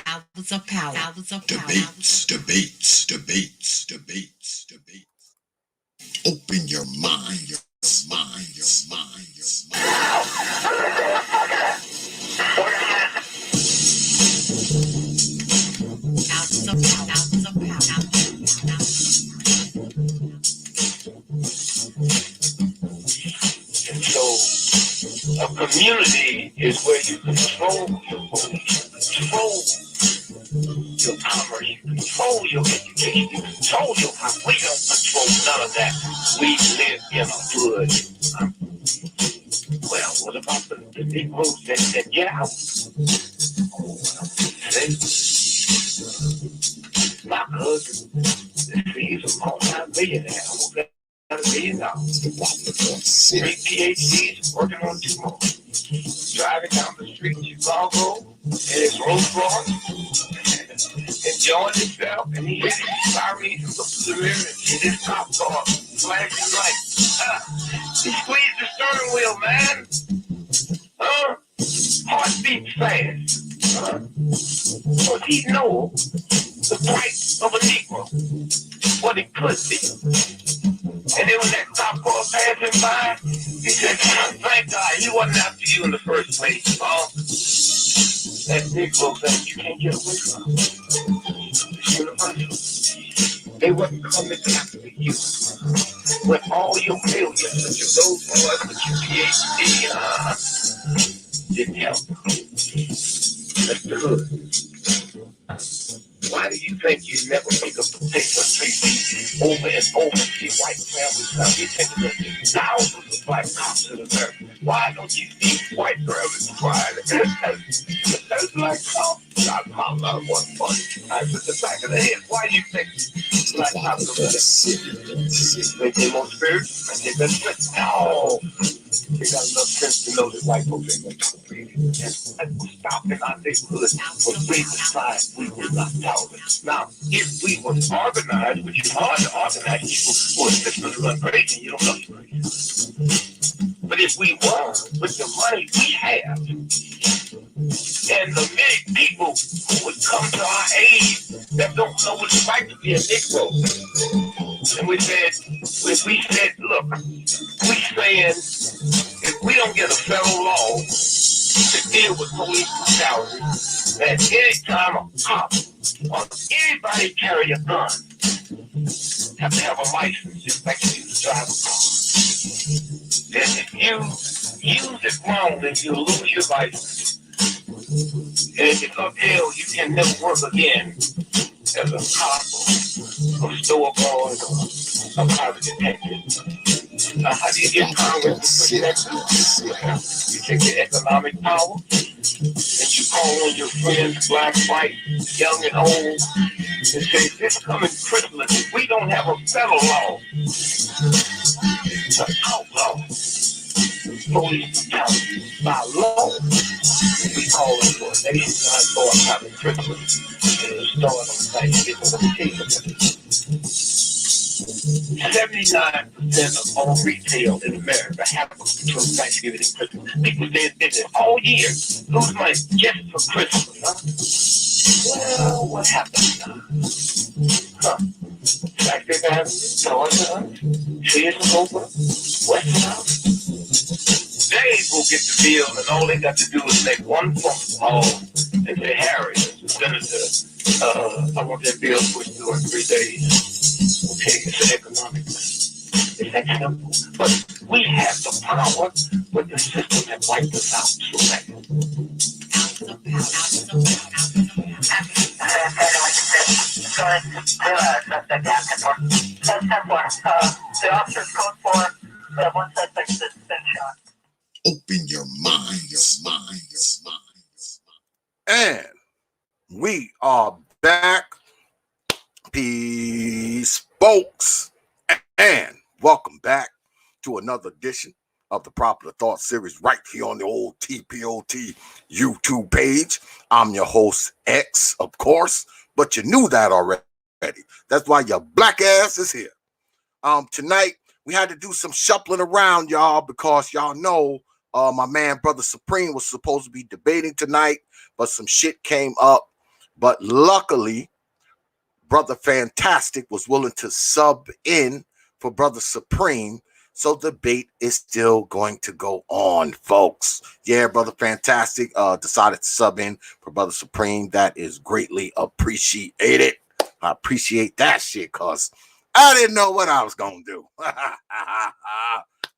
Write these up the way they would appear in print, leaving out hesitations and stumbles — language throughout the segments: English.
Hours of power. Hours of power. Debates. Open your mind, your mind, your mind, your mind. Hours of power. Hours of power. So a community is where you control your beliefs, control your commerce, you control your education, you control your house. We don't control none of that. We live in a hood. Well, what about the Negroes that said, get out? Oh, well, my cousin, he's a multi-millionaire. Almost got $1 million. Three PhDs, working on 2 more. Driving down the street in Chicago in his Rolls Royce, enjoying himself, and he hit his sirens and looked to the mirror and hit his cop car, flashing lights. He squeezed the steering wheel, man. Heart beats fast. Does he know the price of a Negro? What it could be. And then when that cop car passed him by, he said, thank God he wasn't after you in the first place. That Negro thing you can't get away from. It's universal. They wasn't coming after you. With all your failures, such as those boys with your PhD, didn't help. That's the hood. Why do you think you never pick up the paper and over and over see white families now? You think there's thousands of black cops in America. Why don't you see white families crying as black cops? I found out one funny. I put the back of the head. Why do you think black cops are sick? Make them more spiritual? Make them better? No. They got enough sense to know that white folks ain't going to tolerate it. And we're stopping our neighborhood for racist side. We will not tolerate. Now, if we were organized, which is hard to organize people who are listening to run crazy, you don't know you're crazy. But if we were, with the money we have, and the many people who would come to our aid that don't know what it's like to be a Negro, and we said, look, we saying if we don't get a federal law to deal with police brutality, that any time a cop or anybody carry a gun, have to have a license just like you to drive a car. Then if you use it wrong, then you'll lose your license. And if you go to jail, you can never work again as a cop or store boy or a private detective. How do you get Congress to put that to? You take the economic power and you call on your friends, black, white, young and old, and say, this coming Christmas, if we don't have a federal law to outlaw police brutality by law, we call it for a nationwide boycott of Christmas and it'll start on Thanksgiving. Let me tell you something. 79% of all retail in America happens between Thanksgiving and Christmas. People stay in business all year, lose money just for Christmas. Well, what happened now? Thanksgiving Avenue, Georgia, Sears over, West. They will get the bill, and all they got to do is make one phone call and say, Harry, Senator, I want that bill pushed through in 3 days. Okay, it's an economic thing. It's that simple. But we have the power, but the system has wiped us out so bad. The officer's code for one suspect that's been shot. Open your mind, your mind, your mind. And we are back. Peace, folks, and welcome back to another edition of the Popular Thought Series right here on the old T.P.O.T. YouTube page. I'm your host, X, of course, but you knew that already. That's why your black ass is here. Tonight, we had to do some shuffling around, y'all, because y'all know my man, Brother Supreme, was supposed to be debating tonight, but some shit came up But luckily, Brother Fantastic was willing to sub in for Brother Supreme. So the debate is still going to go on, folks. Yeah, Brother Fantastic decided to sub in for Brother Supreme. That is greatly appreciated. I appreciate that shit, cause I didn't know what I was gonna do.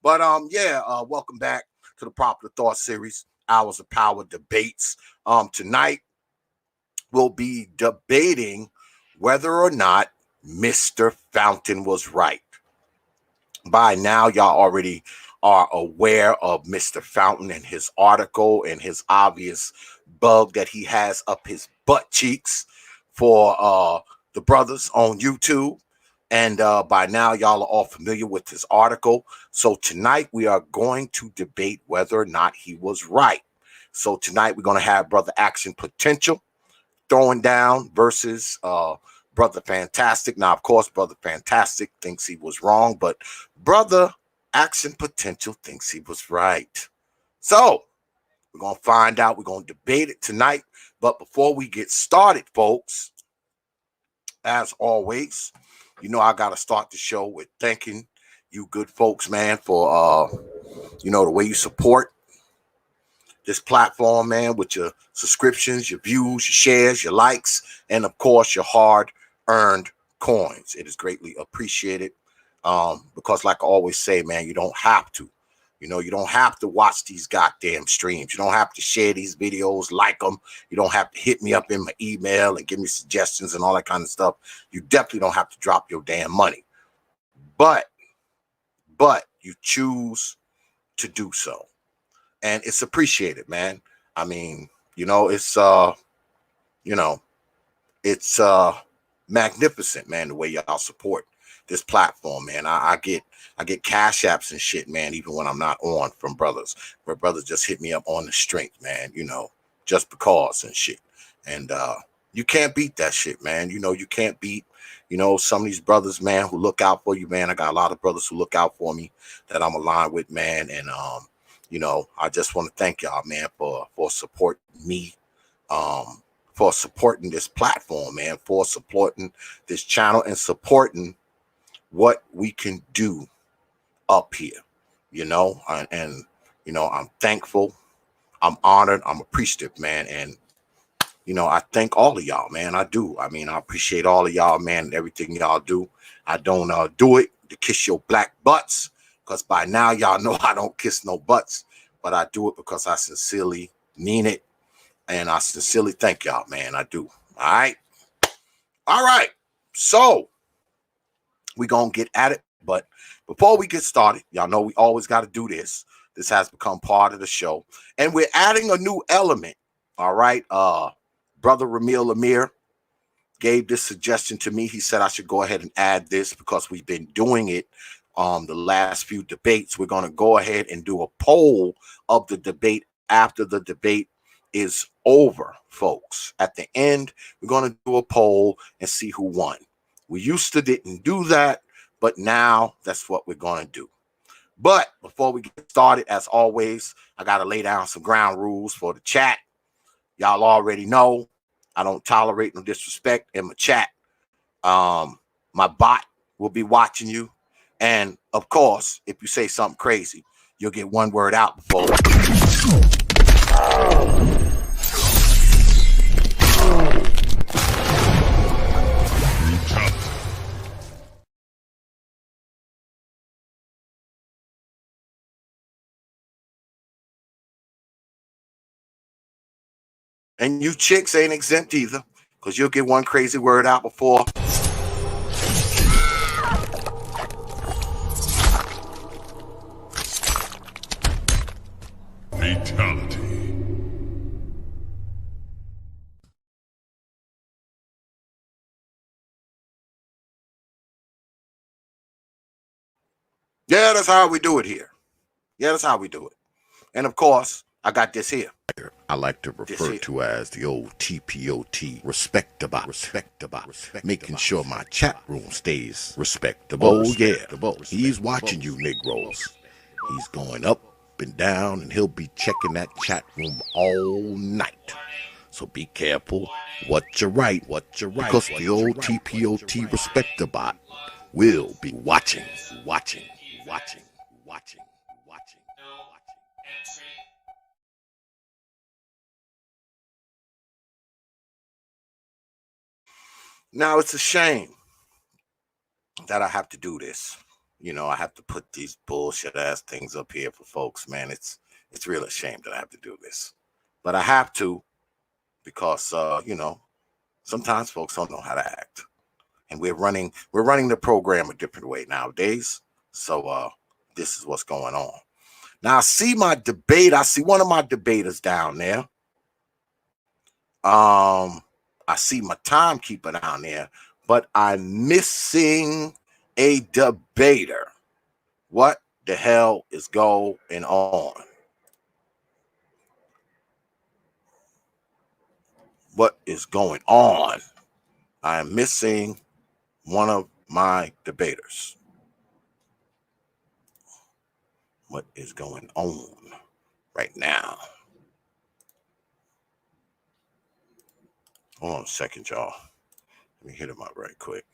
But welcome back to the Popular Thought Series, Hours of Power debates. Tonight we'll be debating whether or not Mr. Fountain was right. By now, y'all already are aware of Mr. Fountain and his article and his obvious bug that he has up his butt cheeks for the brothers on YouTube. And by now, y'all are all familiar with his article. So tonight, we are going to debate whether or not he was right. So tonight, we're going to have Brother Action Potential throwing down versus Brother Fantastic. Now, of course, Brother Fantastic thinks he was wrong, but Brother Action Potential thinks he was right. So we're going to find out. We're going to debate it tonight. But before we get started, folks, as always, you know I got to start the show with thanking you good folks, man, for, the way you support this platform, man, with your subscriptions, your views, your shares, your likes, and of course your hard-earned coins. It is greatly appreciated. Because like I always say, man, you don't have to. You don't have to watch these goddamn streams. You don't have to share these videos, like them. You don't have to hit me up in my email and give me suggestions and all that kind of stuff. You definitely don't have to drop your damn money. But you choose to do so. And it's appreciated, man. I mean, it's magnificent, man, the way y'all support this platform, man. I get cash apps and shit, man, even when I'm not on, from brothers, where brothers just hit me up on the strength, man, just because and shit. And you can't beat that shit, man. You can't beat, some of these brothers, man, who look out for you, man. I got a lot of brothers who look out for me that I'm aligned with, man. And I just want to thank y'all, man, for supporting me, for supporting this platform, man, for supporting this channel and supporting what we can do up here, and I'm thankful, I'm honored, I'm appreciative, man. And I thank all of y'all, man. I do. I mean, I appreciate all of y'all, man, and everything y'all do. I don't do it to kiss your black butts, because by now y'all know I don't kiss no butts, but I do it because I sincerely mean it. And I sincerely thank y'all, man. I do. All right. So we're going to get at it. But before we get started, y'all know we always got to do this. This has become part of the show. And we're adding a new element. All right. Brother Ramil Amir gave this suggestion to me. He said I should go ahead and add this because we've been doing it the last few debates. We're going to go ahead and do a poll of the debate after the debate is over, folks. At the end, we're going to do a poll and see who won. We used to didn't do that, but now that's what we're going to do. But before we get started, as always, I got to lay down some ground rules for the chat. Y'all already know I don't tolerate no disrespect in my chat. My bot will be watching you. And of course, if you say something crazy, you'll get one word out before. And you chicks ain't exempt either, because you'll get one crazy word out before. Fatality. Yeah, that's how we do it here. Yeah, that's how we do it. And of course, I got this here. I like to refer to as the old T.P.O.T. Respectable, making sure my chat room stays respectable. Oh yeah, he's watching you Negroes. He's going up and down, and he'll be checking that chat room all night. So be careful what you're right, because the old T.P.O.T. Respect.They will be watching. Now, it's a shame that I have to do this. You know, I have to put these bullshit ass things up here for folks, man. It's really a shame that I have to do this. But I have to because you know, sometimes folks don't know how to act. And we're running the program a different way nowadays. So this is what's going on. Now I see my debate. I see one of my debaters down there. I see my timekeeper down there, but I'm missing a debater. What the hell is going on? What is going on? I am missing one of my debaters. What is going on right now? Hold on a second, y'all. Let me hit him up right quick.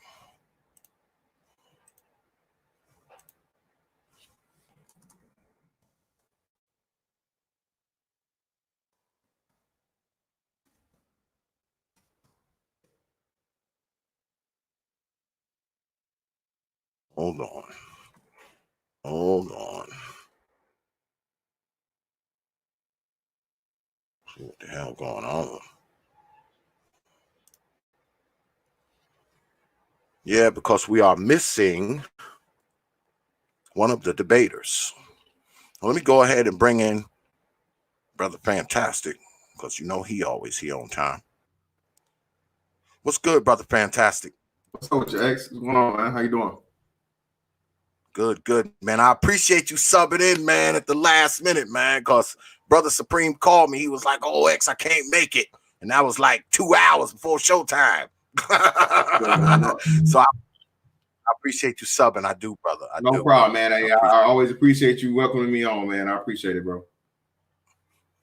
Hold on. See what the hell going on. Yeah, because we are missing one of the debaters. Well, let me go ahead and bring in Brother Fantastic, because you know he always here on time. What's good, Brother Fantastic? What's up with your ex? What's going on, man? How you doing? Good, man. I appreciate you subbing in, man, at the last minute, man, because Brother Supreme called me. He was like, "Oh, X, I can't make it." And that was like 2 hours before showtime. So I appreciate you subbing. I do, brother. No problem, man. I always appreciate you welcoming me on, man. I appreciate it, bro.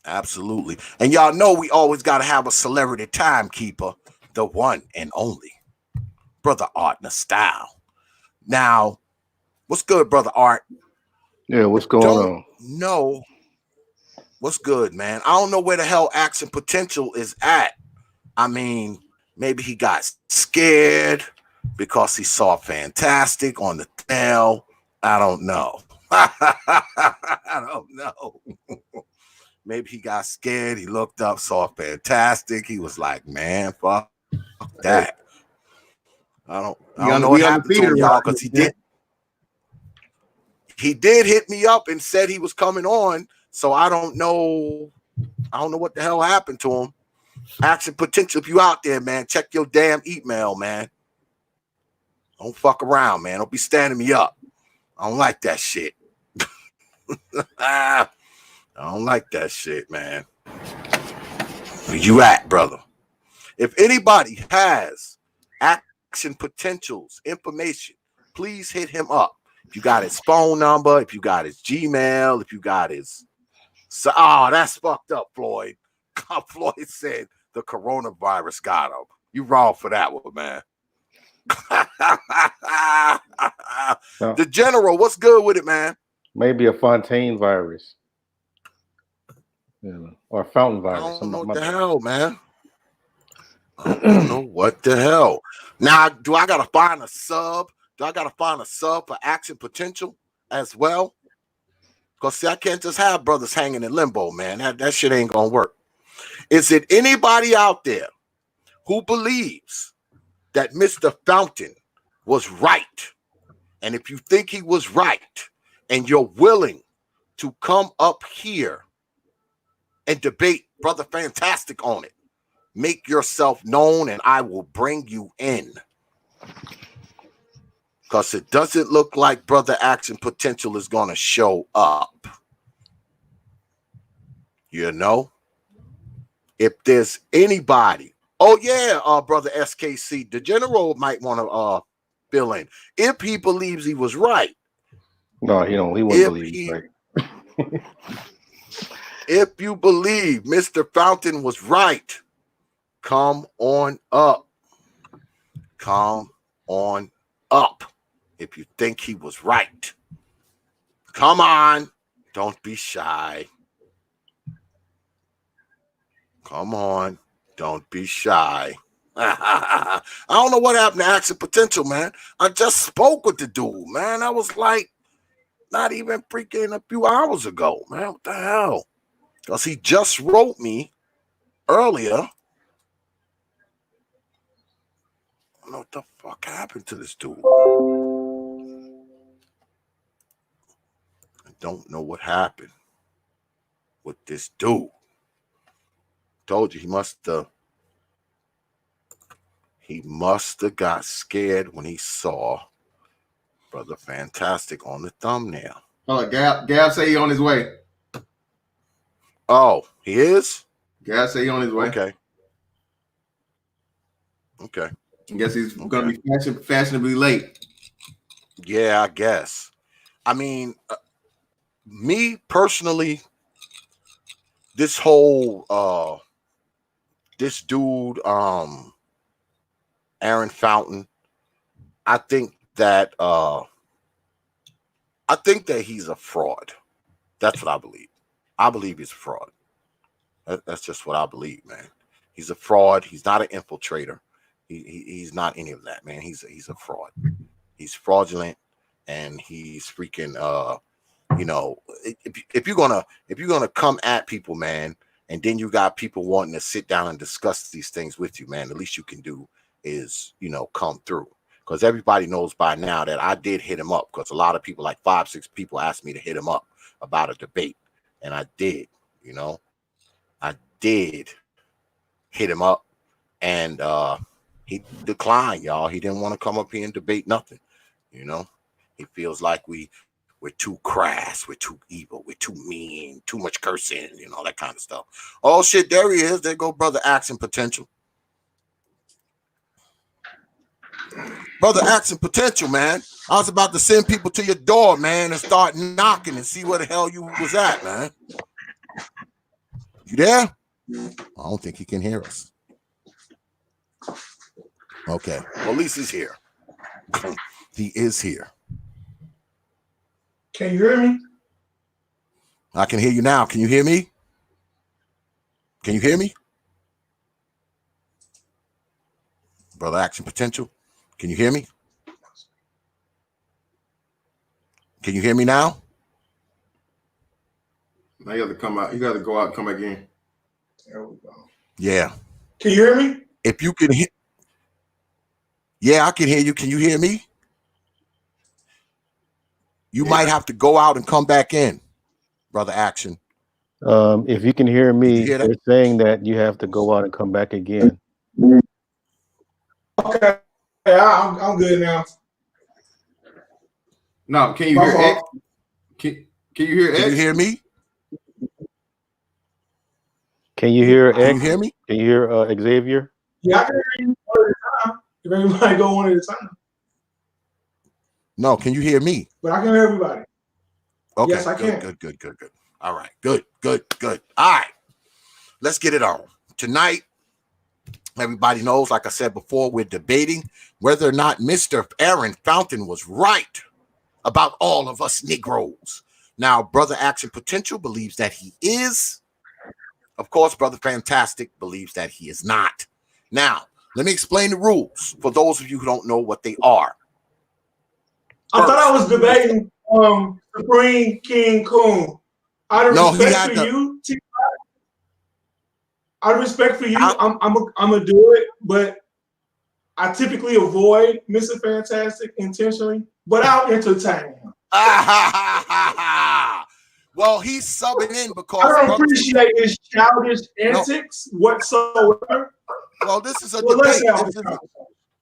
Absolutely. And y'all know we always got to have a celebrity timekeeper, the one and only Brother Art Style. Now, what's good, Brother Art? Yeah, what's going on? No. What's good, man? I don't know where the hell Action Potential is at. I mean, maybe he got scared because he saw Fantastic on the tail. I don't know. I don't know. Maybe he got scared. He looked up, saw Fantastic. He was like, "Man, fuck that." I don't know what happened to him, y'all, because he did hit me up and said he was coming on. So I don't know what the hell happened to him. Action Potential, if you out there, man, check your damn email, man. Don't fuck around, man. Don't be standing me up. I don't like that shit. I don't like that shit, man. Where you at, brother? If anybody has Action Potential's information, please hit him up. If you got his phone number, if you got his Gmail, if you got his... that's fucked up, Floyd. Floyd said the coronavirus got him. You wrong for that one, man. The General, what's good with it, man? Maybe a Fontaine virus. Yeah, or a fountain virus. I don't know what the hell, man. I don't know what the hell. Now, do I gotta find a sub? Do I gotta find a sub for Action Potential as well? Because see, I can't just have brothers hanging in limbo, man. That shit ain't gonna work. Is it anybody out there who believes that Mr. Fountain was right? And if you think he was right and you're willing to come up here and debate Brother Fantastic on it, make yourself known and I will bring you in. Because it doesn't look like Brother Action Potential is going to show up. You know? If there's anybody. Oh, yeah, Brother SKC. The General might want to fill in. If he believes he was right. No, he don't. He wouldn't believe he's right. If you believe Mr. Fountain was right, Come on up. Come on up. If you think he was right. Come on. Don't be shy. Come on. Don't be shy. I don't know what happened to Action Potential, man. I just spoke with the dude, man. I was like, not even freaking a few hours ago, man. What the hell? Because he just wrote me earlier. I don't know what the fuck happened to this dude. I don't know what happened with this dude. Told you he must have got scared when he saw Brother Fantastic on the thumbnail. Oh, Gab say he on his way. Oh, he is? Gab say he on his way. Okay. Okay. I guess he's gonna be fashionably late. Yeah, I guess. I mean, me personally, this whole this dude, Aaron Fountain, I think that he's a fraud. That's what I believe. I believe he's a fraud. That's just what I believe, man. He's a fraud. He's not an infiltrator. He's not any of that, man. He's a fraud. He's fraudulent, and he's freaking you know, if you're gonna come at people, man, and then you got people wanting to sit down and discuss these things with you, man, the least you can do is, you know, come through. Because everybody knows by now that I did hit him up, because a lot of people, like 5-6 people, asked me to hit him up about a debate, and I did. You know, I did hit him up, and he declined, y'all. He didn't want to come up here and debate nothing. You know, he feels like we're too crass, we're too evil, we're too mean, too much cursing, you know, that kind of stuff. Oh shit, there he is. There go Brother Action Potential. Brother Action Potential, man. I was about to send people to your door, man, and start knocking and see where the hell you was at, man. You there? I don't think he can hear us. Okay. Well, at least he's here. He is here. Can you hear me? I can hear you now. Can you hear me? Can you hear me? Brother Action Potential, can you hear me? Can you hear me now? Now you have to come out. You got to go out and come back in. There we go. Yeah. Can you hear me? If you can hear. Yeah, I can hear you. Can you hear me? You might have to go out and come back in, Brother Action. If you can hear me, hear that? they're saying that you have to go out and come back again. Okay. Yeah, I'm good now. No, can you hear X? Can you hear X? Can you hear me? Can you hear X? Can you hear me? Can you hear Xavier? Yeah, I can hear you one at a time. If everybody go one at a time. No, can you hear me? But I can hear everybody. Okay. Yes, I can. Good. All right. Good. All right. Let's get it on. Tonight, everybody knows, like I said before, we're debating whether or not Mr. Aaron Fountain was right about all of us Negroes. Now, Brother Action Potential believes that he is. Of course, Brother Fantastic believes that he is not. Now, let me explain the rules for those of you who don't know what they are. I thought I was debating Supreme King Coon. Out of respect for you, T.P.O.T, out of respect for you, I'm gonna do it, but I typically avoid Mr. Fantastic intentionally, but I'll entertain him. Well, he's subbing in because I don't appreciate his childish antics whatsoever. Well, this is a debate.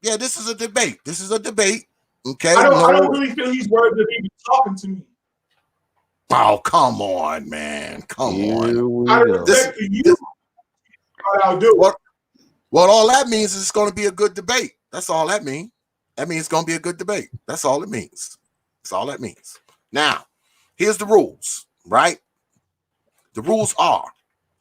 This is a debate. This is a debate. Okay. I don't really feel he's worthy of even talking to me. Oh, come on, man. Come on. Out of respect for you, I'll do it. Well, all that means is it's going to be a good debate. That's all that means. That means it's going to be a good debate. That's all it means. That's all that means. Now, here's the rules, right? The rules are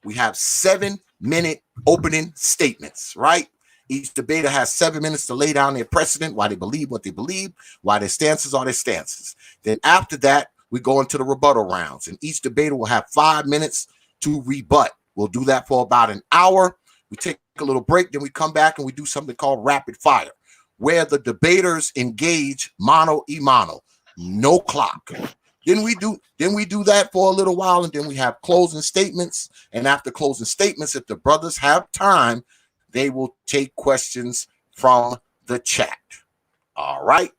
we have 7 7-minute opening statements, right? Each debater has 7 minutes to lay down their precedent, why they believe what they believe, why their stances are their stances. Then after that, we go into the rebuttal rounds, and each debater will have 5 minutes to rebut. We'll do that for about an hour. We take a little break, then we come back and we do something called rapid fire, where the debaters engage mano a mano, no clock. Then we do that for a little while, and then we have closing statements. And after closing statements, if the brothers have time, they will take questions from the chat. All right.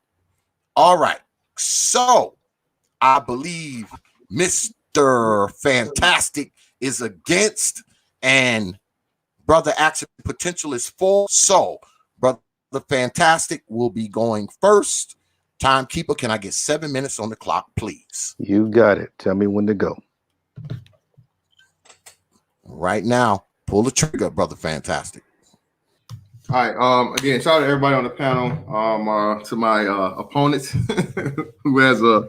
So I believe Mr. Fantastic is against, and Brother Action Potential is for. So Brother Fantastic will be going first. Timekeeper, can I get 7 minutes on the clock, please? You got it. Tell me when to go. Right now, pull the trigger, Brother Fantastic. All right. Again, shout out to everybody on the panel. To my opponents who has a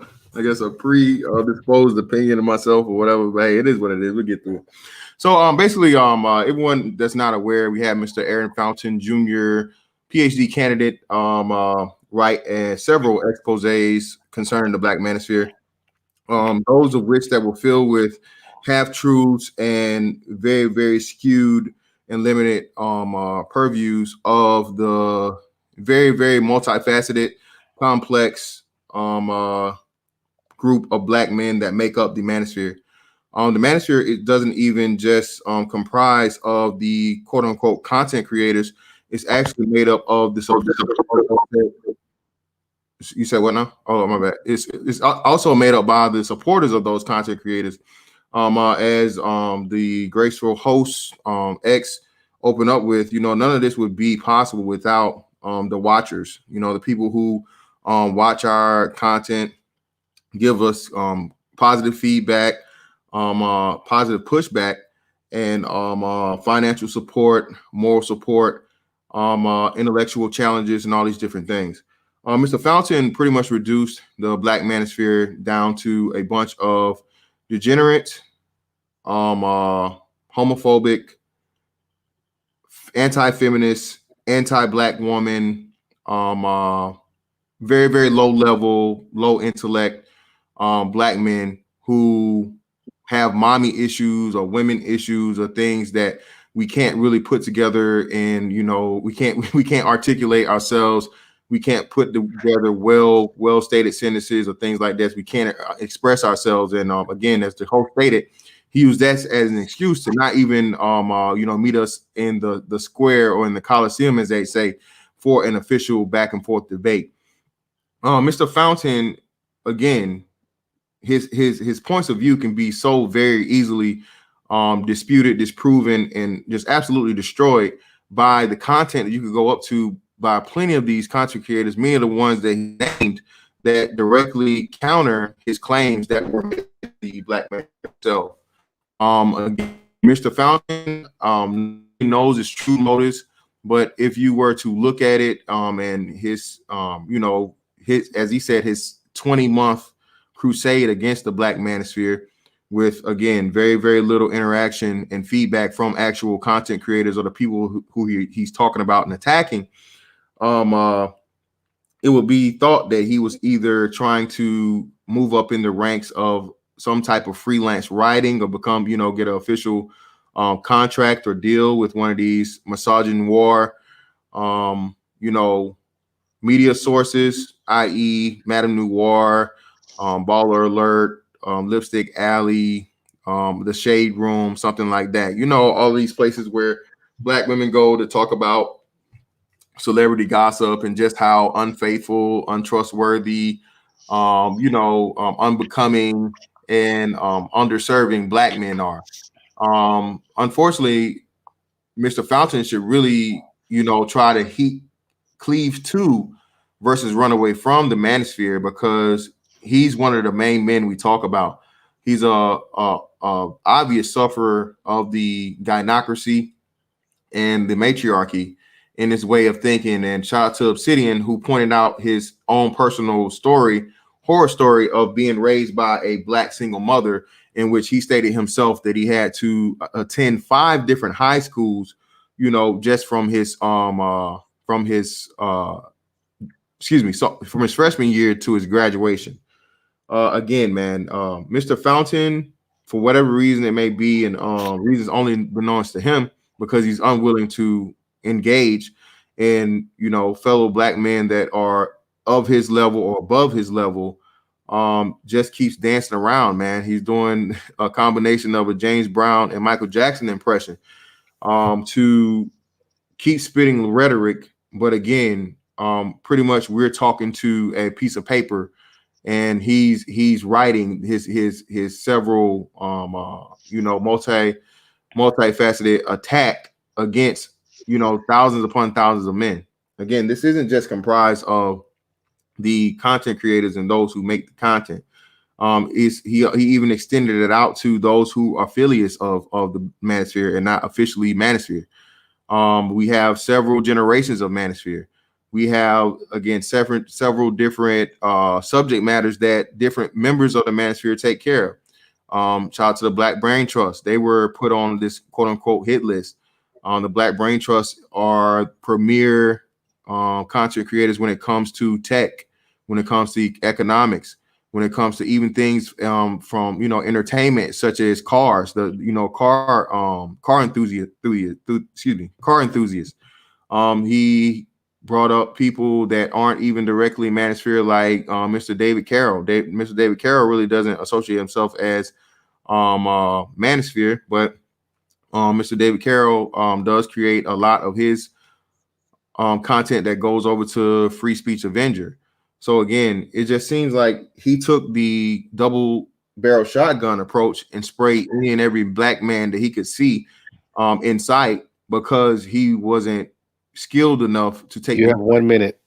predisposed opinion of myself or whatever. But hey, it is what it is. We'll get through it. So basically, everyone that's not aware, we have Mr. Aaron Fountain Jr., PhD candidate, write several exposés concerning the Black manosphere. Those of which that were filled with half truths and very, very skewed and limited purviews of the very, very multifaceted, complex group of Black men that make up the manosphere. The manosphere, it doesn't even just comprise of the quote unquote content creators. It's actually made up of this. You said what now? Oh, my bad. It's also made up by the supporters of those content creators. As the graceful host X open up with, none of this would be possible without the watchers. The people who watch our content, give us positive feedback, positive pushback, and financial support, moral support, intellectual challenges, and all these different things. Mr. Fountain pretty much reduced the Black manosphere down to a bunch of degenerate, homophobic, anti-feminist, anti-Black woman, very, very low level, low intellect Black men who have mommy issues or women issues or things that we can't really put together, and we can't articulate ourselves. We can't put together well stated sentences or things like this. We can't express ourselves. And again, as the host stated, he used that as an excuse to not even meet us in the square or in the Coliseum, as they say, for an official back and forth debate. Mr. Fountain, again, his points of view can be so very easily disputed, disproven, and just absolutely destroyed by the content that you could go up to by plenty of these content creators, many of the ones that he named that directly counter his claims that were made by the Black man himself. Again, Mr. Fountain knows his true motives, but if you were to look at it, and his as he said, his 20-month crusade against the Black manosphere, with again very, very little interaction and feedback from actual content creators or the people who he's talking about and attacking, it would be thought that he was either trying to move up in the ranks of some type of freelance writing or become, get an official contract or deal with one of these misogynoir, media sources, i.e. Madame Noir, Baller Alert, Lipstick Alley, The Shade Room, something like that. All these places where Black women go to talk about celebrity gossip and just how unfaithful, untrustworthy, unbecoming, and underserving Black men are. Unfortunately, Mr. Fountain should really, try to cleave to versus run away from the manosphere, because he's one of the main men we talk about. He's a obvious sufferer of the gynocracy and the matriarchy in his way of thinking. And shout out to Obsidian, who pointed out his own personal story, horror story of being raised by a Black single mother in which he stated himself that he had to attend 5 different high schools, you know, just from his freshman year to his graduation. Again, man, Mr. Fountain, for whatever reason it may be, and reasons only belongs to him, because he's unwilling to engage in, you know, fellow black men that are of his level or above his level. Just keeps dancing around, man. He's doing a combination of a James Brown and Michael Jackson impression to keep spitting rhetoric. But again, pretty much we're talking to a piece of paper, and he's writing his several you know, multifaceted attack against, you know, thousands upon thousands of men. Again, this isn't just comprised of the content creators and those who make the content. He even extended it out to those who are affiliates of the Manosphere and not officially Manosphere. We have several generations of Manosphere. We have, again, several different subject matters that different members of the Manosphere take care of. Shout out to the Black Brain Trust. They were put on this quote unquote hit list. The Black Brain Trust are premier content creators when it comes to tech, when it comes to economics, when it comes to even things from, you know, entertainment, such as cars, the, you know, car enthusiasts. He brought up people that aren't even directly Manosphere, like Mr. David Carroll. Mr. David Carroll really doesn't associate himself as Manosphere, but Mr. David Carroll does create a lot of his content that goes over to Free Speech Avenger. So again, it just seems like he took the double barrel shotgun approach and sprayed any and every black man that he could see in sight, because he wasn't skilled enough to take. You have 1 minute.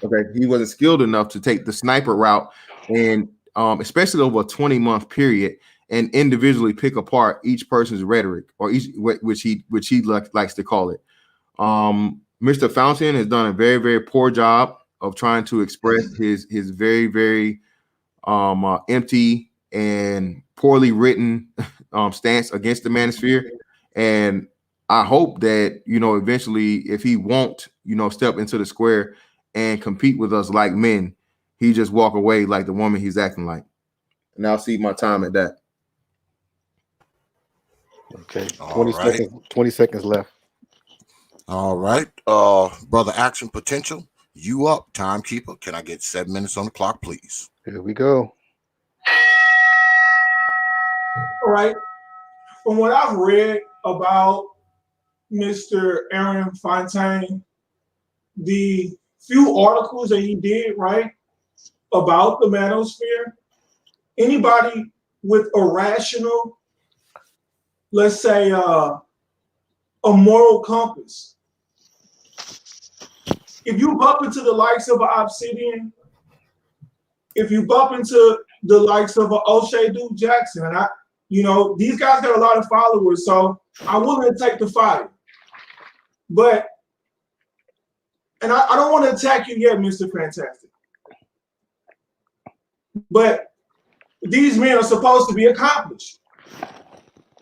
Okay, he wasn't skilled enough to take the sniper route, and especially over a 20-month period, and individually pick apart each person's rhetoric, or each, which he likes to call it. Mr. Fountain has done a very, very poor job of trying to express his very, very empty and poorly written stance against the Manosphere. And I hope that, you know, eventually, if he won't, you know, step into the square and compete with us like men, he just walk away like the woman he's acting like. And I'll see my time at that. Okay, All 20 right. seconds. 20 seconds left. All right. Brother Action Potential, you up, timekeeper. Can I get 7 minutes on the clock, please? Here we go. All right. From what I've read about Mr. Aaron Fontaine, the few articles that he did, right, about the Manosphere, anybody with a rational, let's say, a moral compass, if you bump into the likes of an Obsidian, if you bump into the likes of an O'Shea Duke Jackson, and you know, these guys got a lot of followers, so I'm willing to take the fight. But, and I don't want to attack you yet, Mr. Fantastic, but these men are supposed to be accomplished.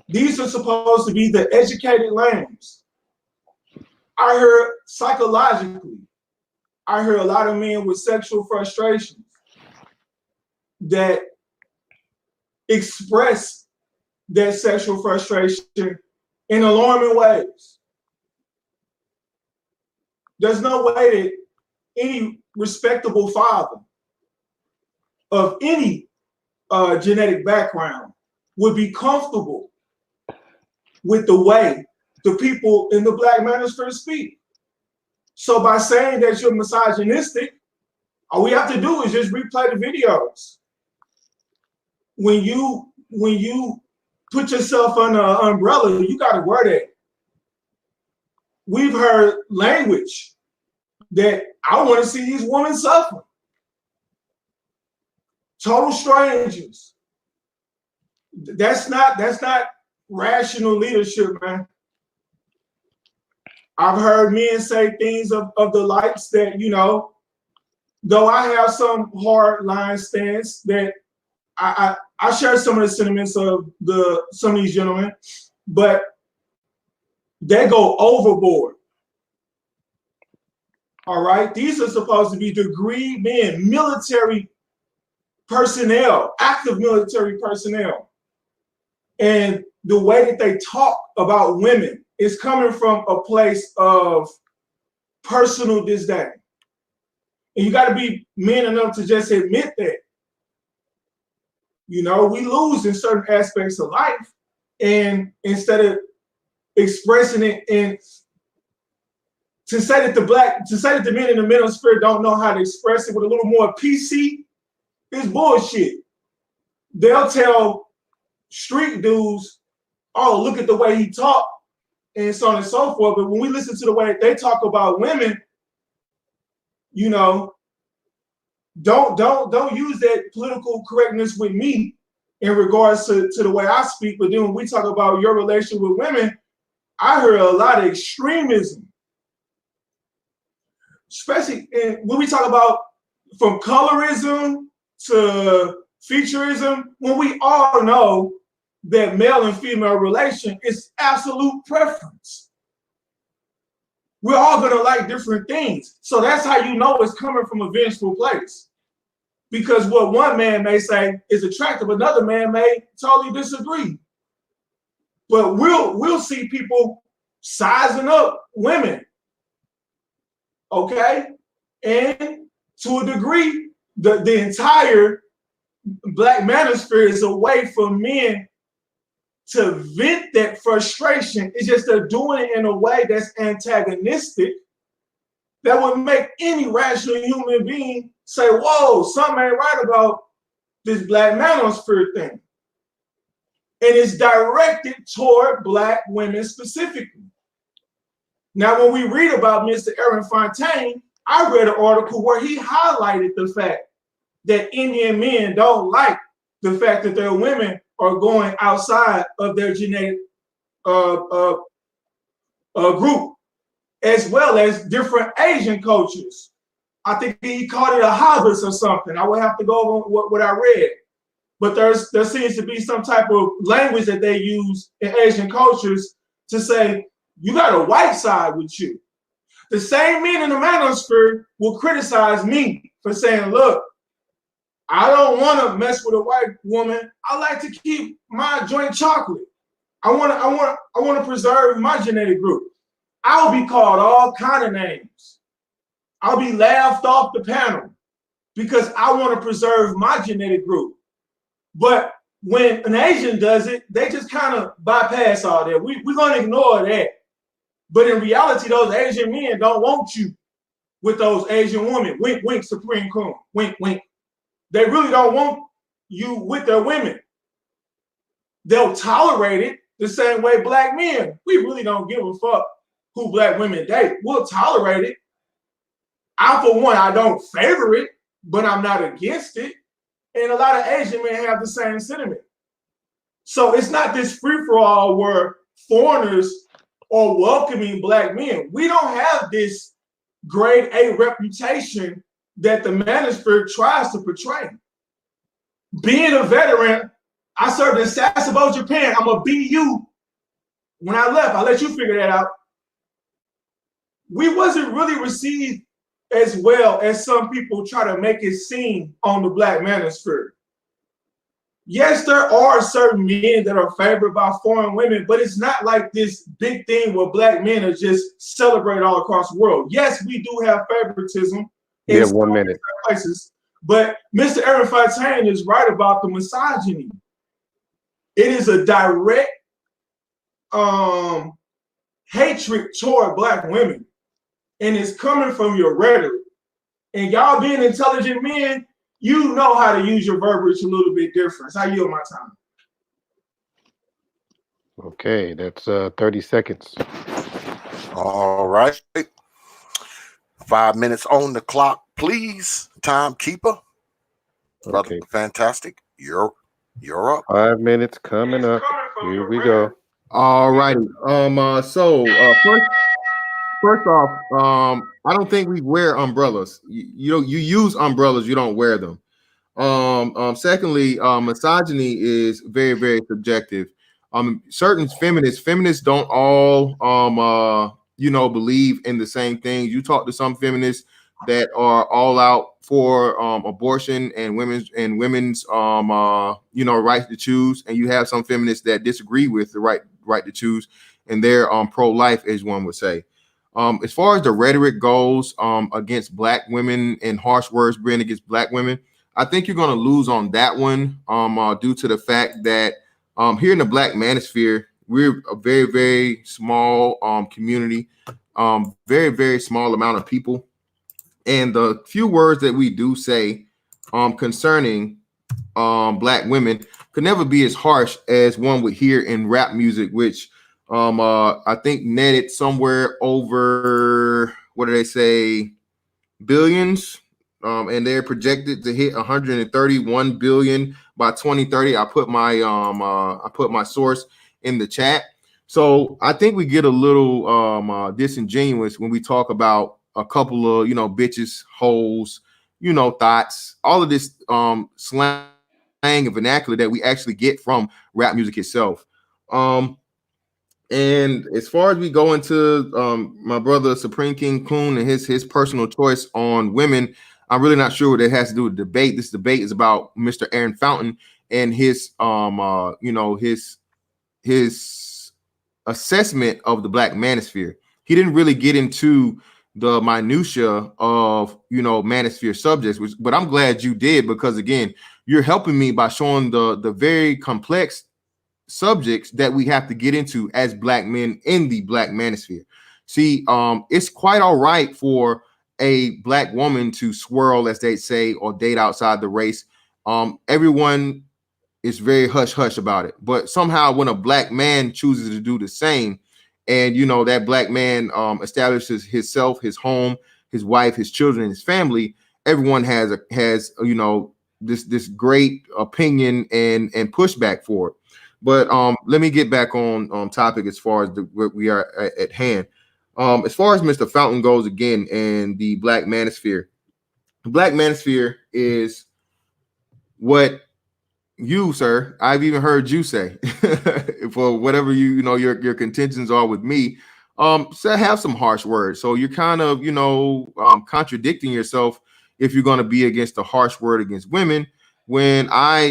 These are supposed to be the educated lambs. I heard psychologically, I heard a lot of men with sexual frustrations that express that sexual frustration in alarming ways. There's no way that any respectable father of any genetic background would be comfortable with the way the people in the Black Manosphere speak. So by saying that you're misogynistic, all we have to do is just replay the videos. When you put yourself under an umbrella, you got to wear that. We've heard language that I want to see these women suffer. Total strangers. That's not rational leadership, man. I've heard men say things of the likes that, you know, though I have some hard line stance, that I share some of the sentiments of some of these gentlemen, but they go overboard. All right, these are supposed to be degree men, military personnel, active military personnel, and the way that they talk about women is coming from a place of personal disdain. And you got to be men enough to just admit that. You know, we lose in certain aspects of life, and instead of expressing it, and to say that the men in the manosphere don't know how to express it with a little more PC is bullshit. They'll tell street dudes, "Oh, look at the way he talk," and so on and so forth. But when we listen to the way they talk about women, you know, don't use that political correctness with me in regards to the way I speak. But then when we talk about your relationship with women, I heard a lot of extremism, especially when we talk about from colorism to featureism, when we all know that male and female relation is absolute preference. We're all gonna like different things. So that's how you know it's coming from a vengeful place. Because what one man may say is attractive, another man may totally disagree. But we'll see people sizing up women, okay? And to a degree, the entire Black manosphere is a way for men to vent that frustration. It's just they're doing it in a way that's antagonistic that would make any rational human being say, whoa, something ain't right about this Black manosphere thing. And it's directed toward Black women specifically. Now, when we read about Mr. Aaron Fontaine, I read an article where he highlighted the fact that Indian men don't like the fact that their women are going outside of their genetic group, as well as different Asian cultures. I think he called it a habit or something. I would have to go over what I read. But there seems to be some type of language that they use in Asian cultures to say, you got a white side with you. The same men in the manosphere will criticize me for saying, look, I don't want to mess with a white woman. I like to keep my joint chocolate. I want to preserve my genetic group. I'll be called all kind of names. I'll be laughed off the panel because I want to preserve my genetic group. But when an Asian does it, they just kind of bypass all that. We're going to ignore that. But in reality, those Asian men don't want you with those Asian women. Wink, wink, Supreme Court. Wink, wink. They really don't want you with their women. They'll tolerate it the same way Black men. We really don't give a fuck who Black women date. We'll tolerate it. I, for one, I don't favor it, but I'm not against it. And a lot of Asian men have the same sentiment. So it's not this free-for-all where foreigners are welcoming Black men. We don't have this grade A reputation that the manosphere tries to portray. Being a veteran, I served in Sasebo, Japan. I'm a BU. When I left, I'll let you figure that out. We wasn't really received as well as some people try to make it seem on the Black manosphere. Yes, there are certain men that are favored by foreign women, but it's not like this big thing where Black men are just celebrated all across the world. Yes, we do have favoritism in 1 minute places, but Mr. Aaron Fontaine is right about the misogyny. It is a direct hatred toward Black women, and it's coming from your rhetoric. And y'all being intelligent men, you know how to use your verbiage a little bit different. I yield my time. Okay, that's 30 seconds. All right. 5 minutes on the clock, please. Timekeeper. Brother, Okay. fantastic. You're up. 5 minutes coming up. Here we go. All righty. First off, I don't think we wear umbrellas. You use umbrellas, you don't wear them. Secondly, misogyny is very, very subjective. Certain feminists don't all believe in the same things. You talk to some feminists that are all out for abortion and women's right to choose, and you have some feminists that disagree with the right to choose, and they're pro-life, as one would say. As far as the rhetoric goes, against black women and harsh words being against black women, I think you're going to lose on that one, due to the fact that here in the Black manosphere, we're a very, very small community, very, very small amount of people. And the few words that we do say concerning black women could never be as harsh as one would hear in rap music, which I think netted somewhere over, what do they say, billions, and they're projected to hit 131 billion by 2030. I put my source in the chat. So I think we get a little disingenuous when we talk about a couple of bitches, hoes, thoughts, all of this slang and vernacular that we actually get from rap music itself. And as far as we go into my brother Supreme King Kun and his personal choice on women, I'm really not sure what it has to do with debate. This debate is about Mr. Aaron Fountain and his his assessment of the Black manosphere. He didn't really get into the minutia of manosphere subjects, but I'm glad you did, because again, you're helping me by showing the very complex subjects that we have to get into as black men in the Black manosphere. See, it's quite all right for a black woman to swirl, as they say, or date outside the race. Everyone is very hush hush about it, but somehow when a black man chooses to do the same, and that black man establishes himself, his home, his wife, his children, his family, everyone has this great opinion and pushback for it. But let me get back on topic as far as where we are at hand. As far as Mr. Fountain goes, again, and the Black manosphere, the Black manosphere is what you, sir, I've even heard you say for whatever your contentions are with me. So have some harsh words. So you're kind of contradicting yourself if you're going to be against the harsh word against women, when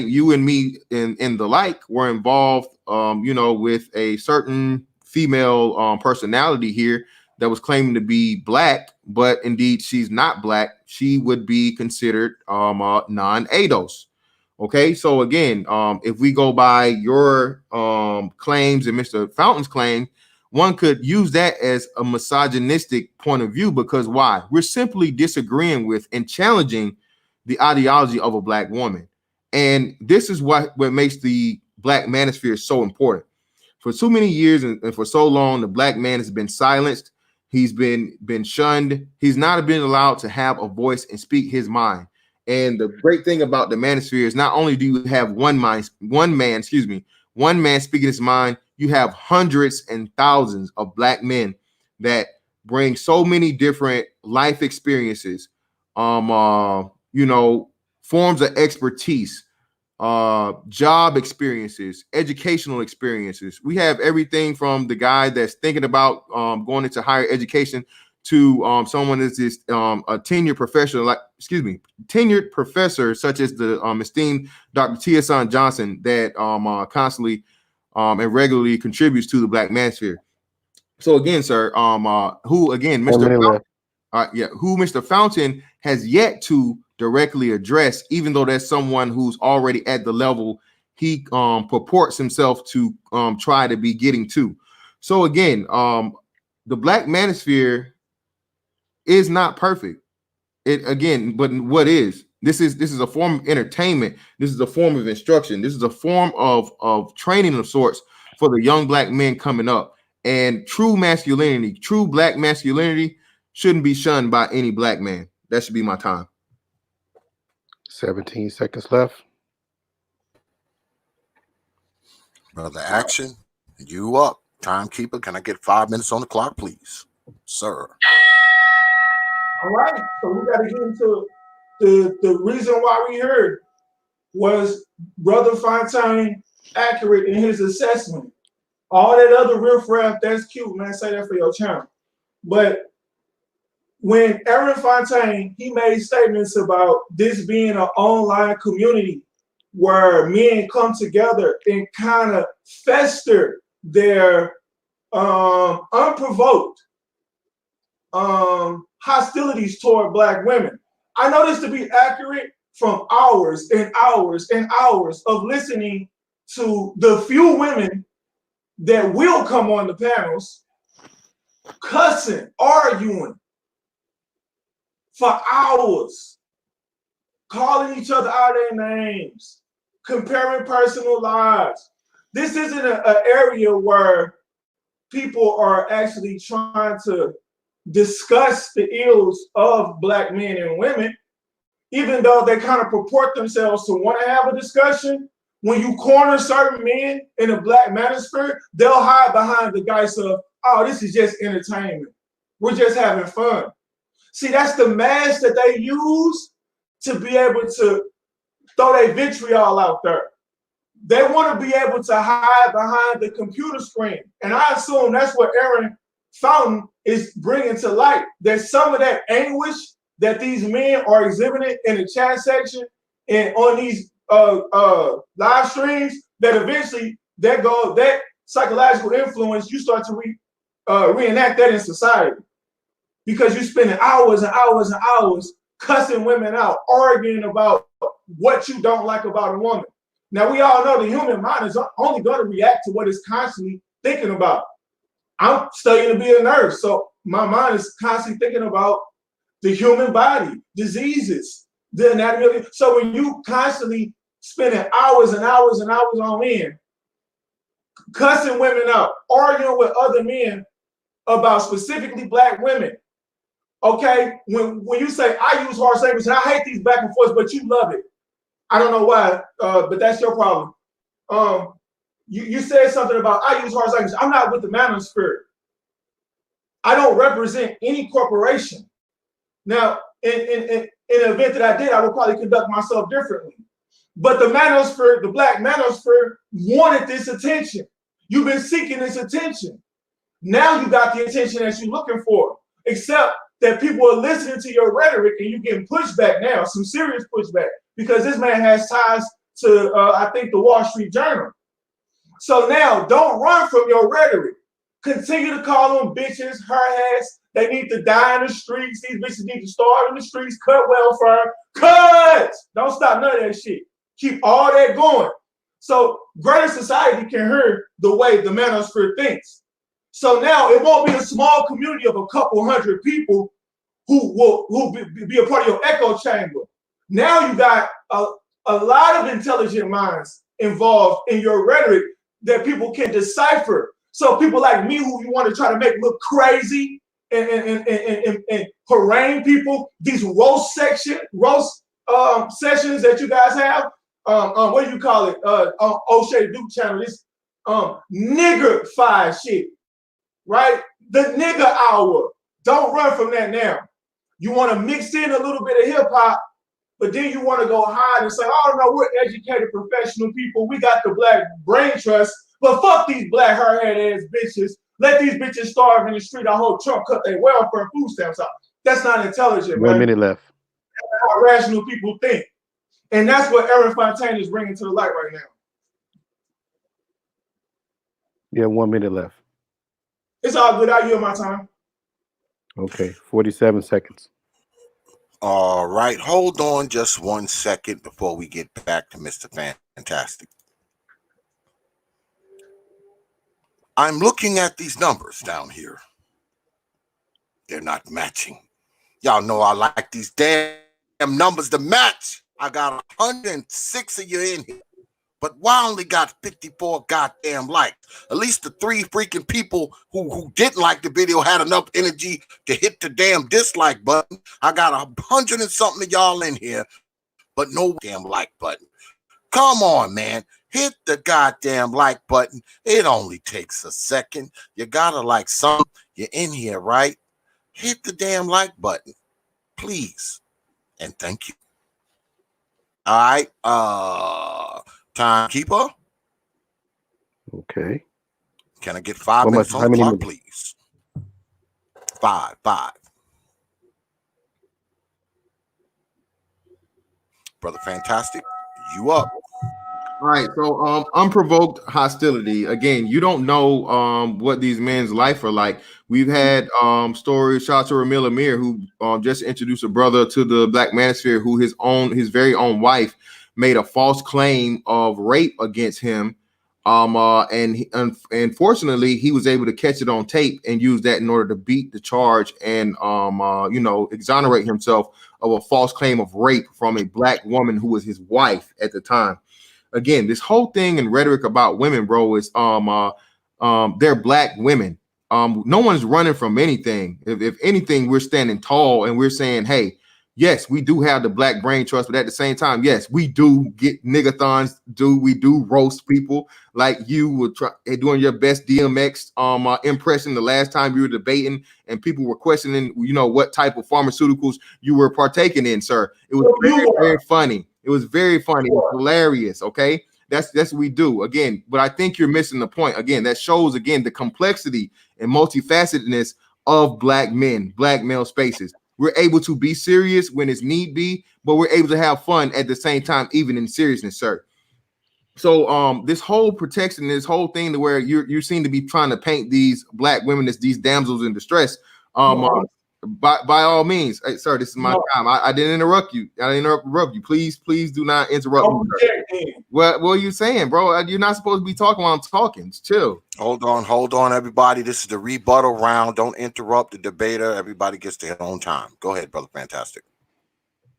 you and me in the like were involved, with a certain female personality here that was claiming to be black, but indeed she's not black. She would be considered non-ADOS. Okay, so again, if we go by your claims and Mr. Fountain's claim, one could use that as a misogynistic point of view, because why? We're simply disagreeing with and challenging the ideology of a black woman. And this is what makes the Black manosphere so important. For so many years and for so long, the black man has been silenced. He's been shunned. He's not been allowed to have a voice and speak his mind. And the great thing about the manosphere is not only do you have one man speaking his mind, you have hundreds and thousands of black men that bring so many different life experiences, forms of expertise, job experiences, educational experiences. We have everything from the guy that's thinking about going into higher education to someone that's just a tenured professor, such as the esteemed Dr. T.S. Johnson, that constantly and regularly contributes to the Black manosphere. So again, sir, who again, Mr. Fountain has yet to directly address, even though that's someone who's already at the level he purports himself to try to be getting to. So again, the Black manosphere is not perfect. But what is this is a form of entertainment. This is a form of instruction. This is a form of training of sorts for the young black men coming up. And true masculinity, true black masculinity, shouldn't be shunned by any black man. That should be my time. 17 seconds left. Brother Action, you up. Timekeeper, can I get 5 minutes on the clock, please? Sir. All right. So we got to get into the reason why we here. Was Brother Fontaine accurate in his assessment? All that other riffraff, that's cute, man. Say that for your channel. But when Aaron Fontaine, he made statements about this being an online community where men come together and kind of fester their unprovoked hostilities toward Black women. I know this to be accurate from hours and hours and hours of listening to the few women that will come on the panels, cussing, arguing for hours, calling each other out their names, comparing personal lives. This isn't an area where people are actually trying to discuss the ills of Black men and women, even though they kind of purport themselves to want to have a discussion. When you corner certain men in a Black manosphere, they'll hide behind the guise of, oh, this is just entertainment. We're just having fun. See, that's the mask that they use to be able to throw their vitriol out there. They want to be able to hide behind the computer screen. And I assume that's what Aaron Fountain is bringing to light. There's some of that anguish that these men are exhibiting in the chat section and on these live streams, that eventually that psychological influence, you start to reenact that in society. Because you're spending hours and hours and hours cussing women out, arguing about what you don't like about a woman. Now, we all know the human mind is only going to react to what it's constantly thinking about. I'm studying to be a nurse, so my mind is constantly thinking about the human body, diseases, the anatomy. So when you constantly spending hours and hours and hours on men, cussing women out, arguing with other men about specifically Black women, okay, when you say I use harsh language, and I hate these back and forths, but you love it. I don't know why, but that's your problem. You said something about I use harsh language. I'm not with the manosphere. I don't represent any corporation. Now, in an event that I did, I would probably conduct myself differently. But the manosphere, the Black manosphere, wanted this attention. You've been seeking this attention. Now you got the attention that you're looking for, except that people are listening to your rhetoric and you're getting pushback now, some serious pushback, because this man has ties to, I think, the Wall Street Journal. So now, don't run from your rhetoric. Continue to call them bitches, her ass. They need to die in the streets. These bitches need to starve in the streets, cut welfare. Cut! Don't stop none of that shit. Keep all that going. So greater society can hear the way the manosphere thinks. So now it won't be a small community of a couple hundred people who will be a part of your echo chamber. Now you got a lot of intelligent minds involved in your rhetoric that people can decipher. So people like me, who you want to try to make look crazy and harangue people, these roast sessions that you guys have, what do you call it? O'Shea Duke channel, this nigger-fied shit, right? The nigger hour. Don't run from that now. You want to mix in a little bit of hip hop, but then you want to go hide and say, oh no, we're educated professional people. We got the Black brain trust, but fuck these Black hard-head ass bitches. Let these bitches starve in the street. I hope Trump cut their welfare and food stamps out. That's not intelligent, man. 1 minute left. That's how rational people think. And that's what Aaron Fontaine is bringing to the light right now. Yeah, 1 minute left. It's all good. I yield my time. Okay, 47 seconds. All right, hold on just 1 second before we get back to Mr. Fantastic. I'm looking at these numbers down here. They're not matching. Y'all know I like these damn numbers to match. I got 106 of you in here, but why only got 54 goddamn likes? At least the 3 freaking people who didn't like the video had enough energy to hit the damn dislike button. I got 100 and something of y'all in here, but no damn like button. Come on, man. Hit the goddamn like button. It only takes a second. You gotta like something. You're in here, right? Hit the damn like button, please. And thank you. All right. Timekeeper. Okay. Can I get 5 How minutes much? on How the many clock, minutes? please? Five. Brother Fantastic, you up. All right, so unprovoked hostility. Again, you don't know what these men's life are like. We've had stories. Shout out to Ramil Amir, who just introduced a brother to the Black Manosphere, who his very own wife made a false claim of rape against him. Unfortunately, he was able to catch it on tape and use that in order to beat the charge and exonerate himself of a false claim of rape from a Black woman who was his wife at the time. Again, this whole thing and rhetoric about women, bro, is they're Black women. No one's running from anything. If anything, we're standing tall and we're saying, hey, yes, we do have the Black brain trust, but at the same time, yes, we do get niggathons. We do roast people like you were doing your best DMX impression the last time you were debating and people were questioning, what type of pharmaceuticals you were partaking in, sir. It was very, very funny. It was very funny. It was hilarious. Okay. That's what we do again. But I think you're missing the point. Again, that shows again the complexity and multifacetedness of Black men, Black male spaces. We're able to be serious when it's need be, but we're able to have fun at the same time, even in seriousness, sir. So this whole protection, this whole thing to where you seem to be trying to paint these Black women as these damsels in distress. By all means, hey, sir, this is my time. I didn't interrupt you. I didn't interrupt you. Please do not interrupt me. What are you saying, bro? You're not supposed to be talking while I'm talking. Chill. Hold on, everybody. This is the rebuttal round. Don't interrupt the debater. Everybody gets their own time. Go ahead, Brother Fantastic.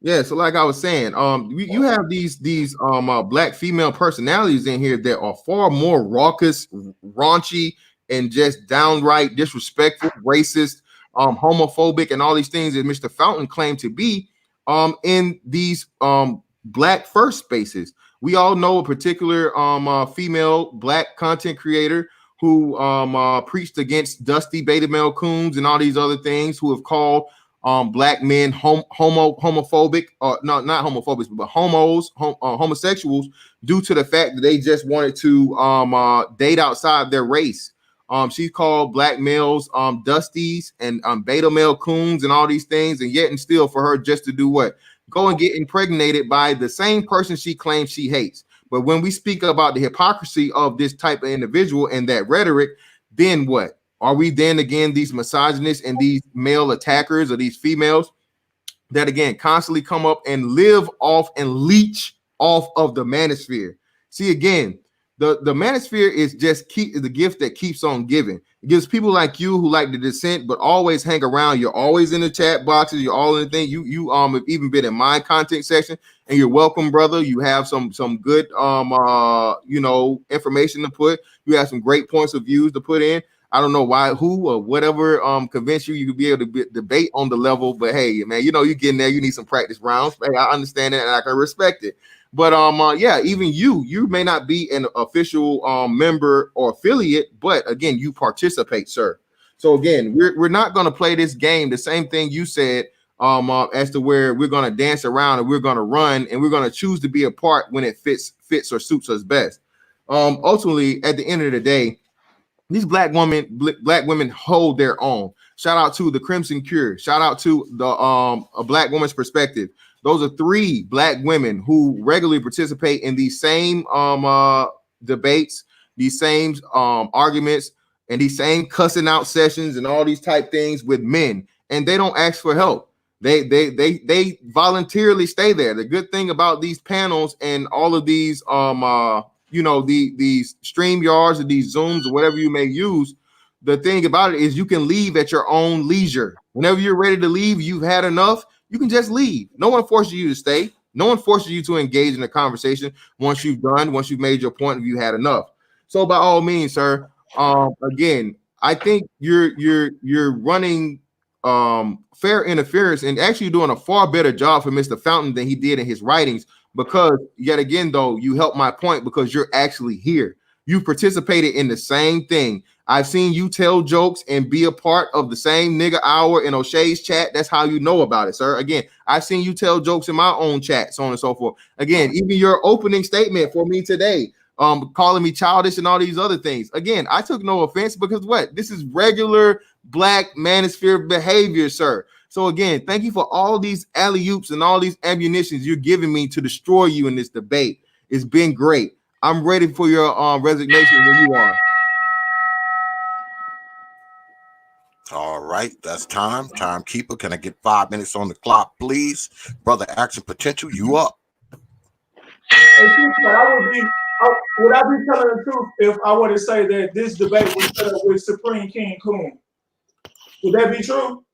Yeah, so like I was saying, you have these Black female personalities in here that are far more raucous, raunchy, and just downright disrespectful, racist, homophobic, and all these things that Mr. Fountain claimed to be in these Black first spaces. We all know a particular female Black content creator who preached against Dusty Beta Male Coons and all these other things, who have called Black men homophobic, or not homophobic, but homosexuals, due to the fact that they just wanted to date outside their race. She called Black males dusties and beta male coons and all these things, and yet and still for her just to do what? Go and get impregnated by the same person she claims she hates. But when we speak about the hypocrisy of this type of individual and that rhetoric, then what? Are we then again these misogynists and these male attackers or these females that again constantly come up and live off and leech off of the manosphere? See, again, the manosphere is just the gift that keeps on giving. It gives people like you who like the dissent but always hang around. You're always in the chat boxes. You're all in the thing. You have even been in my content section, and you're welcome, brother. You have some good information to put. You have some great points of views to put in. I don't know why, who, or whatever convinced you could be able to debate on the level. But hey, man, you get in there, you need some practice rounds. Hey, I understand it and I can respect it. But yeah, even you may not be an official member or affiliate, but again, you participate, sir. So again, we're not going to play this game. The same thing you said as to where we're going to dance around and we're going to run and we're going to choose to be a part when it fits or suits us best. Ultimately, at the end of the day, these black women hold their own. Shout out to the Crimson Cure. Shout out to the A Black Woman's Perspective. Those are 3 Black women who regularly participate in these same debates, these same arguments, and these same cussing out sessions and all these type things with men. And they don't ask for help. They voluntarily stay there. The good thing about these panels and all of these these StreamYards or these Zooms or whatever you may use, the thing about it is you can leave at your own leisure. Whenever you're ready to leave, you've had enough, you can just leave. No one forces you to stay. No one forces you to engage in a conversation once you've made your point, you had enough. So by all means, sir, again, I think you're running fair interference and actually doing a far better job for Mr. Fountain than he did in his writings. Because yet again, though, you help my point because you're actually here. You participated in the same thing. I've seen you tell jokes and be a part of the same nigga hour in O'Shea's chat. That's how you know about it, sir. Again, I've seen you tell jokes in my own chat, so on and so forth. Again, even your opening statement for me today, calling me childish and all these other things. Again, I took no offense because what? This is regular black manosphere behavior, sir. So again, thank you for all these alley-oops and all these ammunitions you're giving me to destroy you in this debate. It's been great. I'm ready for your resignation when you are. All right, that's time. Timekeeper, can I get 5 minutes on the clock, please? Brother Action Potential, you up. Would I be telling the truth if I were to say that this debate was set up with Supreme King Coon? Would that be true?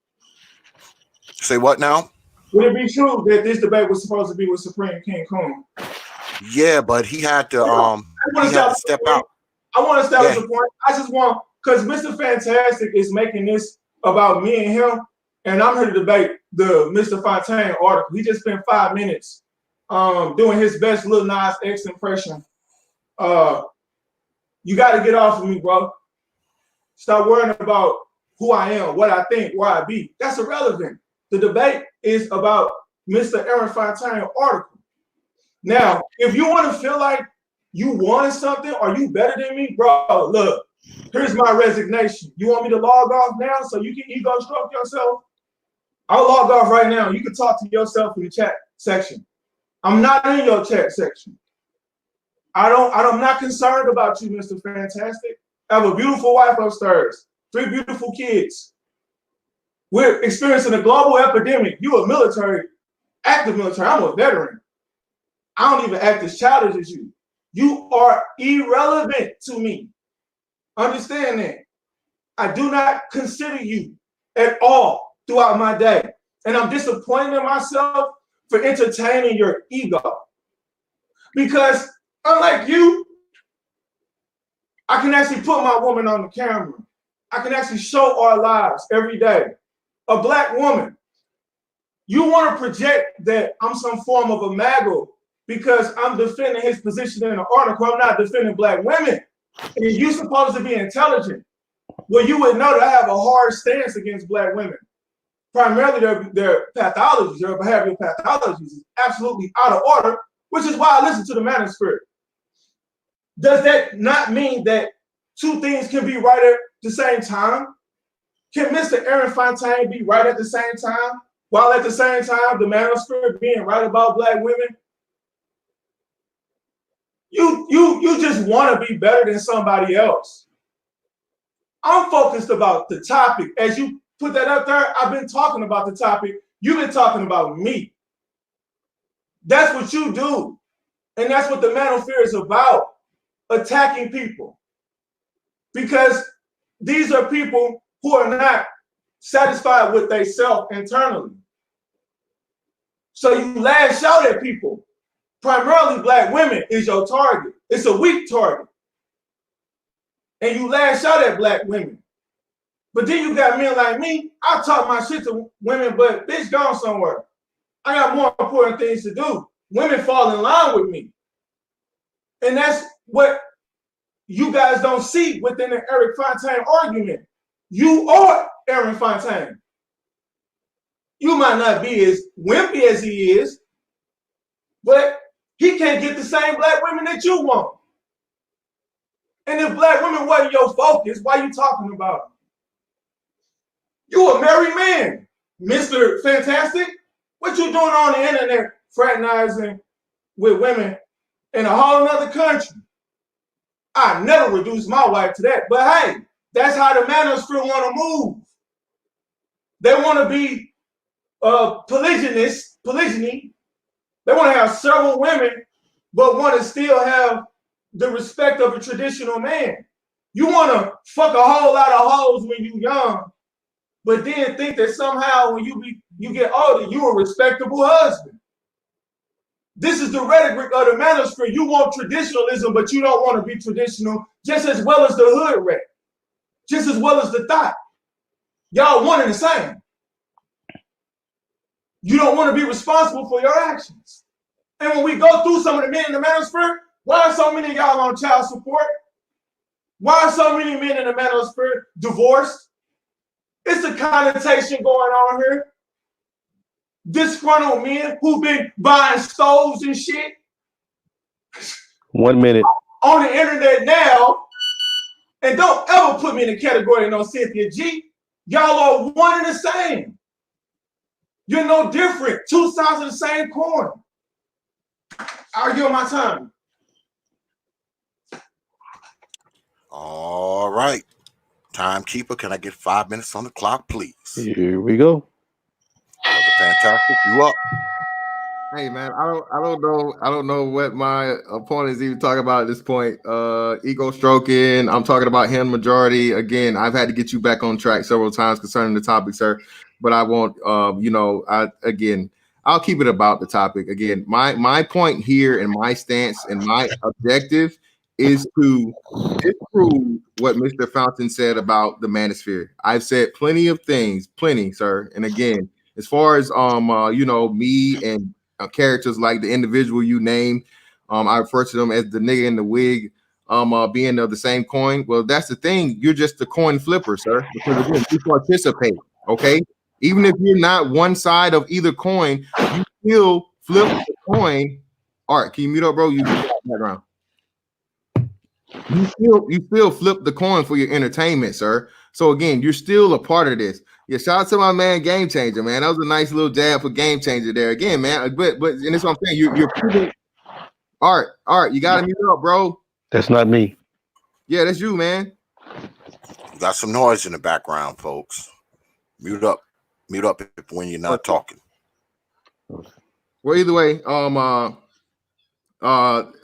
Say what now? Would it be true that this debate was supposed to be with Supreme King Coon? Yeah, but he had to step out. I want to establish a point. I just want, because Mr. Fantastic is making this about me and him, and I'm here to debate the Mr. Fontaine article. He just spent 5 minutes doing his best Lil Nas X impression. You got to get off of me, bro. Stop worrying about who I am, what I think, where I be. That's irrelevant. The debate is about Mr. Aaron Fontaine article. Now, if you want to feel like you won something or you better than me, bro, look, here's my resignation. You want me to log off now so you can ego stroke yourself? I'll log off right now. You can talk to yourself in the chat section. I'm not in your chat section. I'm not concerned about you, Mr. Fantastic. I have a beautiful wife upstairs, 3 beautiful kids. We're experiencing a global epidemic. You a military, active military. I'm a veteran. I don't even act as childish as you. You are irrelevant to me. Understand that. I do not consider you at all throughout my day. And I'm disappointed in myself for entertaining your ego. Because unlike you, I can actually put my woman on the camera. I can actually show our lives every day. A black woman. You want to project that I'm some form of a maggot because I'm defending his position in the article. I'm not defending black women. And you're supposed to be intelligent. Well, you would know that I have a hard stance against black women. Primarily their pathologies, their behavioral pathologies is absolutely out of order, which is why I listen to the manosphere. Does that not mean that two things can be right at the same time? Can Mr. Aaron Fontaine be right at the same time, while at the same time the manosphere being right about black women? You just want to be better than somebody else. I'm focused about the topic. As you put that up there, I've been talking about the topic. You've been talking about me. That's what you do. And that's what the manosphere is about, attacking people. Because these are people who are not satisfied with themselves internally. So you lash out at people. Primarily black women is your target. It's a weak target. And you lash out at black women. But then you got men like me. I talk my shit to women, but bitch gone somewhere. I got more important things to do. Women fall in line with me. And that's what you guys don't see within the Eric Fontaine argument. You are Aaron Fontaine. You might not be as wimpy as he is, but he can't get the same black women that you want. And if black women wasn't your focus, why are you talking about them? You a married man, Mr. Fantastic. What you doing on the internet fraternizing with women in a whole nother country? I never reduced my wife to that. But hey, that's how the manosphere want to move. They want to be polygyny. They want to have several women, but want to still have the respect of a traditional man. You want to fuck a whole lot of hoes when you young, but then think that somehow when you get older, you a respectable husband. This is the rhetoric of the manosphere. You want traditionalism, but you don't want to be traditional, just as well as the hood rat, just as well as the thought. Y'all one and the same. You don't want to be responsible for your actions. And when we go through some of the men in the manosphere, why are so many of y'all on child support? Why are so many men in the manosphere divorced? It's a connotation going on here. Disgruntled men who've been buying stoves and shit 1 minute. on the internet now. And don't ever put me in the category of no Cynthia G. Y'all are one and the same. You're no different. Two sides of the same coin. I'll give my time. All right. Timekeeper, can I get 5 minutes on the clock, please? Here we go. Brother Fantastic, you up? Hey man, I don't know what my opponent is even talking about at this point. Ego stroking. I'm talking about him majority. Again, I've had to get you back on track several times concerning the topic, sir. But I won't. I'll keep it about the topic. Again, my point here and my stance and my objective is to disprove what Mr. Fountain said about the manosphere. I've said plenty of things, plenty, sir. And again, as far as me and characters like the individual you name, I refer to them as the nigga in the wig, being of the same coin. Well, that's the thing. You're just the coin flipper, sir. Because again, you participate. Okay, even if you're not one side of either coin, you still flip the coin. All right, can you mute up, bro? You background. You still flip the coin for your entertainment, sir. So again, you're still a part of this. Yeah, shout out to my man Game Changer, man. That was a nice little jab for Game Changer there. Again, man. But and that's what I'm saying. You're proving. All right, you gotta mute up, bro. That's not me. Yeah, that's you, man. You got some noise in the background, folks. Mute up when you're not talking. Well, either way,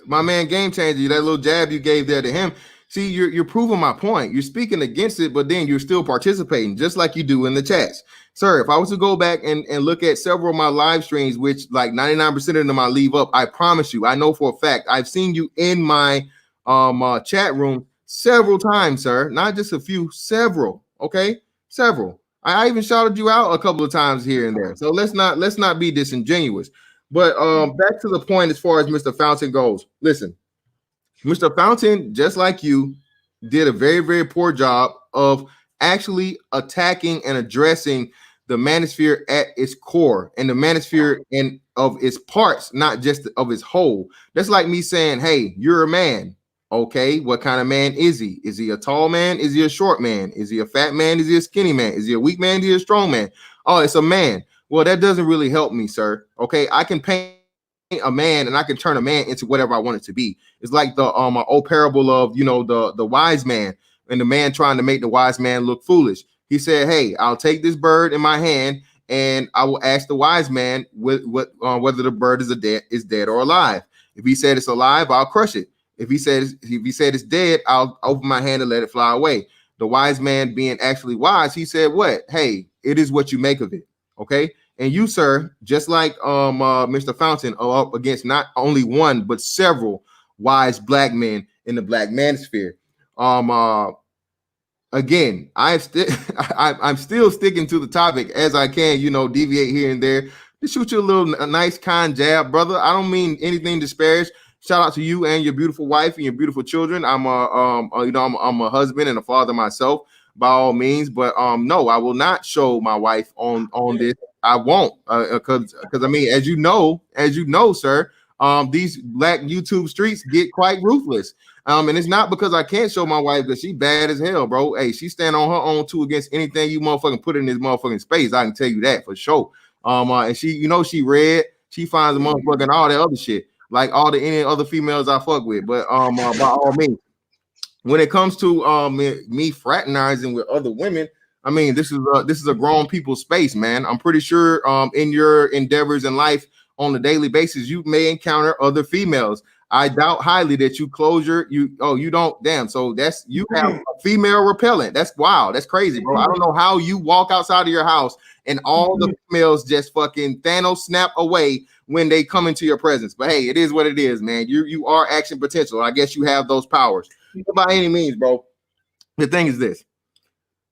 my man Game Changer, that little jab you gave there to him. See, you're proving my point. You're speaking against it, but then you're still participating, just like you do in the chats. Sir, if I was to go back and look at several of my live streams, which like 99% of them I leave up, I promise you, I know for a fact, I've seen you in my chat room several times, sir. Not just a few, several. Okay, several. I even shouted you out a couple of times here and there. So let's not be disingenuous. But back to the point as far as Mr. Fountain goes. Listen, Mr. Fountain, just like you, did a very, very poor job of actually attacking and addressing the manosphere at its core and the manosphere and of its parts, not just of its whole. That's like me saying, hey, you're a man. Okay, what kind of man is he? Is he a tall man? Is he a short man? Is he a fat man? Is he a skinny man? Is he a weak man? Is he a strong man? Oh, it's a man. Well, that doesn't really help me, sir. Okay, I can paint a man and I can turn a man into whatever I want it to be. It's like the old parable of the wise man and the man trying to make the wise man look foolish. He said, hey, I'll take this bird in my hand and I will ask the wise man whether the bird is dead or alive. If he said it's alive, I'll crush it. If he said it's dead, I'll open my hand and let it fly away. The wise man, being actually wise, he said, what? Hey, it is what you make of it. Okay. And you, sir, just like Mr. Fountain, are up against not only one but several wise black men in the black manosphere. Again, I'm still sticking to the topic as I can, deviate here and there to shoot you a nice kind jab, brother. I don't mean anything disparaged. Shout out to you and your beautiful wife and your beautiful children. I'm a husband and a father myself, by all means. But no, I will not show my wife on this. I won't, because I mean, as you know, sir, these black YouTube streets get quite ruthless. And it's not because I can't show my wife, because she bad as hell, bro. Hey, she stand on her own too against anything you motherfucking put in this motherfucking space. I can tell you that for sure. And she, she read, she finds a motherfucking all that other shit, like any other females I fuck with. But by all means, when it comes to me fraternizing with other women, I mean, this is a grown people space, man. I'm pretty sure in your endeavors in life on a daily basis, you may encounter other females. I doubt highly that you you don't. Damn. So that's, you have a female repellent. That's wild. That's crazy, bro. I don't know how you walk outside of your house and all the females just fucking Thanos snap away when they come into your presence. But hey, it is what it is, man. You are action potential. I guess you have those powers. By any means, bro. The thing is this.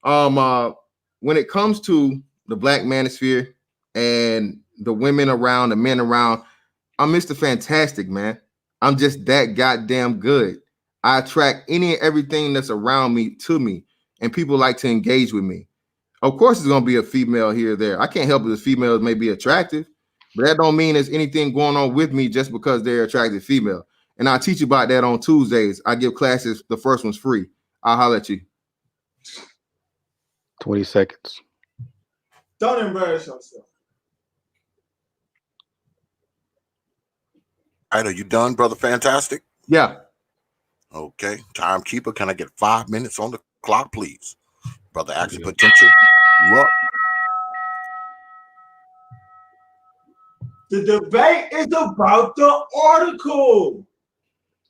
When it comes to the black manosphere and the women around, the men around, I'm Mr. Fantastic, man. I'm just that goddamn good. I attract any and everything that's around me to me, and people like to engage with me. Of course, there's gonna be a female here or there. I can't help it. The females may be attractive, but that don't mean there's anything going on with me just because they're attractive female. And I teach you about that on Tuesdays. I give classes. The first one's free. I'll holler at you. 20 seconds. Don't embarrass yourself. All right, are you done, brother? Fantastic. Yeah. Okay, timekeeper, can I get 5 minutes on the clock, please? Brother Action Potential, you up? The debate is about the article.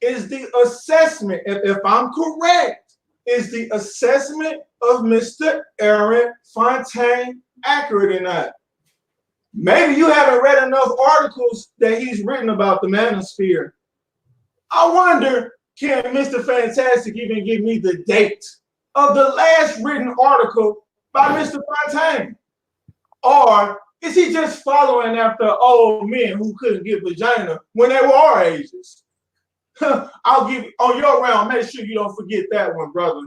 Is the assessment, if I'm correct, is the assessment of Mr. Aaron Fontaine accurate or not? Maybe you haven't read enough articles that he's written about the manosphere. I wonder, can Mr. Fantastic even give me the date of the last written article by Mr. Fontaine? Or is he just following after old men who couldn't get vagina when they were our ages? I'll give on your round, make sure you don't forget that one, brother.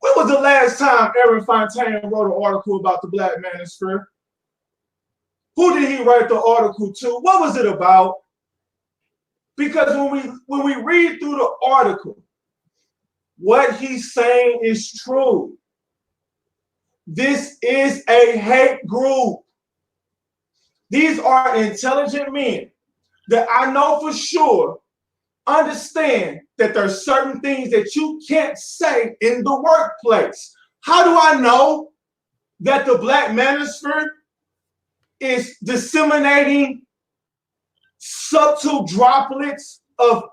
When was the last time Aaron Fontaine wrote an article about the Black manosphere? Who did he write the article to? What was it about? Because when we read through the article, what he's saying is true. This is a hate group. These are intelligent men that I know for sure understand that there's certain things that you can't say in the workplace. How do I know that the Black manosphere is disseminating subtle droplets of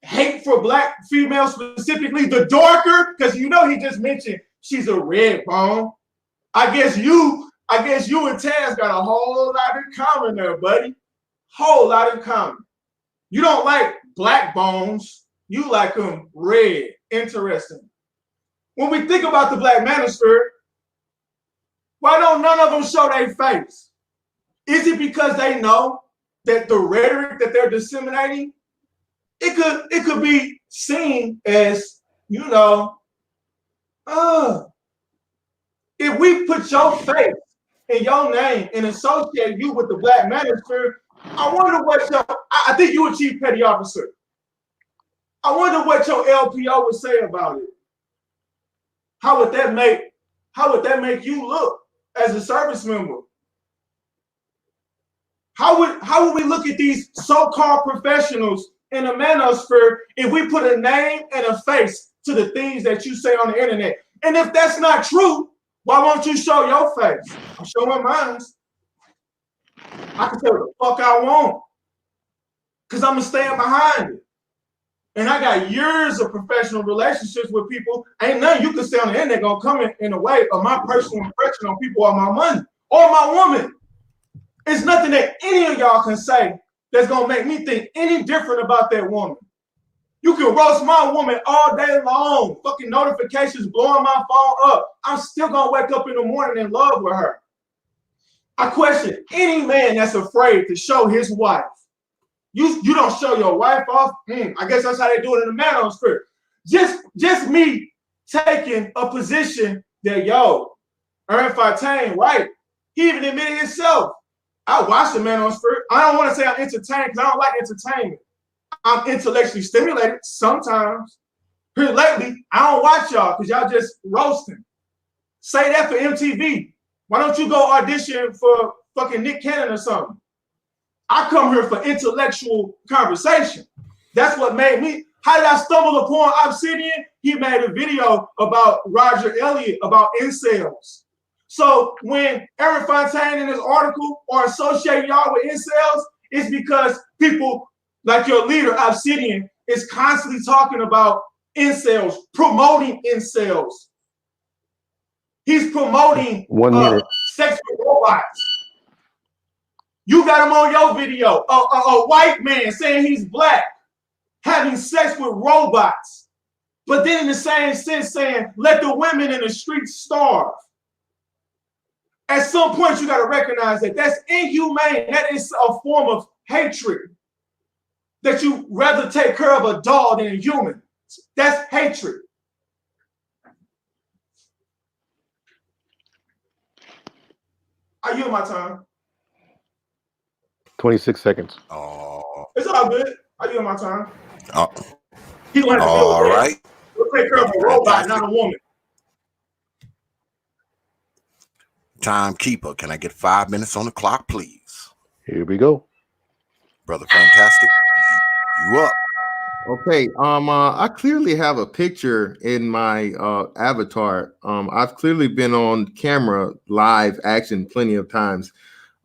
hate for Black females, specifically the darker? Because you know he just mentioned she's a red bone. I guess you and Taz got a whole lot in common there, buddy. Whole lot in common. You don't like black bones. You like them red. Interesting. When we think about the Black manosphere, why don't none of them show their face? Is it because they know that the rhetoric that they're disseminating, it could be seen as, you know, if we put your face and your name and associate you with the Black manosphere, I wonder what I think you a chief petty officer. I wonder what your LPO would say about it. How would that make you look as a service member? How would we look at these so-called professionals in the manosphere if we put a name and a face to the things that you say on the internet? And if that's not true, why won't you show your face? I'm showing mine. I can tell the fuck I want, because I'm going to stand behind it. And I got years of professional relationships with people. Ain't nothing you can say on the internet going to come in the way of my personal impression on people or my money or my woman. It's nothing that any of y'all can say that's going to make me think any different about that woman. You can roast my woman all day long. Fucking notifications blowing my phone up. I'm still going to wake up in the morning in love with her. I question any man that's afraid to show his wife. You don't show your wife off? I guess that's how they do it in the manosphere. Just me taking a position that, yo, Aaron Fontaine, right? He even admitted himself. I watch the manosphere. I don't want to say I'm entertained because I don't like entertainment. I'm intellectually stimulated sometimes. Here lately, I don't watch y'all because y'all just roasting. Say that for MTV. Why don't you go audition for fucking Nick Cannon or something? I come here for intellectual conversation. That's what made me. How did I stumble upon Obsidian? He made a video about Roger Elliott, about incels. So when Aaron Fontaine in his article are associating y'all with incels, it's because people like your leader, Obsidian, is constantly talking about incels, promoting incels. He's promoting 1 minute. sex with robots. You got him on your video, a white man saying he's black, having sex with robots. But then in the same sense saying, let the women in the streets starve. At some point, you got to recognize that that's inhumane. That is a form of hatred. That you rather take care of a dog than a human. That's hatred. I yield my time. 26 seconds. It's all good. I yield my time. Uh, He gonna have to deal with all that. right. We'll take care of a robot, not a woman. Timekeeper, can I get 5 minutes on the clock, please? Here we go. Brother Fantastic, you up. Okay. I clearly have a picture in my avatar. I've clearly been on camera live action plenty of times.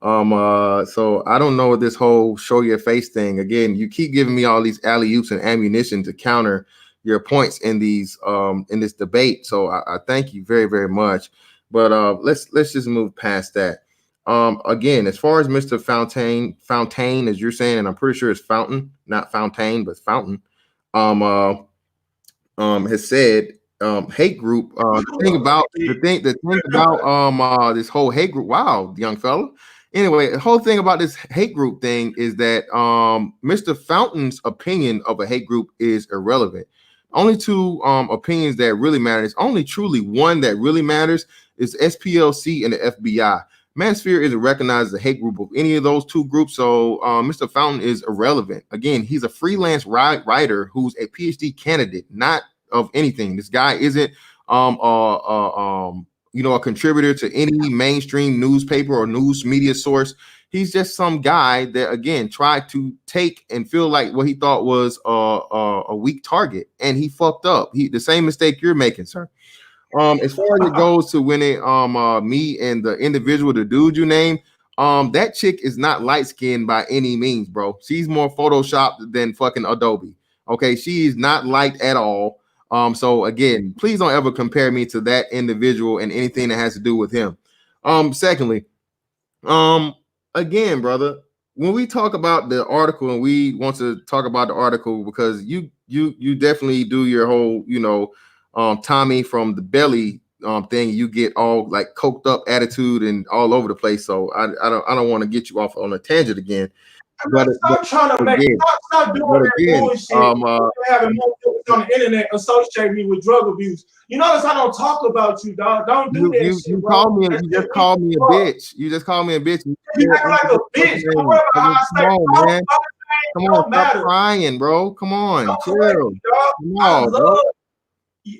So I don't know this whole show your face thing. Again, you keep giving me all these alley-oops and ammunition to counter your points in these in this debate. So I thank you very, very much. But let's just move past that. Again, as far as Mr. Fontaine, as you're saying, and I'm pretty sure it's Fountain, not Fontaine, but Fountain, has said, hate group. The thing about this whole hate group. Wow, young fella. Anyway, the whole thing about this hate group thing is that Mr. Fountain's opinion of a hate group is irrelevant. Only two opinions that really matter. It's only truly one that really matters is SPLC and the FBI. Manosphere isn't recognized as a hate group of any of those two groups, so Mr. Fountain is irrelevant. Again, he's a freelance writer who's a PhD candidate, not of anything. This guy isn't a contributor to any mainstream newspaper or news media source. He's just some guy that, again, tried to take and feel like what he thought was a weak target, and he fucked up. The same mistake you're making, sir. As far as it goes to when it me and the individual, the dude you named, that chick is not light skinned by any means, bro. She's more photoshopped than fucking Adobe. Okay, she is not light at all. So again, please don't ever compare me to that individual and anything that has to do with him. Secondly, again, brother, when we talk about the article and we want to talk about the article because you definitely do your whole, Tommy from the belly thing, you get all like coked up attitude and all over the place. So I don't want to get you off on a tangent again. Stop trying to make stop doing that bullshit. Having more folks on the internet associate me with drug abuse. You notice I don't talk about you, dog. Don't do that shit. You just called me a bitch. You just called me a bitch. You act like a bitch. Don't worry about how I say. Come on, man. Come on, stop crying, bro. Come on, chill. Come on, bro.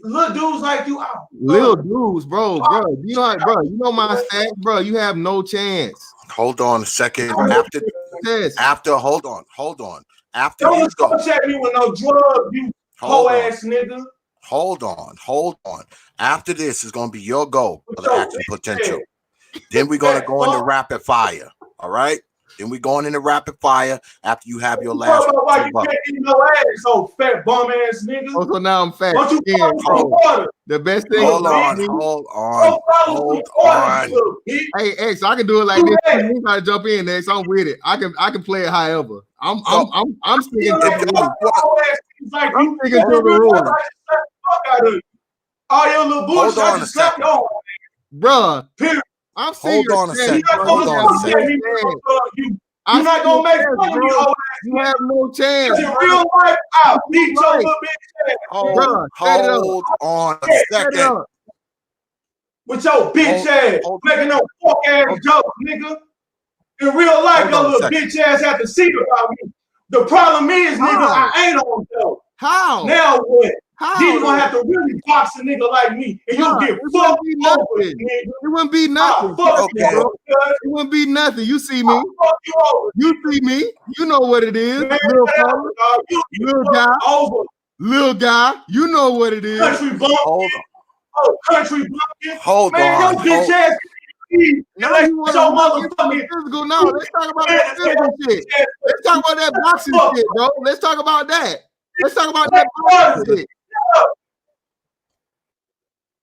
Little dudes like you out. Little dudes, bro. You know my stats, bro. You have no chance. Hold on a second. Hold on. After don't you go. Don't check me with no drug, you whole ass nigga. Hold on. After this is gonna be your goal for the action potential. Then we're gonna go into rapid fire. All right. Then we're going into rapid fire after you have your last. Why you can't eat no ass, so fat bum ass nigga? Oh, so now I'm fat. Don't you water? The best thing. Hold on. Hey, so I can do it like this. You gotta jump in there. So I'm with it. I can play it however. I'm sticking to the rules. I'm sticking to the rules. All your little bullshit. Hold on a second, bruh. I'm hold on a second. You're not gonna make fun of me. You have no chance. In real life, I'll beat your little bitch ass. Hold on a second. With your bitch ass, making no fuck ass jokes, nigga. In real life, your little bitch ass have to see about me. The problem is, nigga, I ain't on dope. How? Now what? Then you gonna have to really box a nigga like me, and you'll get fucked over, nigga. It wouldn't be nothing. It wouldn't be nothing. You see me. You see me. You know what it is. Man, little guy. You know what it is. Country bumpkin. Country bumpkin. Hold on. Your bitch ass. Now you want to physical. No, let's talk about that physical shit. Let's talk about that boxing shit, bro. Let's talk about that. Let's talk about that boxing shit.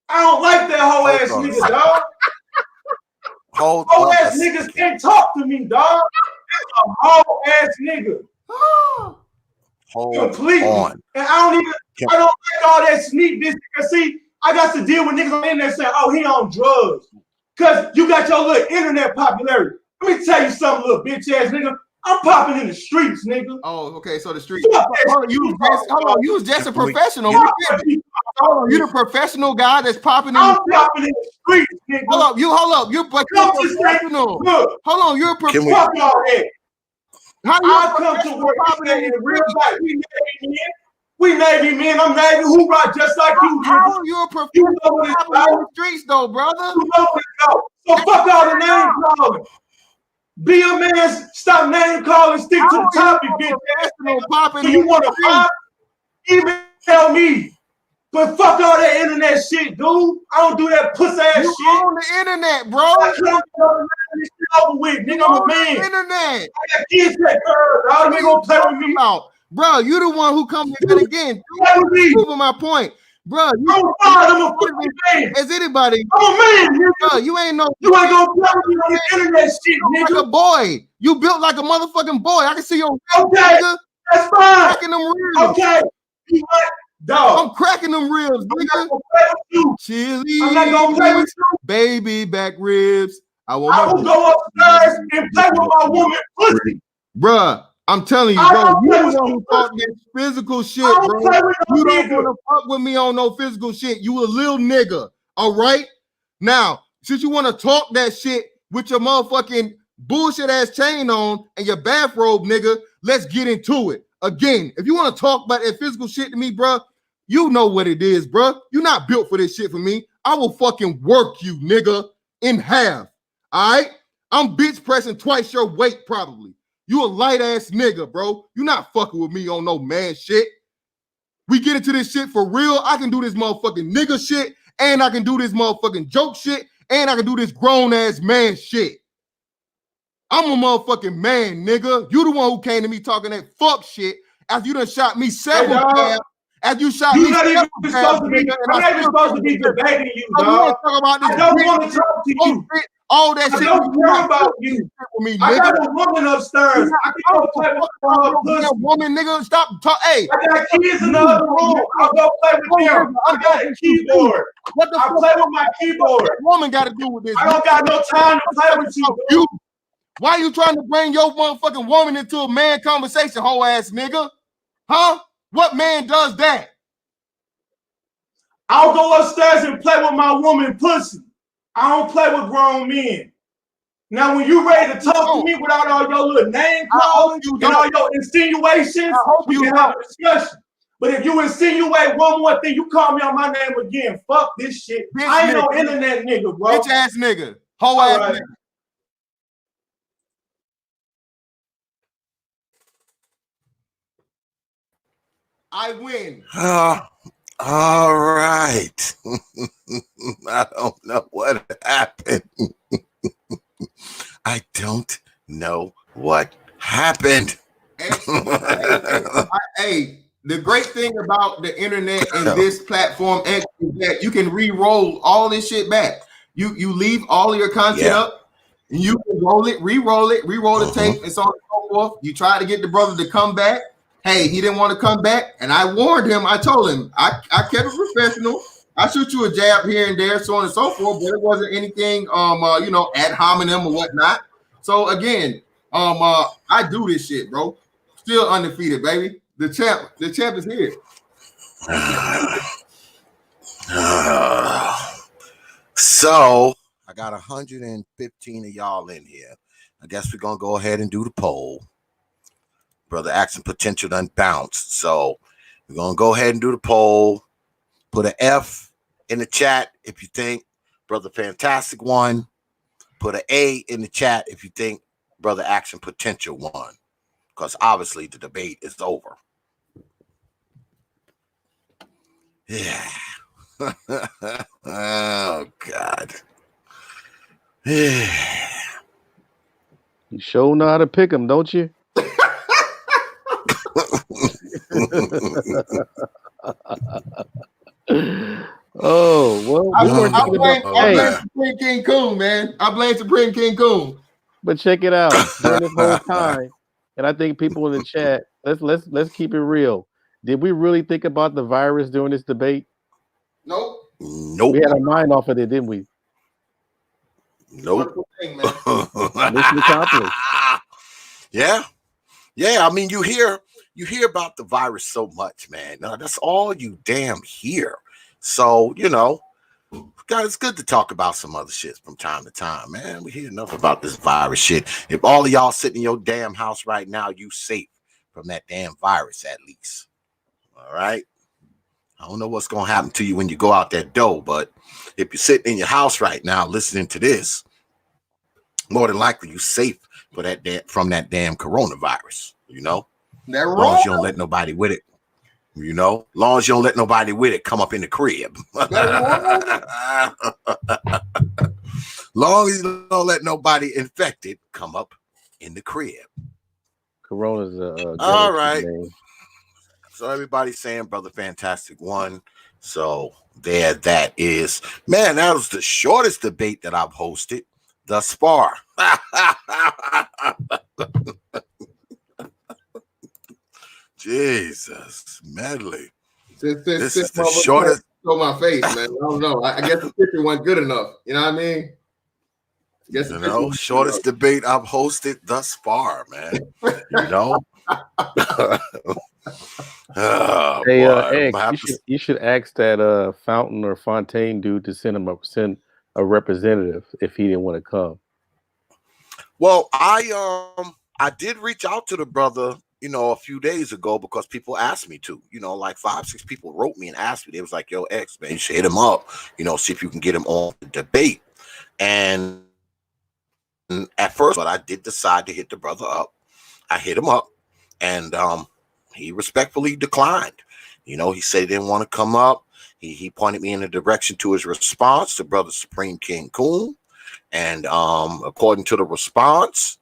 I don't like that whole ass nigga, dog. Whole ass niggas can't talk to me, dog. That's a whole ass nigga. Completely. And I don't like all that sneak this. Cause see, I got to deal with niggas on the internet saying, oh, he on drugs. Cause you got your little internet popularity. Let me tell you something, little bitch ass nigga. I'm popping in the streets, nigga. Oh, okay. So the street. Fuck that Hold on, shit. you was just a professional. Fuck Hold on, you the professional guy that's popping in the I'm street. popping in the streets, nigga. Hold up, you're Come to say, professional. look, Hold on, you're a Can we- professional. fuck all that. How you I a come to professional work popping in in the real street? life. We Navy men. I'm Navy. Who rock just like you, How nigga? are you a You professional know what it's popping in the about. streets, though, brother? You know what it's about. So fuck all the name calling. Be a man. Stop name calling. Stick How to the are topic, you bitch. a professional popping So in you the want to streets? pop? Email me. But fuck all that internet shit, dude. I don't do that pussy ass You shit. on the internet, bro. I can't get this shit over with, You nigga. I'm a on man. the internet. I got kids that girl. Y'all What nigga are gonna you play with talking me. about? Bro, you the one who comes in again. Play with me. Proving my point. Bro, you I'm fine. I'm a fucking man. as anybody. I'm a man, nigga. Bro, you ain't no You ain't gonna play with me on the internet shit, like nigga. a boy. You built like a motherfucking boy. I can see your Okay, nigga that's fine. cracking them ribs. Okay. You what? Dog. I'm cracking them ribs, I'm nigga. not gonna play with you. Chili, I'm not gonna play with you. baby back ribs. I want I my will go upstairs and play with my woman pussy. bruh. I'm telling you, I bro. don't You play the with one you who talk this physical shit, I don't bro. play with no You don't nigga. want to fuck with me on no physical shit. You a little nigga, all right? Now, since you want to talk that shit with your motherfucking bullshit ass chain on and your bathrobe, nigga, let's get into it. Again, if you want to talk about that physical shit to me, bro, you know what it is, bro. You're not built for this shit for me. I will fucking work you, nigga, in half. All right? I'm bitch pressing twice your weight, probably. You a light ass nigga, bro. You not fucking with me on no man shit. We get into this shit for real. I can do this motherfucking nigga shit, and I can do this motherfucking joke shit, and I can do this grown ass man shit. I'm a motherfucking man, nigga. You the one who came to me talking that fuck shit after you done shot me several times. After you shot me You're not even several supposed to be. nigga, I'm not even supposed to be debating you, dog. I don't want to talk to you. All that I shit. don't care about you. Me, I nigga. got a woman upstairs. I can go play with her pussy. Woman, nigga, stop talk. Hey, I got kids in the other room. I'll go play with them. I got a keyboard. What the I fuck? play with my keyboard. What woman got to do with this? I don't got no time to play with you, dude. Why you trying to bring your motherfucking woman into a man conversation, hoe ass nigga? Huh? What man does that? I'll go upstairs and play with my woman pussy. I don't play with grown men. Now, when you ready to talk to me without all your little name calling and all your insinuations, we can have a discussion. But if you insinuate one more thing, you call me on my name again. Fuck this shit. Bitch I ain't nigga. no internet nigga, bro. Bitch ass nigga. Hoe ass right. nigga. I win. All right. I don't know what happened. I don't know what happened. Hey, the great thing about the internet and this platform X is that you can re-roll all this shit back. You leave all of your content up, and you can re-roll the tape, and so on and so forth. You try to get the brother to come back. Hey, he didn't want to come back, and I warned him. I told him I kept it professional. I shoot you a jab here and there, so on and so forth, but it wasn't anything ad hominem or whatnot. So again, I do this shit, bro. Still undefeated, baby. The champ is here. So I got 115 of y'all in here. I guess we're gonna go ahead and do the poll. Brother Action Potential done bounced. So we're gonna go ahead and do the poll. Put an F in the chat if you think Brother Fantastic won. Put an A in the chat if you think Brother Action Potential won. Because obviously the debate is over. Yeah. Oh God. You sure know how to pick them, don't you? Oh, well, I blame Supreme King Coon, man. I blame Supreme King Coon. But check it out. During this whole time, and I think people in the chat, let's keep it real. Did we really think about the virus during this debate? Nope. Nope. We had our mind off of it, didn't we? Nope. Thing, man. Mission accomplished. Yeah. Yeah. I mean, you hear about the virus so much, man. That's all you damn hear. So, God, it's good to talk about some other shit from time to time, man. We hear enough about this virus shit. If all of y'all sitting in your damn house right now, you safe from that damn virus at least. All right. I don't know what's gonna happen to you when you go out that door, but if you're sitting in your house right now listening to this, more than likely you safe for from that damn coronavirus. That As long wrong. as you don't let nobody with it. Long as you don't let nobody with it come up in the crib. That wrong. Long as you don't let nobody infected come up in the crib. Corona's a ghetto All right. name. So everybody's saying Brother Fantastic won. So there that is. Man, that was the shortest debate that I've hosted thus far. Jesus, medley. This is the shortest. Show my face, man. I don't know. I guess the picture wasn't good enough. You know what I mean? Shortest debate I've hosted thus far, man. Oh, Hey, boy. X, you should ask that Fountain or Fontaine dude to send a representative if he didn't want to come. Well, I did reach out to the brother, a few days ago because people asked me to. Like 5-6 people wrote me and asked me. They was like, "Yo, X, man, you should hit him up. See if you can get him on the debate." And at first, but I did decide to hit the brother up. I hit him up, and he respectfully declined. He said he didn't want to come up. He pointed me in the direction to his response to Brother Supreme King Coon. And according to the response,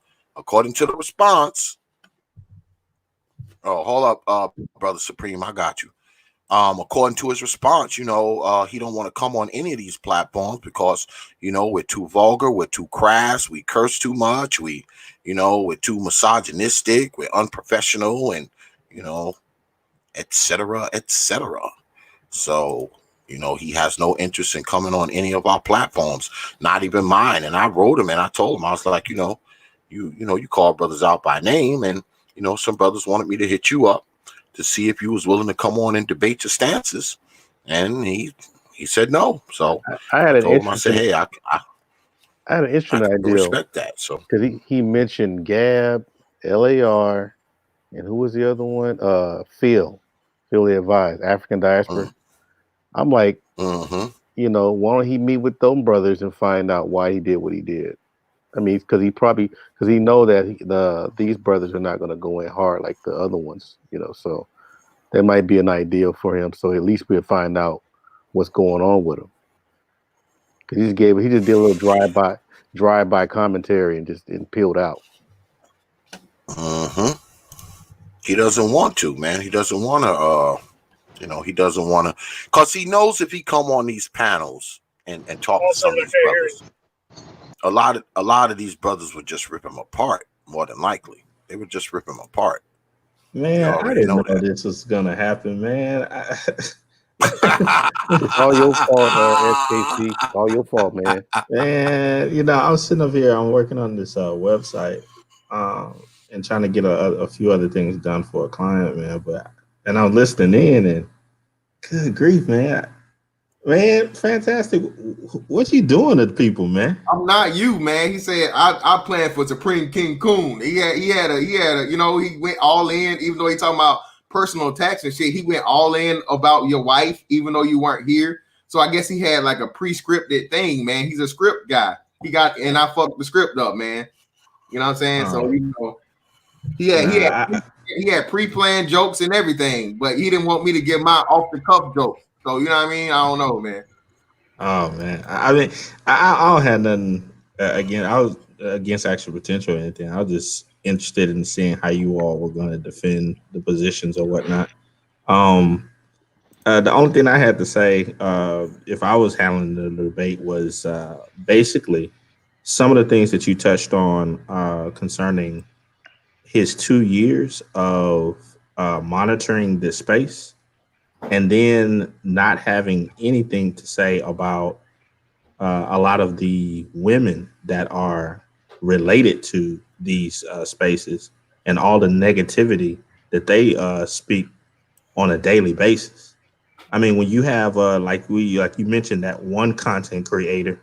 oh, hold up, Brother Supreme, I got you. According to his response, he don't want to come on any of these platforms because, we're too vulgar, we're too crass, we curse too much, we're too misogynistic, we're unprofessional, and, et cetera, et cetera. So, he has no interest in coming on any of our platforms, not even mine. And I wrote him and I told him, I was like, you call brothers out by name, and some brothers wanted me to hit you up to see if you was willing to come on and debate your stances. And he said no. So I told him, I said, hey, I had an interesting idea. Respect that. So because he mentioned Gab, LAR, and who was the other one? Phil the Advised, African Diaspora. I'm like, why don't he meet with them brothers and find out why he did what he did? I mean, because he know that these brothers are not going to go in hard like the other ones, so that might be an idea for him. So at least we'll find out what's going on with him. Because he just did a little drive-by commentary and peeled out. He doesn't want to, man. He doesn't want to, he doesn't want to, because he knows if he come on these panels and talk to some of these brothers, a lot of these brothers would just rip him apart. More than likely, they would just rip him apart. Man, I didn't know this was gonna happen, man. It's all your fault, SKC. It's all your fault, man. And I was sitting up here. I'm working on this website, and trying to get a few other things done for a client, man. And I'm listening in, and good grief, man, Fantastic. What you doing to people, man? I'm not you, man. He said I planned for Supreme King Coon. He had a he went all in, even though he talking about personal attacks and shit. He went all in about your wife, even though you weren't here. So I guess he had like a pre-scripted thing, man. He's a script guy. And I fucked the script up, man. You know what I'm saying? So he had pre-planned jokes and everything, but he didn't want me to give my off-the-cuff jokes. So you know what I mean? I don't know, man. Oh man, I mean, I don't have nothing again. I was against actual potential or anything. I was just interested in seeing how you all were going to defend the positions or whatnot. The only thing I had to say, if I was handling the debate, was basically some of the things that you touched on concerning his 2 years of monitoring this space, and then not having anything to say about a lot of the women that are related to these spaces and all the negativity that they speak on a daily basis. I mean, when you have like you mentioned that one content creator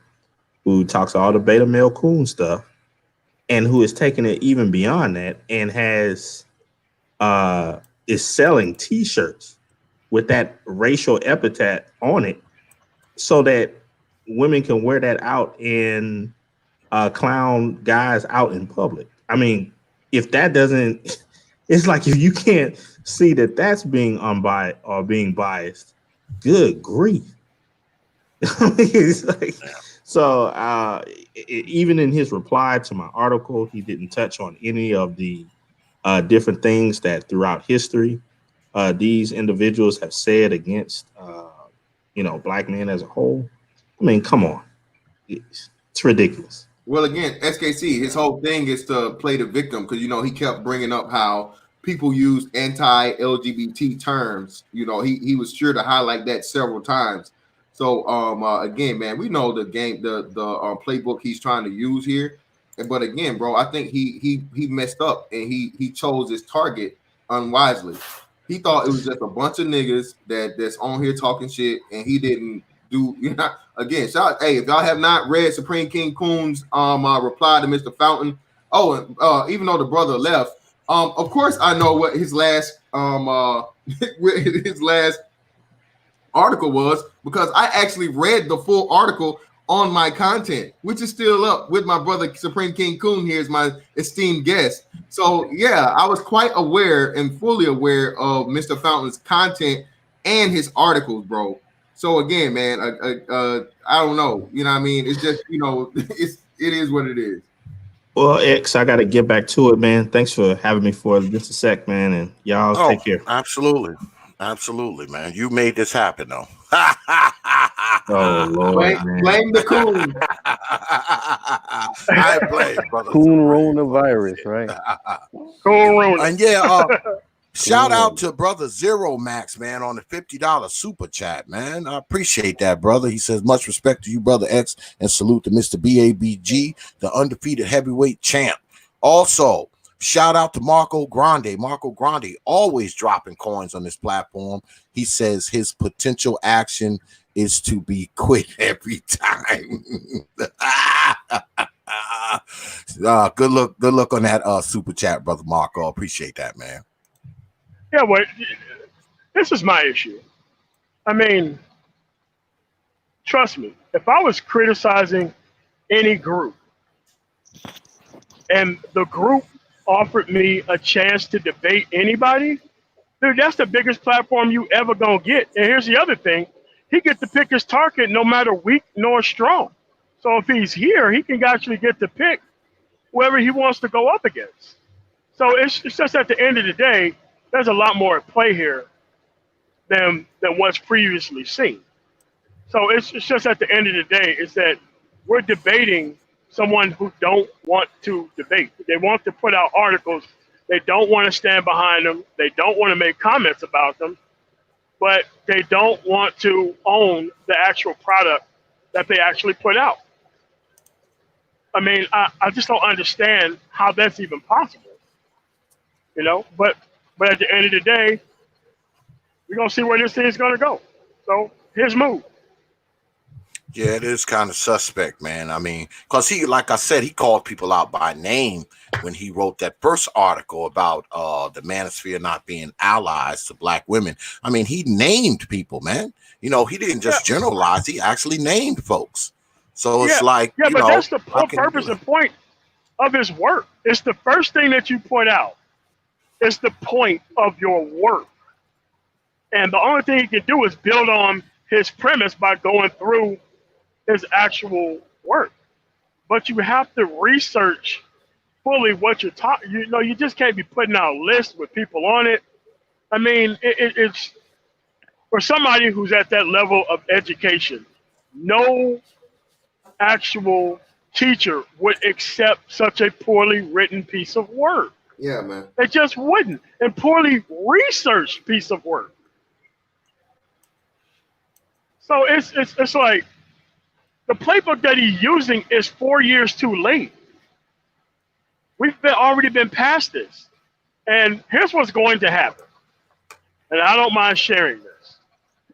who talks all the beta male coon stuff and who is taking it even beyond that and has is selling T-shirts with that racial epithet on it, so that women can wear that out and clown guys out in public. I mean, if that doesn't, it's like if you can't see that that's being unbiased or being biased, good grief. It's like, so even in his reply to my article, he didn't touch on any of the different things that throughout history these individuals have said against black men as a whole. I mean, come on, it's ridiculous. Well, again, SKC, his whole thing is to play the victim because, he kept bringing up how people use anti-LGBT terms. He was sure to highlight that several times. So, again, man, we know the game, the playbook he's trying to use here. But again, bro, I think he messed up and he chose his target unwisely. He thought it was just a bunch of niggas that's on here talking shit, and he didn't do. Again, shout. Hey, if y'all have not read Supreme King Coon's reply to Mr. Fountain, even though the brother left, of course I know what his last his last article was, because I actually read the full article on my content, which is still up with my brother Supreme King Coon here as my esteemed guest. So yeah, I was quite aware and fully aware of Mr. Fountain's content and his articles, bro. So again, man, I don't know. You know what I mean? It's just, it is what it is. Well, X, I got to get back to it, man. Thanks for having me for just a sec, man. And y'all take care. Absolutely. Absolutely, man. You made this happen, though. Oh, Lord, blame the coon. I blame brother. Coronavirus, right? Corona. And yeah, shout out to brother Zero Max, man, on the $50 super chat, man. I appreciate that, brother. He says, much respect to you, brother X, and salute to Mr. BABG, the undefeated heavyweight champ. Also, shout out to Marco Grande. Marco Grande always dropping coins on this platform. He says his potential action is to be quit every time. Good look on that super chat, brother Marco. Appreciate that, man. Yeah, well, this is my issue. I mean, trust me, if I was criticizing any group and the group offered me a chance to debate anybody, dude, that's the biggest platform you ever gonna get. And here's the other thing. He gets to pick his target no matter weak nor strong. So if he's here, he can actually get to pick whoever he wants to go up against. So it's just at the end of the day, there's a lot more at play here than what's previously seen. So it's just at the end of the day, is that we're debating someone who don't want to debate. They want to put out articles. They don't want to stand behind them. They don't want to make comments about them, but they don't want to own the actual product that they actually put out. I mean, I just don't understand how that's even possible, but at the end of the day, we're going to see where this thing is going to go. So here's move. Yeah, it is kind of suspect, man. I mean, because he, like I said, he called people out by name when he wrote that first article about the manosphere not being allies to black women. I mean, he named people, man. He didn't just generalize. He actually named folks. So it's like, but that's the whole purpose and point of his work. It's the first thing that you point out. It's the point of your work. And the only thing he can do is build on his premise by going through his actual work. But you have to research fully what you're talking. You just can't be putting out a list with people on it. I mean, it's for somebody who's at that level of education, no actual teacher would accept such a poorly written piece of work. Yeah, man. They just wouldn't. And poorly researched piece of work. So it's like the playbook that he's using is 4 years too late. We've already been past this. And here's what's going to happen, and I don't mind sharing this.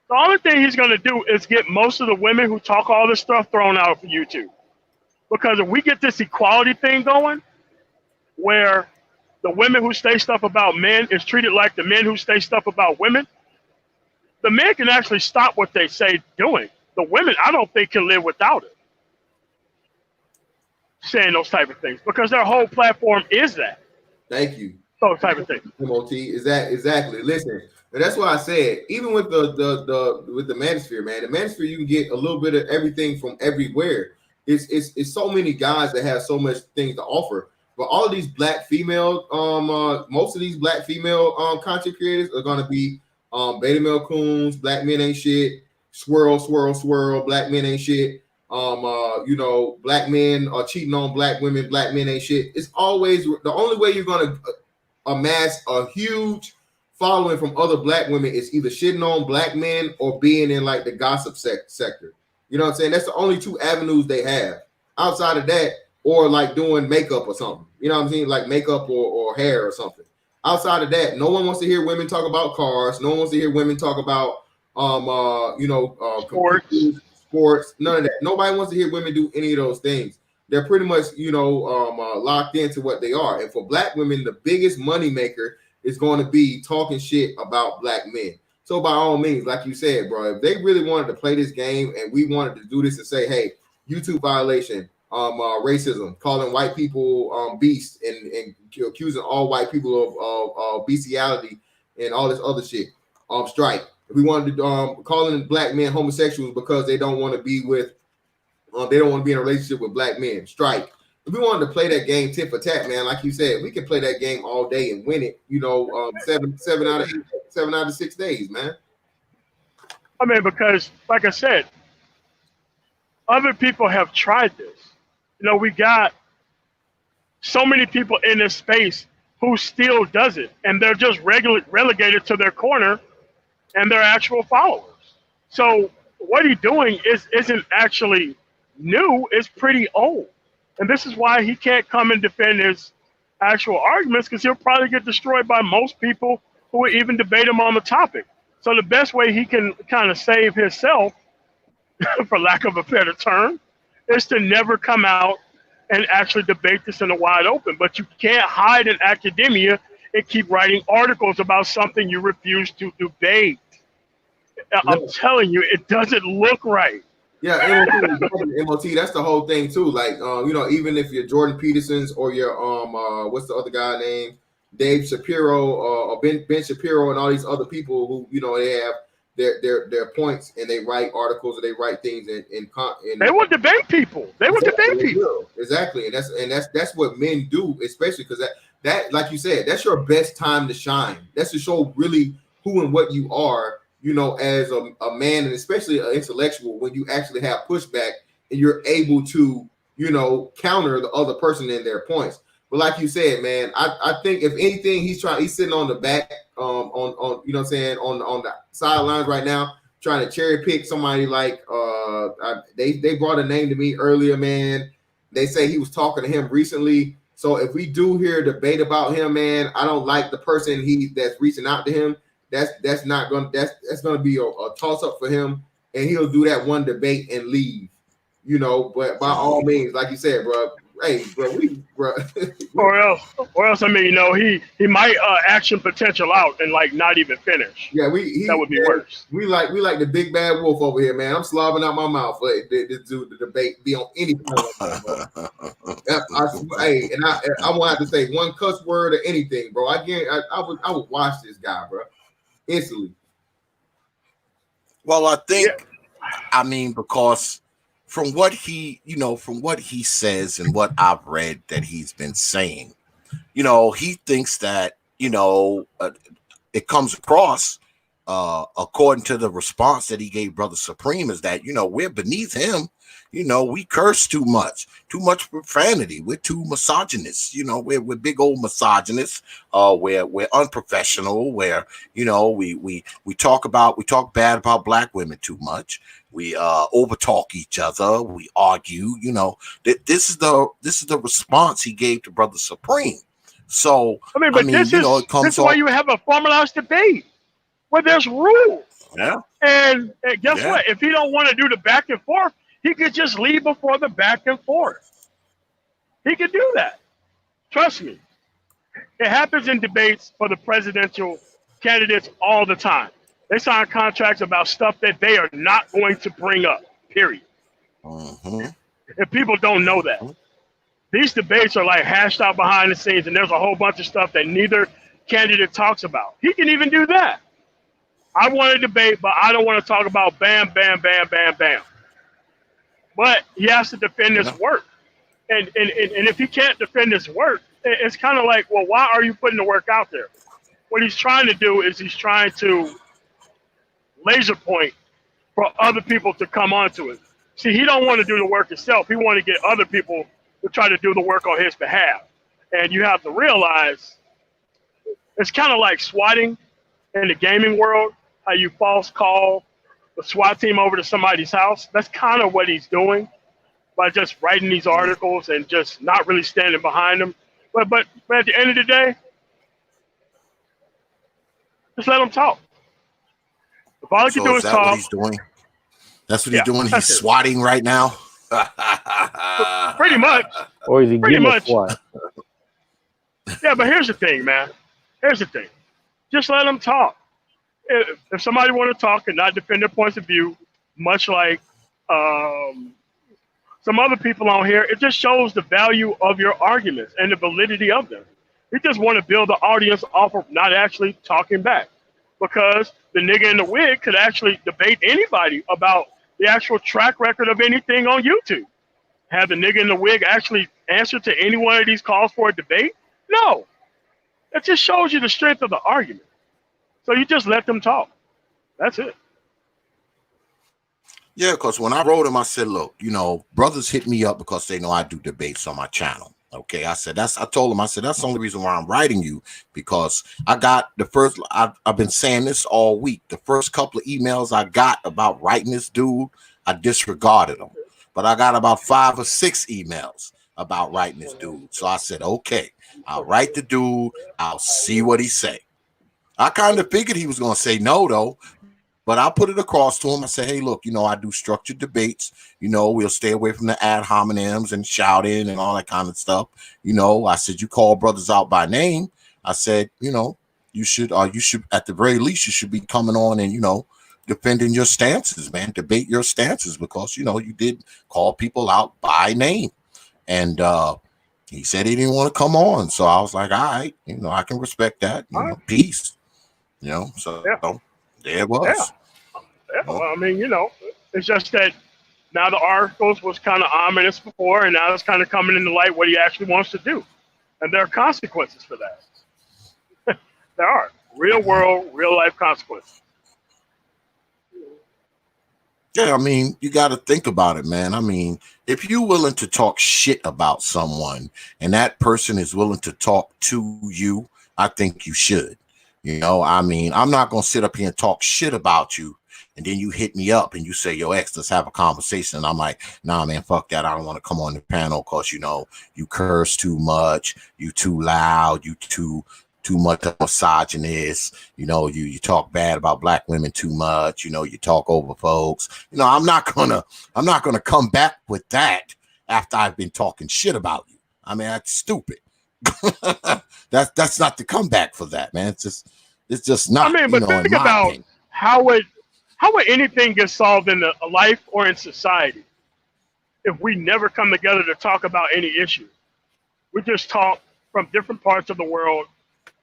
The only thing he's going to do is get most of the women who talk all this stuff thrown out for YouTube. Because if we get this equality thing going, where the women who say stuff about men is treated like the men who say stuff about women, the men can actually stop what they say doing. The women, I don't think, can live without it, saying those type of things, because their whole platform is that. Thank you. Those type of things. T.P.O.T. Is that exactly? Listen, and that's why I said, even with the manosphere, man, the manosphere, you can get a little bit of everything from everywhere. It's so many guys that have so much things to offer. But all of these black female, most of these black female content creators are gonna be beta male coons, black men ain't shit, swirl, swirl, swirl, black men ain't shit. Black men are cheating on black women, black men ain't shit. It's always the only way you're gonna amass a huge following from other black women is either shitting on black men or being in like the gossip sector. You know what I'm saying? That's the only two avenues they have. Outside of that, or like doing makeup or something. You know what I'm saying? Like makeup or hair or something. Outside of that, no one wants to hear women talk about cars. No one wants to hear women talk about sports, none of that. Nobody wants to hear women do any of those things. They're pretty much, locked into what they are. And for black women, the biggest money maker is going to be talking shit about black men. So by all means, like you said, bro, if they really wanted to play this game and we wanted to do this and say, hey, YouTube violation, racism, calling white people beasts and accusing all white people of bestiality and all this other shit, strike. If we wanted to calling black men homosexuals because they don't want to be with they don't want to be in a relationship with black men, strike. If we wanted to play that game tit for tat, man, like you said, we can play that game all day and win it. 7 out of 6 days, man. I mean, because like I said, other people have tried this. We got so many people in this space who still does it, and they're just relegated to their corner and their actual followers. So what he's doing isn't actually new. It's pretty old. And this is why he can't come and defend his actual arguments, because he'll probably get destroyed by most people who would even debate him on the topic. So the best way he can kind of save himself, for lack of a better term, is to never come out and actually debate this in the wide open. But you can't hide in academia and keep writing articles about something you refuse to debate. I'm telling you, it doesn't look right. Yeah, MOT, that's the whole thing too. Like, even if you're Jordan Peterson's or your what's the other guy name, Dave Shapiro or Ben Shapiro and all these other people who they have their points and they write articles or they write things in they will debate people. They will debate people. Exactly, and that's what men do, especially because that like you said, that's your best time to shine. That's to show really who and what you are. As a man and especially an intellectual, when you actually have pushback and you're able to, counter the other person in their points. But like you said, man, I think if anything, he's sitting on the back, on the sidelines right now, trying to cherry pick somebody like they brought a name to me earlier, man. They say he was talking to him recently. So if we do hear a debate about him, man, I don't like the person that's reaching out to him. That's going to be a toss up for him, and he'll do that one debate and leave, But by all means, like you said, bro, hey, bro, or else, I mean, he might action potential out and like not even finish. Yeah, that would be worse. We like the big bad wolf over here, man. I'm slobbing out my mouth for this dude to debate be on any point. Hey, and I won't have to say one cuss word or anything, bro. I would watch this guy, bro. Instantly. Well, I think, I mean, because from what he says and what I've read that he's been saying, he thinks that, it comes across, according to the response that he gave Brother Supreme, is that, we're beneath him. We curse too much profanity. We're too misogynist. We're big old misogynists. We're unprofessional. Where we talk bad about black women too much. We overtalk each other. We argue. This is the response he gave to Brother Supreme. So but this it comes is why off. you have a formalized debate where there's rules. Yeah, And guess yeah. what? If he don't want to do the back and forth, he could just leave before the back and forth. He could do that. Trust me. It happens in debates for the presidential candidates all the time. They sign contracts about stuff that they are not going to bring up, period. Mm-hmm. And people don't know that. These debates are like hashed out behind the scenes, and there's a whole bunch of stuff that neither candidate talks about. He can even do that. I want to debate, but I don't want to talk about bam, bam, bam, bam, bam. But he has to defend his work. And if he can't defend his work, it's kind of like, well, why are you putting the work out there? What he's trying to do is he's trying to laser point for other people to come onto it. See, he don't want to do the work himself. He want to get other people to try to do the work on his behalf. And you have to realize it's kind of like swatting in the gaming world, how you false call the SWAT team over to somebody's house. That's kind of what he's doing by just writing these articles and just not really standing behind them. But at the end of the day, just let him talk. If all he can do is talk. What he's doing? That's what he's doing. He's it. swatting right now. Pretty much. Or is he Pretty getting much. a SWAT? Yeah, but here's the thing, man. Here's the thing. Just let them talk. If somebody want to talk and not defend their points of view, much like some other people on here, it just shows the value of your arguments and the validity of them. We just want to build the audience off of not actually talking back, because the nigga in the wig could actually debate anybody about the actual track record of anything on YouTube. Have the nigga in the wig actually answer to any one of these calls for a debate? No. It just shows you the strength of the argument. So you just let them talk. That's it. Yeah, because when I wrote him, I said, look, brothers hit me up because they know I do debates on my channel. Okay, I told him, that's the only reason why I'm writing you, because I got I've been saying this all week. The first couple of emails I got about writing this dude, I disregarded them. But I got about 5 or 6 emails about writing this dude. So I said, okay, I'll write the dude. I'll see what he say. I kind of figured he was going to say no, though. But I put it across to him. I said, hey, look, I do structured debates. We'll stay away from the ad hominems and shouting and all that kind of stuff. I said, you call brothers out by name. I said, you should at the very least, you should be coming on and, defending your stances, man. Debate your stances, because, you did call people out by name. And he said he didn't want to come on. So I was like, all right, I can respect that. Peace. So there it was. Yeah. Well, it's just that now the articles was kind of ominous before, and now it's kind of coming into light what he actually wants to do. And there are consequences for that. There are real world, real life consequences. Yeah, you got to think about it, man. If you're willing to talk shit about someone and that person is willing to talk to you, I think you should. I'm not going to sit up here and talk shit about you, and then you hit me up and you say, yo, X, let's have a conversation. And I'm like, nah, man, fuck that. I don't want to come on the panel because, you curse too much, you too loud, you too much of a misogynist, you talk bad about black women too much, you talk over folks. I'm not gonna come back with that after I've been talking shit about you. That's stupid. That's not the comeback for that, man. It's just not. But think about opinion. How would anything get solved in a life or in society if we never come together to talk about any issue? We just talk from different parts of the world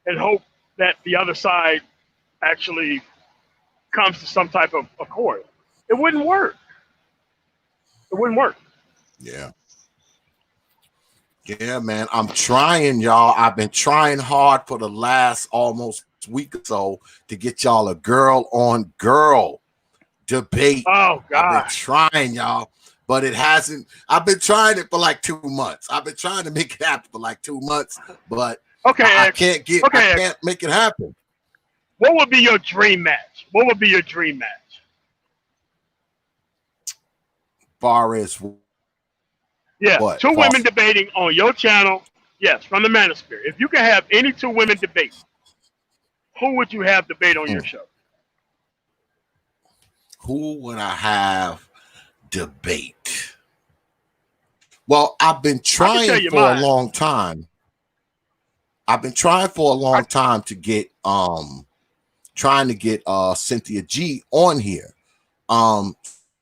and hope that the other side actually comes to some type of accord. It wouldn't work. It wouldn't work. Yeah. Yeah, man. I'm trying, y'all. I've been trying hard for the last almost week or so to get y'all a girl on girl debate. Oh, God. I've been trying, y'all, but it hasn't. I've been trying it for like 2 months. I've been trying to make it happen for like 2 months, but I can't make it happen. What would be your dream match? What would be your dream match? Far as yeah, what? 2 women debating on your channel Yes, from the manosphere. If you could have any two women debate, who would you have debate on your show? Who would I have debate? Well, I've been I can tell trying you for a mine. long time. I've been trying for a long time to get Cynthia G on here.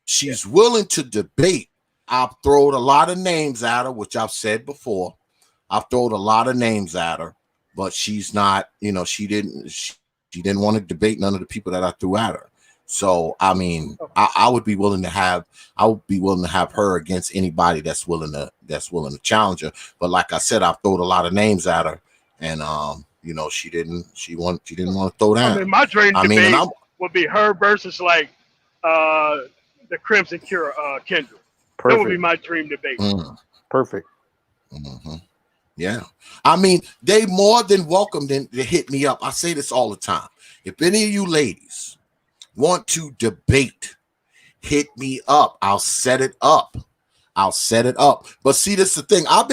She's willing to debate. I've thrown a lot of names at her, which I've said before. I've thrown a lot of names at her, but she's not, she didn't want to debate none of the people that I threw at her. So I mean, I would be willing to have her against anybody that's willing to challenge her. But like I said, I've thrown a lot of names at her, and she didn't want to throw down. I mean, my dream debate would be her versus like the Crimson Cure, Kendra. Perfect. That would be my dream debate. Perfect. Mm-hmm. Yeah. I mean, they more than welcome to hit me up. I say this all the time. If any of you ladies want to debate, hit me up. I'll set it up. But see, this is the thing. I've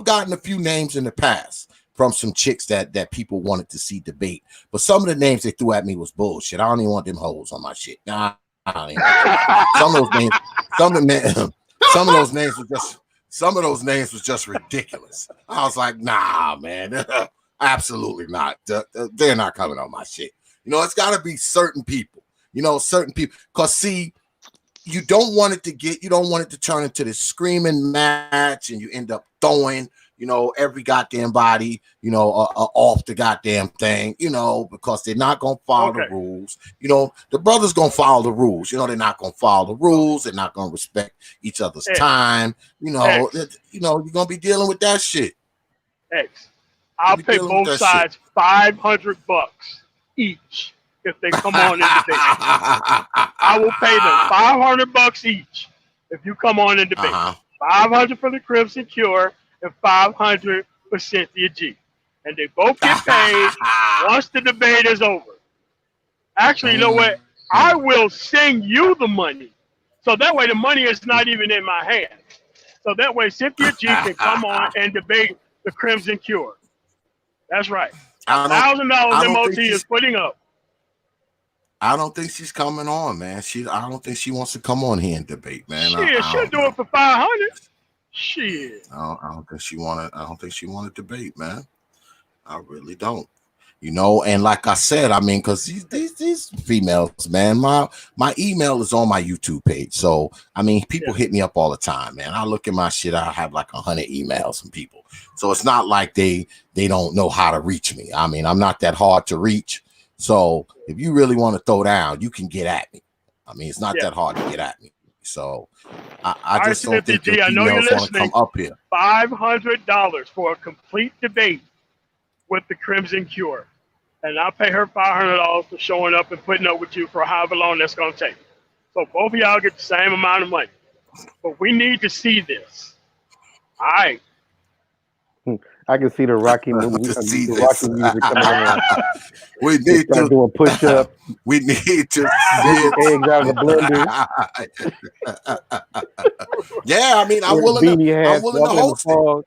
gotten a few names in the past from some chicks that people wanted to see debate. But some of the names they threw at me was bullshit. I don't even want them hoes on my shit. Nah, I don't even some of those names was just ridiculous. I was like, nah, man, absolutely not. They're not coming on my shit. It's got to be certain people. Because see, you don't want it to turn into this screaming match, and you end up throwing, every goddamn body, off the goddamn thing, because they're not gonna follow the rules. The brothers gonna follow the rules. They're not gonna follow the rules. They're not gonna respect each other's time. You're gonna be dealing with that shit. I'll pay both sides $500 each if they come on and debate. I will pay them $500 each if you come on and debate. $500 for the Crimson Cure and $500 for Cynthia G. And they both get paid once the debate is over. Actually, you know what? I will send you the money. So that way the money is not even in my hand. So that way Cynthia G can come on and debate the Crimson Cure. That's right. $1,000 MOT is putting up. I don't think she's coming on, man. I don't think she wants to come on here and debate, man. Shit, she'll do it for $500. Shit. I don't think she want to debate, man. I really don't. And like I said, I mean, because these females, man, my email is on my YouTube page. So I mean, people hit me up all the time, man. I look at my shit, I have like 100 emails from people. So it's not like they don't know how to reach me. I mean, I'm not that hard to reach. So if you really want to throw down, you can get at me. I mean, it's not that hard to get at me. So I just don't think the females want to come up here. $500 for a complete debate with the Crimson Cure. And I'll pay her $500 for showing up and putting up with you for however long that's going to take. So both of y'all get the same amount of money. But we need to see this. All right. I can see the Rocky movie. The Rocky music coming on. We need to do a push up. We need to get eggs out of the blender. Yeah, I mean, I'm willing to host it.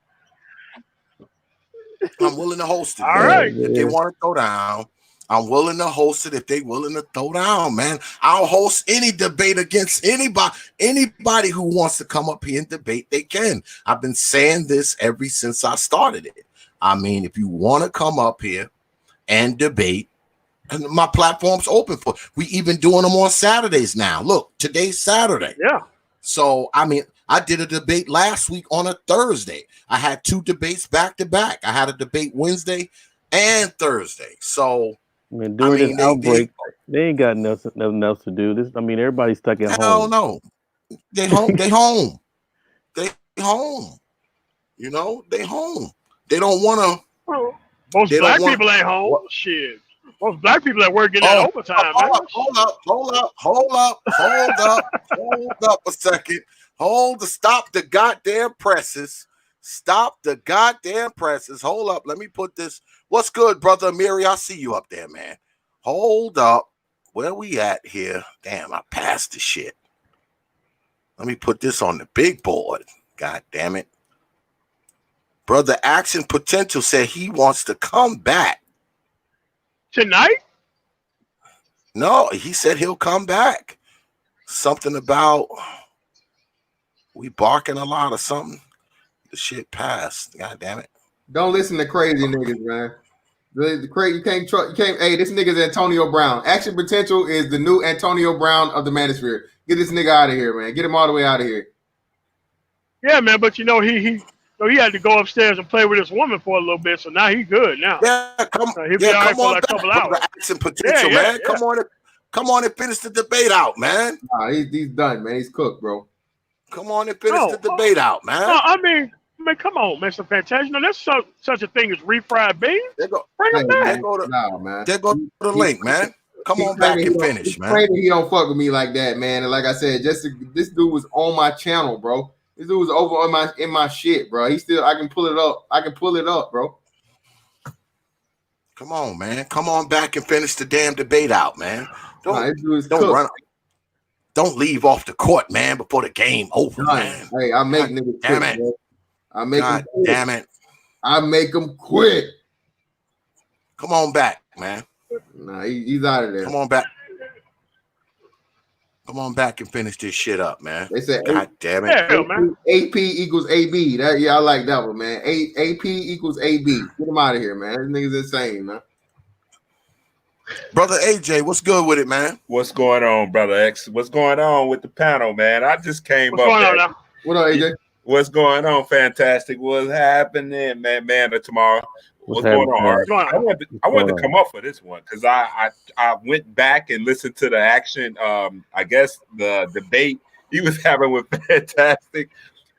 I'm willing to host it. All right. If they want to throw down, I'm willing to host it. If they willing to throw down, man, I'll host any debate against anybody. Anybody who wants to come up here and debate, they can. I've been saying this ever since I started it. I mean, if you want to come up here and debate, and my platform's open for. We even doing them on Saturdays now. Look, today's Saturday. Yeah. So I mean, I did a debate last week on a Thursday. I had 2 debates back to back. I had a debate Wednesday and Thursday. So during this outbreak, they ain't got nothing else to do. Everybody's stuck at home. Hell no. They home. They home. They home. They home. They don't want to. Most black people ain't home. What? Shit. Most black people at work getting that overtime, man. Hold up a second. Stop the goddamn presses. Stop the goddamn presses. Hold up. Let me put this. What's good, brother Amiri? I see you up there, man. Hold up. Where we at here? Damn, I passed the shit. Let me put this on the big board. God damn it. Brother Action Potential said he wants to come back tonight. No, he said he'll come back. Something about we barking a lot or something. The shit passed. God damn it. Don't listen to crazy niggas, man. The crazy, you can't trust. You can't. Hey, this nigga's Antonio Brown. Action Potential is the new Antonio Brown of the Manosphere. Get this nigga out of here, man. Get him all the way out of here. Yeah, man. But you know he had to go upstairs and play with his woman for a little bit, so now he's good now. Yeah, He'll be all right for like a couple hours. Action Potential, man. Come on and finish the debate out, man. Nah, he's done, man. He's cooked, bro. Come on and finish the debate out, man. No, I mean, come on, Mr. Fantastic. No, there's such a thing as refried beans. Bring him back. There go the link, man. Come on back and finish, man. He don't fuck with me like that, man. And like I said, this dude was on my channel, bro. This dude was over on in my shit, bro. I can pull it up. I can pull it up, bro. Come on, man. Come on back and finish the damn debate out, man. Don't leave off the court, man, before the game over, man. Hey, I make niggas damn quit, it. Bro. I make them quit. Damn it. I make them quit. Come on back, man. Nah, he's out of there. Come on back. Come on back and finish this shit up, man. They said, God damn it. Yeah, man. AP equals AB. I like that one, man. AP equals AB. Get him out of here, man. This nigga's insane, man. Brother AJ, what's good with it, man? What's going on, Brother X? What's going on with the panel, man? I just came What's going on now? What up, AJ? What's going on? Fantastic. What's happening, man? Tomorrow. What's going on? I wanted to come up for this one because I went back and listened to the action. I guess the debate he was having with Fantastic.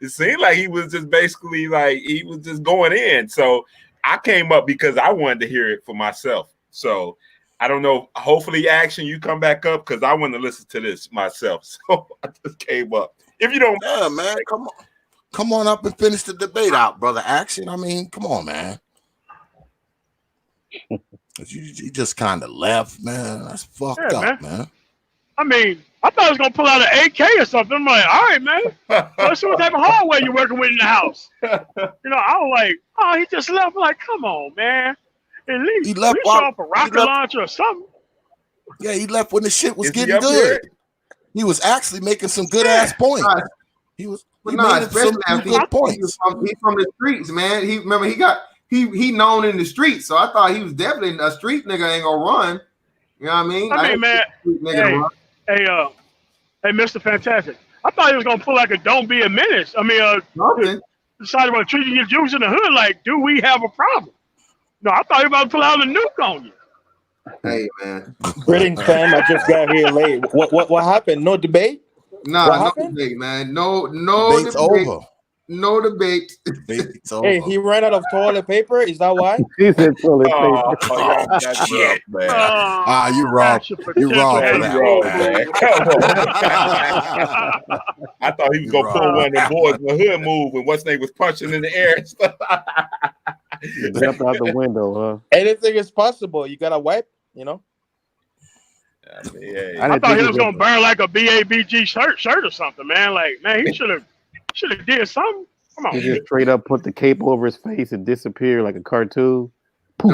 It seemed like he was just basically like he was just going in. So I came up because I wanted to hear it for myself. So I don't know. Hopefully, Action, you come back up because I want to listen to this myself. So I just came up. If you don't, yeah, man, come on up and finish the debate out, Brother Action. I mean, come on, man. You just kind of left, man. That's fucked up, man. I mean, I thought I was gonna pull out an AK or something. I'm like, all right, man. Let's see what type of hallway you're working with in the house. You know, I was like, oh, he just left. I'm like, come on, man. At least show up a rocket launcher or something. Yeah, he left when the shit was getting good. He was actually making some good ass points. He was making some good points. He's from the streets, man. He known in the streets, so I thought he was definitely a street nigga. Ain't gonna run. You know what I mean? I mean, man. Hey, Mr. Fantastic. I thought he was gonna pull like a "Don't Be a Menace." I mean, decided about treating your Jews in the hood like, do we have a problem? No, I thought he was about to pull out a nuke on you. Hey, man. Greetings, fam. I just got here late. What happened? No debate? No debate, man. No debate's debate. over. No debate. Debate's over. Hey, he ran out of toilet paper. Is that why? He said toilet paper. Shit, man. You're wrong. You're wrong for that, man. I thought he was gonna pull one of the boys in the hood move when what's name was punching in the air and stuff. Jump out the window, huh? Anything is possible. You gotta wipe, you know. I thought he was gonna burn like a BABG shirt or something, man. Like, man, he should have did something. Come on. He just straight up put the cape over his face and disappear like a cartoon. You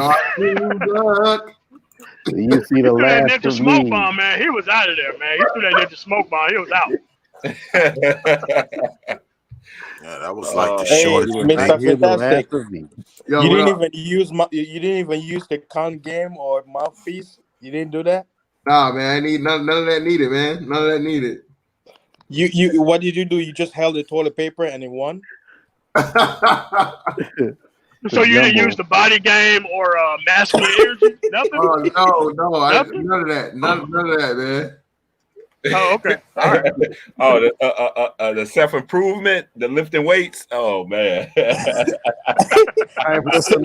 see the last that ninja of smoke me. bomb, man. He was out of there, man. He threw that ninja smoke bomb. He was out. Yeah, that was like the Hey, shortest. Mr. Fantastic. Yo, You didn't even use the count game or mouthpiece. You didn't do that. Nah, man. I need none of that needed, man. None of that needed. You what did you do? You just held the toilet paper and it won. So you didn't use the body game or masculine energy? Nothing? Oh, no. None of that. None of that, man. Oh, okay. All right. The self-improvement, the lifting weights. Oh man. He said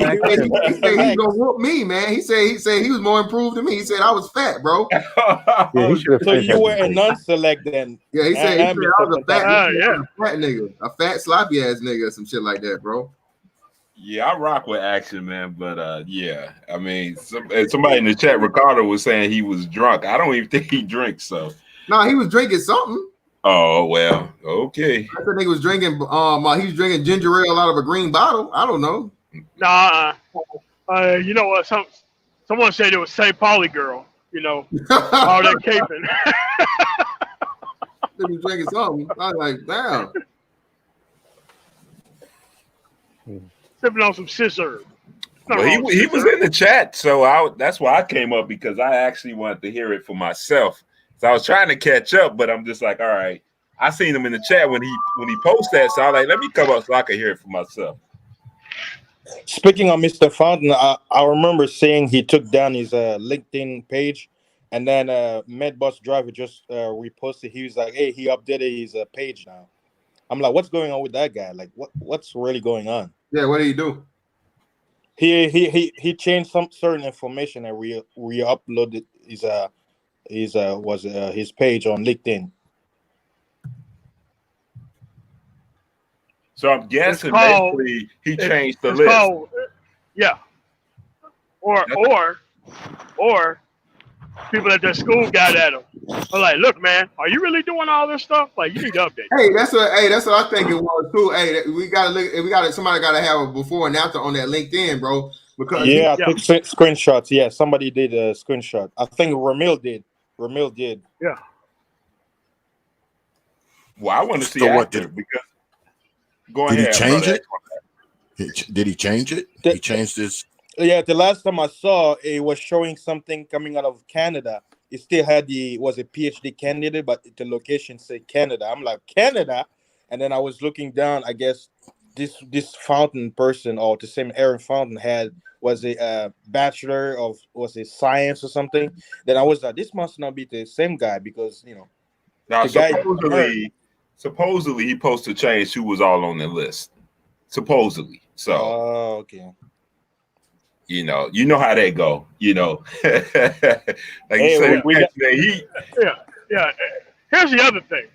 he's gonna whoop me, man. He said he was more improved than me. He said I was fat, bro. Yeah, he So you were a non-select then. Yeah, he said I was a fat nigga, a fat sloppy ass nigga, or some shit like that, bro. Yeah, I rock with Action, man. But yeah, I mean, somebody in the chat, Ricardo was saying he was drunk. I don't even think he drinks. So no, he was drinking something. Oh well, okay. I thought he was drinking. He was drinking ginger ale out of a green bottle. I don't know. Nah, you know what? Someone said it was St. Pauli girl. You know, all that caping. They was drinking something. I was like, damn. Sipping on some scissor. Well, he was in the chat, so that's why I came up, because I actually wanted to hear it for myself. So I was trying to catch up, but I'm just like, all right. I seen him in the chat when he posted that, so I was like, let me come up so I can hear it for myself. Speaking of Mr. Fountain, I remember seeing he took down his LinkedIn page, and then Medbus Driver just reposted. He was like, "Hey, he updated his page now." I'm like, "What's going on with that guy? Like, what's really going on?" Yeah, what did he do? He changed some certain information and re-uploaded his page on LinkedIn. So I'm guessing basically he changed the list. Yeah. Or people at that school got at him. I'm like, look, man, are you really doing all this stuff? Like, you need to update. Hey, that's what I think it was too. Hey, somebody gotta have a before and after on that LinkedIn, bro. Because I took screenshots. Yeah, somebody did a screenshot. I think Ramil did. Yeah. Well, I want to see after, because go ahead. Did he change it? Did he change it? He changed his. Yeah, the last time I saw it was showing something coming out of Canada. It still had was a PhD candidate, but the location said Canada. I'm like, Canada? And then I was looking down. I guess this Fountain person, or the same Aaron Fountain, was a bachelor of science or something. Then I was like, this must not be the same guy, because now supposedly he supposed to change who was all on the list. Supposedly. So okay. You know how they go. Like you said, yeah. Here's the other thing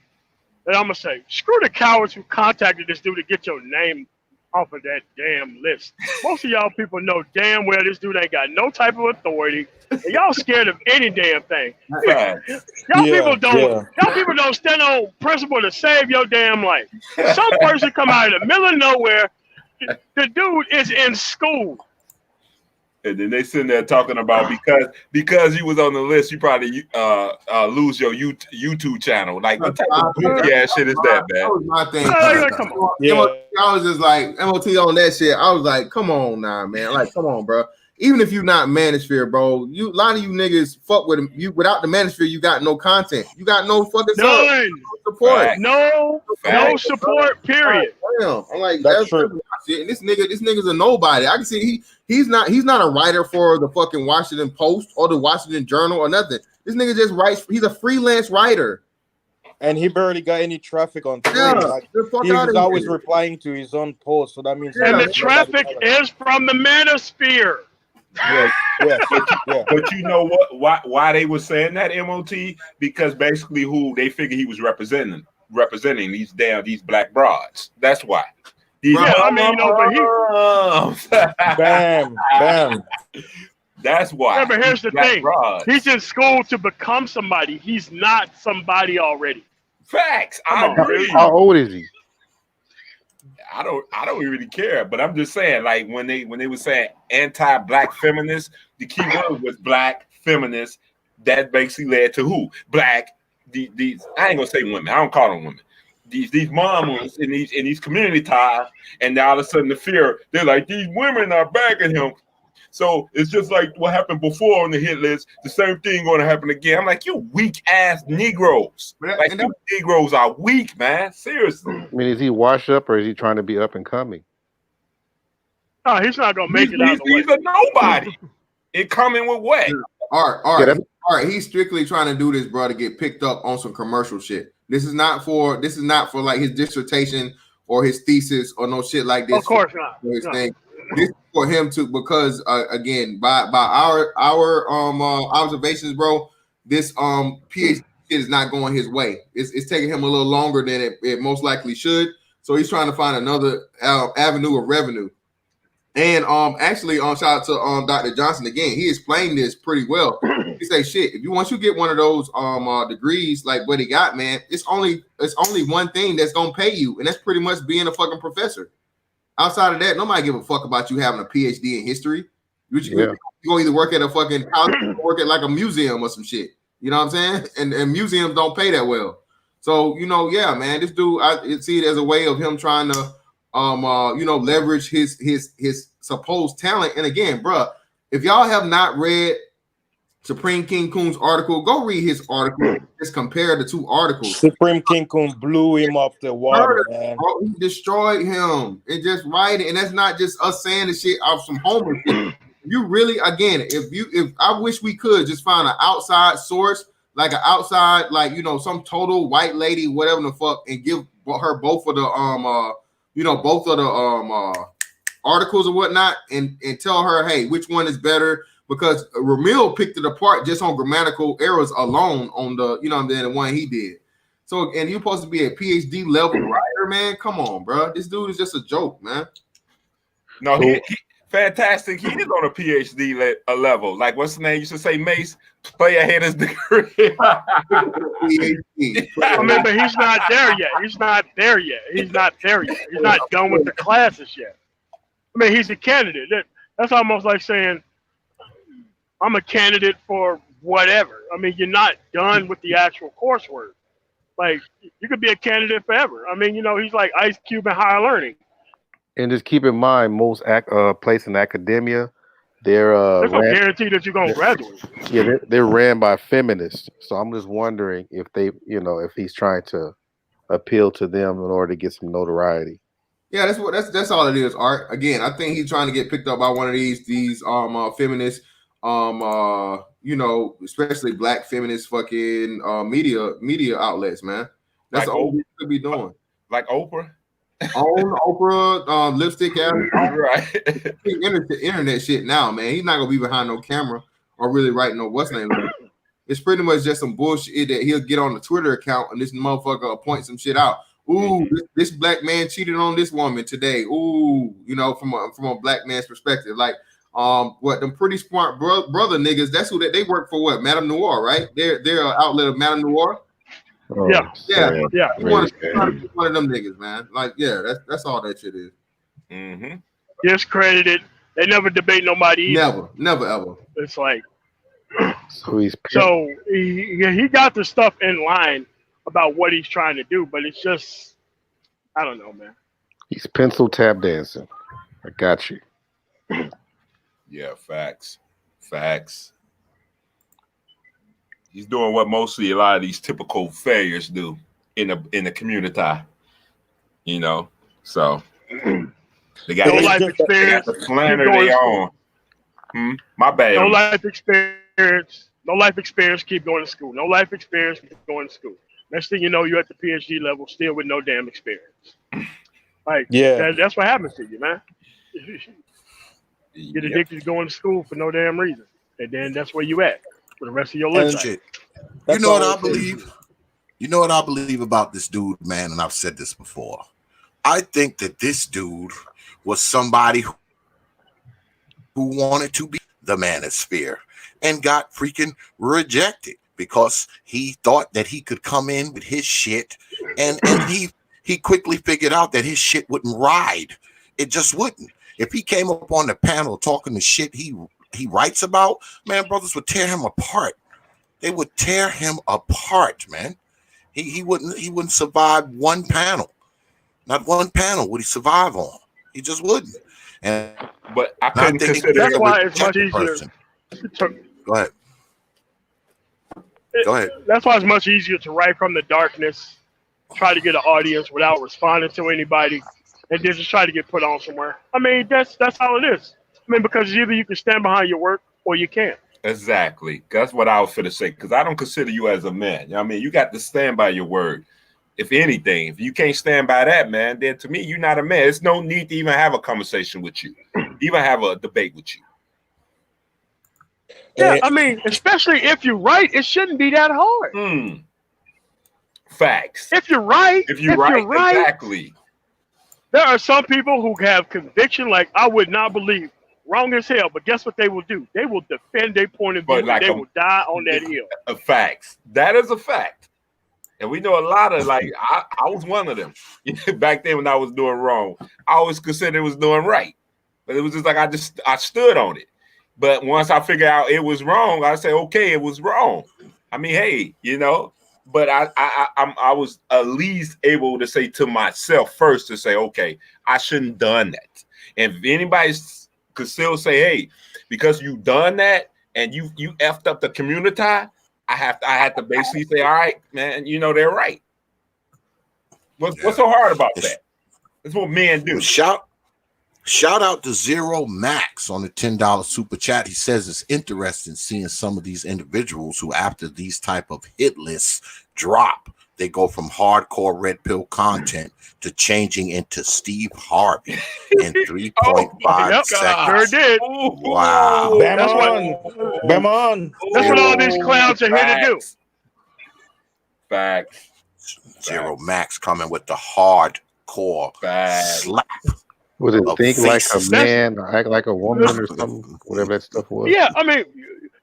that I'm gonna say: screw the cowards who contacted this dude to get your name off of that damn list. Most of y'all people know damn well this dude ain't got no type of authority, and y'all scared of any damn thing. Y'all people don't stand on principle to save your damn life. Some person come out of the middle of nowhere. The dude is in school. And then they sitting there talking about because you was on the list, you probably lose your YouTube channel. Like, what type of goofy ass shit is that, man? That was my thing. Come on. Yeah. I was just like, MOT on that shit. I was like, come on now, man. Like, come on, bro. Even if you're not Manosphere, bro, a lot of you niggas fuck with him. You without the Manosphere, you got no content. You got no fucking support. No support. Period. Damn. I'm like, that's true. And this nigga's a nobody. I can see he's not a writer for the fucking Washington Post or the Washington Journal or nothing. This nigga just writes. He's a freelance writer, and he barely got any traffic on Twitter. Yeah, like, he was always replying to his own post, so that means. And the traffic is from the Manosphere. Yeah. But you know what? Why they were saying that, MOT? Because basically, who they figure he was representing these black broads. That's why. Bam. That's why. Yeah, but here's the thing: he's in school to become somebody. He's not somebody already. Facts. I agree. How old is he? I don't really care, but I'm just saying, like, when they were saying anti-black feminists, the key word was black feminists. That basically led to who? Black. These I ain't gonna say women. I don't call them women. These mamas in these community ties, and now all of a sudden they're like, these women are backing him. So it's just like what happened before on the hit list. The same thing going to happen again. I'm like, you weak ass Negroes. Like, you Negroes are weak, man. Seriously. I mean, is he washed up or is he trying to be up and coming? No, he's not gonna make it out of the way. He's a nobody. It coming with what? All right. He's strictly trying to do this, bro, to get picked up on some commercial shit. This is not for like his dissertation or his thesis or no shit like this. Of course not. Thing. This is for him to, because again, by our observations, bro, this PhD is not going his way. It's taking him a little longer than it most likely should. So he's trying to find another avenue of revenue. And actually, shout out to Dr. Johnson again. He explained this pretty well. You say shit. If you once you get one of those degrees like what he got, man, it's only one thing that's gonna pay you, and that's pretty much being a fucking professor. Outside of that, nobody give a fuck about you having a PhD in history. You gonna either work at a fucking college or work at like a museum or some shit. You know what I'm saying? And museums don't pay that well. So, you know, yeah, man, this dude, I see it as a way of him trying to leverage his supposed talent. And again, bruh, if y'all have not read Supreme King Kun's article, go read his article. Just compare the two articles. Supreme King Kun blew him off the water, man. Bro, he destroyed him. And just write it. And that's not just us saying the shit off some homer shit. You really, again, if I wish we could just find an outside source, like an outside, like, you know, some total white lady, whatever the fuck, and give her both of the articles or whatnot, and tell her, hey, which one is better, because Ramil picked it apart just on grammatical errors alone on the, you know, the one he did. So, and you're supposed to be a PhD level writer, man. Come on, bro. This dude is just a joke, man. No, he fantastic. He is on a PhD level. Like, what's the name? You should say Mace, play ahead his degree. I mean, but he's not there yet. He's not there yet. He's not done with the classes yet. I mean, he's a candidate. That's almost like saying, I'm a candidate for whatever. I mean, you're not done with the actual coursework. Like, you could be a candidate forever. I mean, you know, he's like Ice Cube in higher learning. And just keep in mind, most places in academia, they're there's no guarantee that you're gonna graduate. Yeah, they're ran by feminists. So I'm just wondering if they, you know, if he's trying to appeal to them in order to get some notoriety. Yeah, that's all it is, Art. Again, I think he's trying to get picked up by one of these feminists, you know, especially black feminist fucking media outlets, man. That's like all we could be doing. Like Oprah. On Oprah, lipstick ass, right? internet shit now, man. He's not gonna be behind no camera or really writing no what's name. It's pretty much just some bullshit that he'll get on the Twitter account and this motherfucker will point some shit out. Ooh, this black man cheated on this woman today. Ooh, you know, from a black man's perspective, like what them pretty smart brother niggas. That's who they work for. What, Madame Noir, right? They're an outlet of Madame Noir. Oh, yeah. One of them niggas, man. Like, yeah, that's all that shit is. Mm-hmm. Discredited. They never debate nobody either. Never ever. It's like, so he got the stuff in line about what he's trying to do, but it's just, I don't know, man. He's pencil tap dancing. I got you. Yeah, facts. He's doing what mostly a lot of these typical failures do in the community, you know. So they got no life experience. The slander they own. My bad. No life experience. No life experience. Keep going to school. No life experience. Keep going to school. Next thing you know, you're at the PhD level, still with no damn experience. Like, that's what happens to you, man. You get addicted to going to school for no damn reason, and then that's where you at for the rest of your life. You know what I believe? You know what I believe about this dude, man, and I've said this before. I think that this dude was somebody who wanted to be the manosphere and got freaking rejected because he thought that he could come in with his shit, and he quickly figured out that his shit wouldn't ride. It just wouldn't. If he came up on the panel talking the shit he writes about, man, brothers would tear him apart. They would tear him apart, man. He wouldn't survive one panel. Not one panel would he survive on. He just wouldn't. But I couldn't consider that's why it's much easier. Go ahead. That's why it's much easier to write from the darkness, try to get an audience without responding to anybody, and then just try to get put on somewhere. I mean, that's how it is. I mean, because either you can stand behind your work or you can't. Exactly. That's what I was going to say, because I don't consider you as a man. You know what I mean? You got to stand by your word. If anything, if you can't stand by that, man, then to me, you're not a man. There's no need to even have a conversation with you, even have a debate with you. Yeah, I mean, especially if you're right, it shouldn't be that hard. Facts. If you're right, exactly. There are some people who have conviction, like I would not believe wrong as hell. But guess what they will do? They will defend their point of view, But like and they will die on that hill. Facts. That is a fact. And we know a lot of I was one of them back then when I was doing wrong. I always considered it was doing right, but it was just like I stood on it. But once I figured out it was wrong, I say, okay, it was wrong. I mean, hey, but I was at least able to say to myself first to say, okay, I shouldn't have done that. And if anybody could still say, hey, because you done that and you effed up the community, I have to basically say, all right, man, they're right. What's so hard about that? That's what men do. Shout out to Zero Max on the $10 super chat. He says it's interesting seeing some of these individuals who, after these type of hit lists drop, they go from hardcore red pill content to changing into Steve Harvey in 3.5 seconds. Sure did. Wow. That's what all these clowns are here to do. Facts. Zero Max coming with the hardcore slap. Would it think like a man or act like a woman or something? Whatever that stuff was. Yeah, I mean,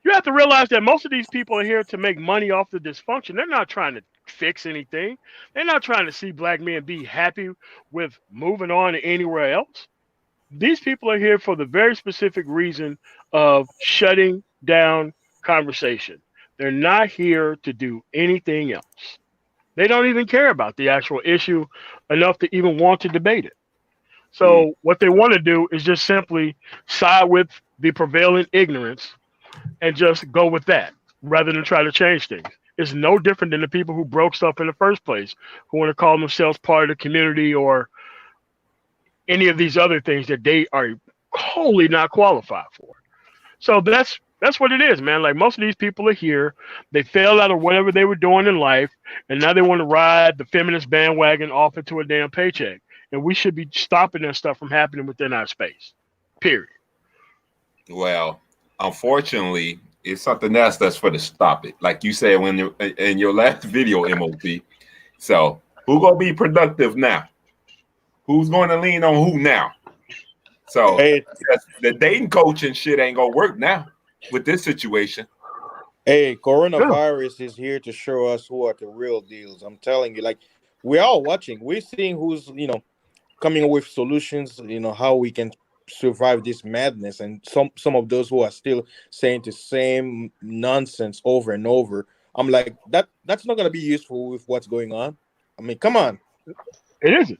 you have to realize that most of these people are here to make money off the dysfunction. They're not trying to fix anything. They're not trying to see black men be happy with moving on to anywhere else. These people are here for the very specific reason of shutting down conversation. They're not here to do anything else. They don't even care about the actual issue enough to even want to debate it. So what they want to do is just simply side with the prevailing ignorance and just go with that rather than try to change things. It's no different than the people who broke stuff in the first place, who want to call themselves part of the community or any of these other things that they are wholly not qualified for. So that's what it is, man. Like, most of these people are here. They failed out of whatever they were doing in life, and now they want to ride the feminist bandwagon off into a damn paycheck. And we should be stopping that stuff from happening within our space. Period. Well, unfortunately, it's something else that's for to stop it. Like you said in your last video, MOP. So who gonna be productive now? Who's going to lean on who now? So the dating coaching shit ain't gonna work now with this situation. Hey, coronavirus is here to show us who are the real deals. I'm telling you, like, we're all watching. We're seeing who's, coming up with solutions, how we can survive this madness. And some of those who are still saying the same nonsense over and over, I'm like, that's not going to be useful with what's going on. I mean, come on. It isn't.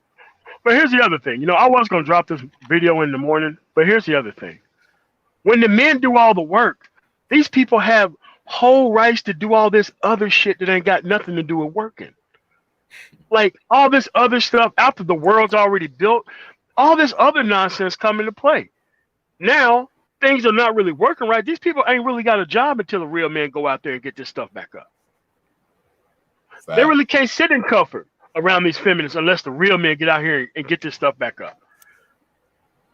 But here's the other thing. I was going to drop this video in the morning, but here's the other thing. When the men do all the work, these people have whole rights to do all this other shit that ain't got nothing to do with working. Like, all this other stuff after the world's already built, all this other nonsense come into play. Now, things are not really working right. These people ain't really got a job until the real men go out there and get this stuff back up. Fact. They really can't sit in comfort around these feminists unless the real men get out here and get this stuff back up.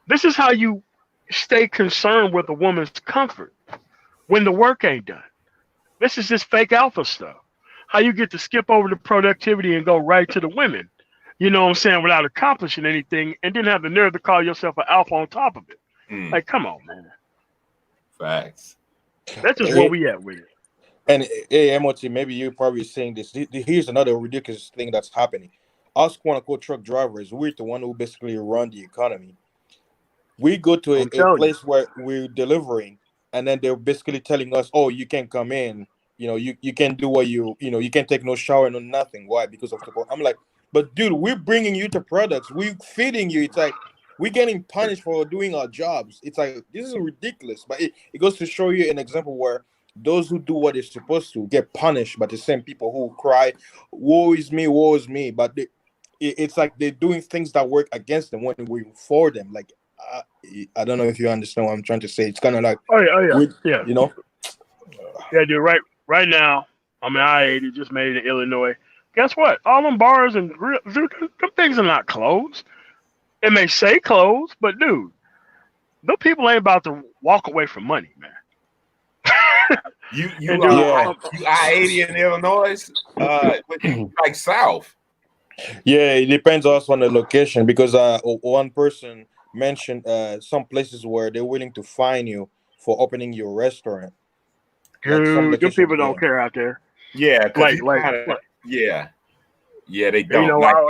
This is how you stay concerned with a woman's comfort when the work ain't done. This is just fake alpha stuff. How you get to skip over the productivity and go right to the women, without accomplishing anything, and then have the nerve to call yourself an alpha on top of it. Like, come on, man. Facts. That's just where we at with it. And hey, MOT, maybe you're probably saying this. Here's another ridiculous thing that's happening. Us, quote-unquote, truck drivers, we're the one who basically run the economy. We go to a place where we're delivering, and then they're basically telling us, oh, you can't come in. You can't do what you can't take no shower, no nothing. Why? Because of the. I'm like, but dude, we're bringing you the products. We're feeding you. It's like we're getting punished for doing our jobs. It's like, this is ridiculous. But it goes to show you an example where those who do what they're supposed to get punished by the same people who cry, woe is me, woe is me. But it's like they're doing things that work against them when we're for them. Like, I don't know if you understand what I'm trying to say. It's kind of like, yeah. Yeah, dude, right now, I'm in I-80, just made it in Illinois. Guess what? All them bars and grills, them things are not closed. It may say closed, but dude, them people ain't about to walk away from money, man. You I-80 in Illinois, like south. Yeah, it depends also on the location, because one person mentioned some places where they're willing to fine you for opening your restaurant. Like some Dude, them location, people don't care out there. Yeah, because Like, yeah, they you don't know, like. I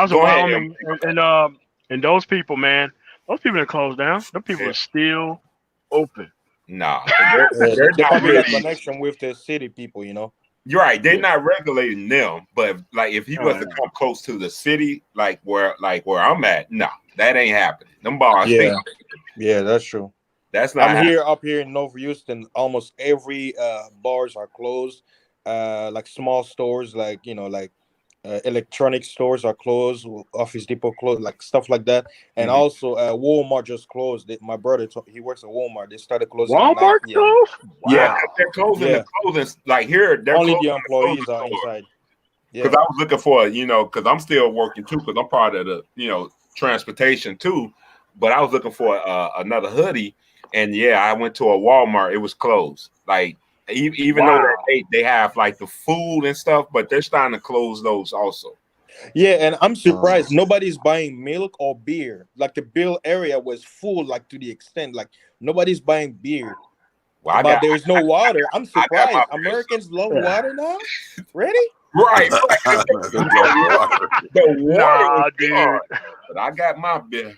was in Go ahead. Wyoming, and those people, man, those people that closed down. Them people are still open. Nah, they they're not probably got really. connection with the city people, you know. You're right. They're Yeah. not regulating them, but like if he was to come close to the city, like where I'm at, no, that ain't happening. Them bars, Yeah, that's true. That's not. Up here in North Houston. Almost every bars are closed. Like small stores, like electronic stores are closed. Office Depot closed, like stuff like that. And also, Walmart just closed. My brother, he works at Walmart. They started closing at 9 Walmart p.m. closed? Yeah, Wow. they're closing the clothing. Like here, they're only closing the employees the are clothing store. inside. Because I was looking for, because I'm still working too, because I'm part of the, transportation too. But I was looking for another hoodie, and I went to a Walmart. It was closed. Like even though they have like the food and stuff, but they're starting to close those also. Yeah, and I'm surprised nobody's buying milk or beer. Like the bill area was full, like to the extent like nobody's buying beer. Well, but there's no water. I'm surprised. Americans love water now. Ready? Right. The water dude. gone, but I got my beer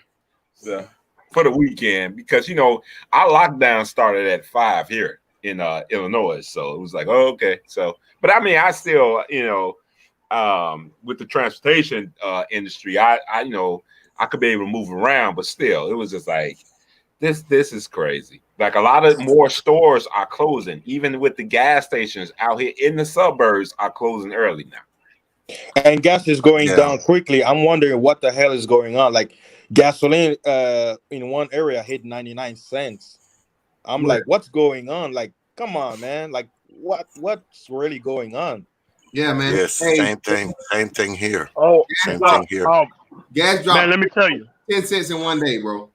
for the weekend because our lockdown started at 5 here in Illinois, so it was like, oh, okay. So, but I mean, I still, with the transportation industry, I could be able to move around, but still, it was just like this is crazy. Like a lot of more stores are closing, even with the gas stations out here in the suburbs are closing early now. And gas is going down quickly. I'm wondering what the hell is going on. Like gasoline in one area hit 99 cents. I'm like, what's going on? Like, come on, man. Like what's really going on? Yeah, man. Yes, same thing here. Oh, same thing here. Gas dropped. Man, let me tell you, 10 cents in one day, bro.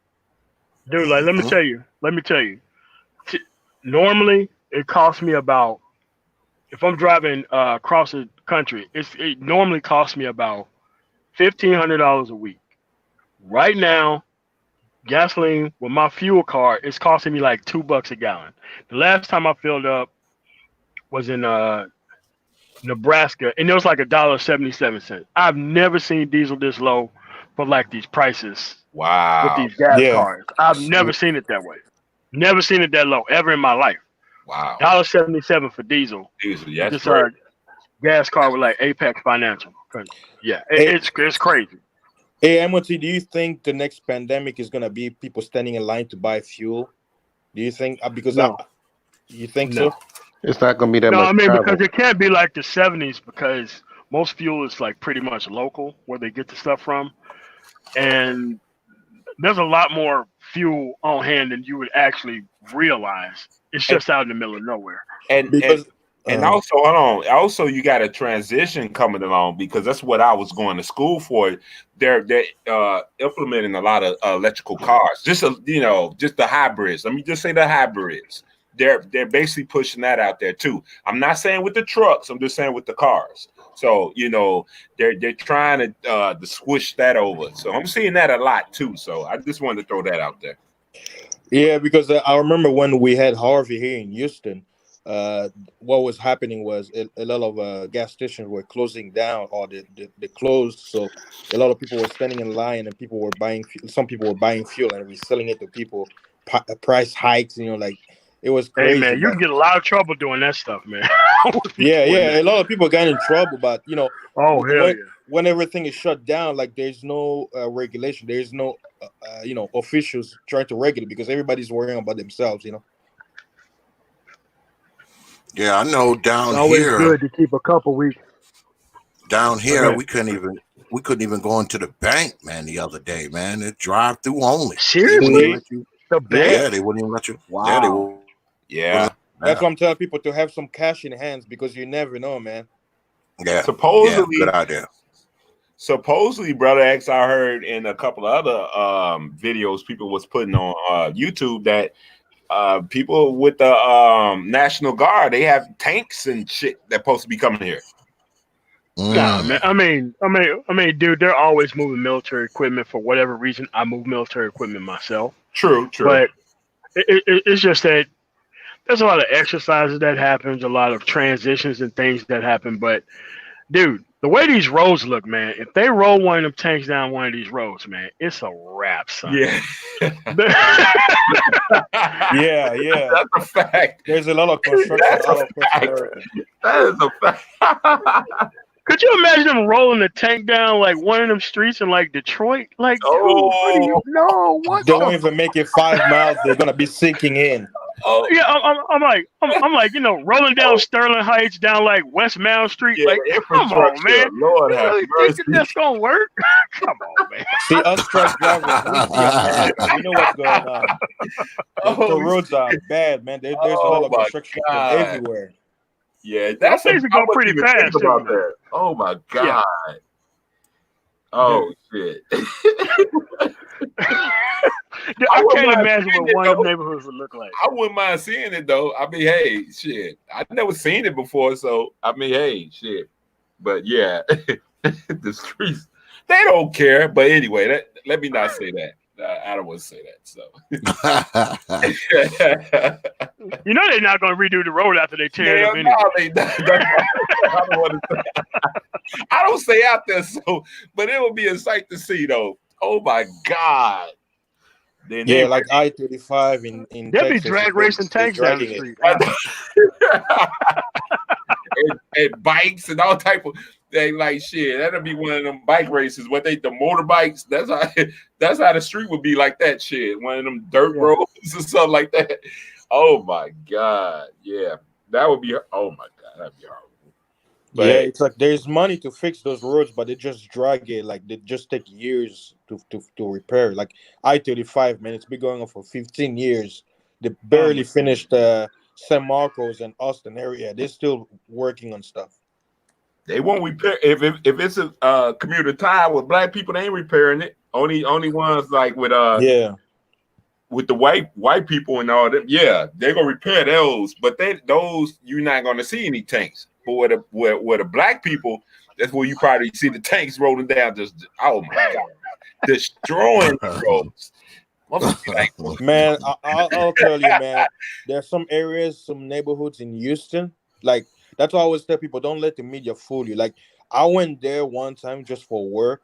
Dude, like, let me tell you. Normally, it costs me about, if I'm driving across the country, it normally costs me about $1,500 a week. Right now, gasoline with my fuel card is costing me like $2 a gallon. The last time I filled up was in Nebraska, and it was like $1.77. I've never seen diesel this low for like these prices. Wow. With these gas cars, I've never seen it that way. Never seen it that low ever in my life. Wow. $1.77 for diesel. Yeah, just a gas car with like Apex Financial. It's crazy. Hey, Emoti, do you think the next pandemic is gonna be people standing in line to buy fuel? Do you think because you think so? It's not gonna be that much. No, I mean travel. because it can't be like the 70s because most fuel is like pretty much local where they get the stuff from, and there's a lot more fuel on hand than you would actually realize. It's just out in the middle of nowhere. And also, hold on. Also, you got a transition coming along because that's what I was going to school for. They're implementing a lot of electrical cars. Just the hybrids. Let me just say the hybrids. They're basically pushing that out there too. I'm not saying with the trucks. I'm just saying with the cars. So they're trying to squish that over. So I'm seeing that a lot too. So I just wanted to throw that out there. Yeah, because I remember when we had Harvey here in Houston. What was happening was a lot of gas stations were closing down or they closed. So a lot of people were standing in line and people were buying. Some people were buying fuel and reselling it to people. Price hikes, like it was crazy. Hey man, you can get a lot of trouble doing that stuff, man. A lot of people got in trouble, but hell when everything is shut down, like there's no regulation, there's no officials trying to regulate because everybody's worrying about themselves. Yeah, I know down always here. Good to keep a couple weeks. Down here, we couldn't even go into the bank, man. The other day, man, it drive through only. Seriously, the bank? Yeah, they wouldn't even let you. Wow. Yeah. That's why I'm telling people to have some cash in hands because you never know, man. Yeah. Supposedly, good idea. Supposedly, Brother X, I heard in a couple of other videos people was putting on YouTube that people with the National Guard, they have tanks and shit that's supposed to be coming here. Nah, man. I mean, dude, they're always moving military equipment for whatever reason. I move military equipment myself, True. but it's just that there's a lot of exercises that happens, a lot of transitions and things that happen. But dude, the way these roads look, man, if they roll one of them tanks down one of these roads, man, it's a wrap, son. Yeah. Yeah. That's a fact. There's a lot of construction all across America. That is a fact. Could you imagine them rolling the tank down like one of them streets in like Detroit? Like, dude, what do you know? What They the won't even make it 5 miles. They're gonna be sinking in. Oh yeah, I'm like, rolling down Sterling Heights, down like West Mound Street. yeah, Like, come on, man. Lord You have really mercy. think that's gonna work? Come on, man. See, us truck drivers, we see America. We know what's going on. The roads are bad, man. There's a lot of construction everywhere. Yeah, that's things that go pretty fast. About that. Oh my god. Yeah. Oh shit. I can't imagine what one of them neighborhoods would look like. I wouldn't mind seeing it though. I mean, hey, shit. I've never seen it before, so I mean, hey, shit. But yeah, the streets, they don't care. But anyway, let me not say that. I don't want to say that. So you know they're not going to redo the road after they tear it up anyway. I don't want to say. I don't say out there, so but it will be a sight to see though. Oh my god! Then yeah, like I-35 in they'll be drag racing tanks down the street. and bikes and all type of thing like shit. That'll be one of them bike races. What the motorbikes? That's how the street would be like that shit. One of them dirt roads or something like that. Oh my god! Yeah, that would be. Oh my god, that'd be horrible. But yeah, it's like there's money to fix those roads, but they just drag it. Like they just take years to repair. Like I-35, man, it's been going on for 15 years. They barely finished San Marcos and Austin area. They're still working on stuff. They won't repair if it's a commuter tie with black people. They ain't repairing it. Only ones like with with the white people and all that. Yeah, they're gonna repair those, but those you're not gonna see any tanks. But where the black people, that's where you probably see the tanks rolling down. Just oh my god, destroying the roads. Man, I'll tell you, man. There's some areas, some neighborhoods in Houston. Like that's why I always tell people, don't let the media fool you. Like I went there one time just for work.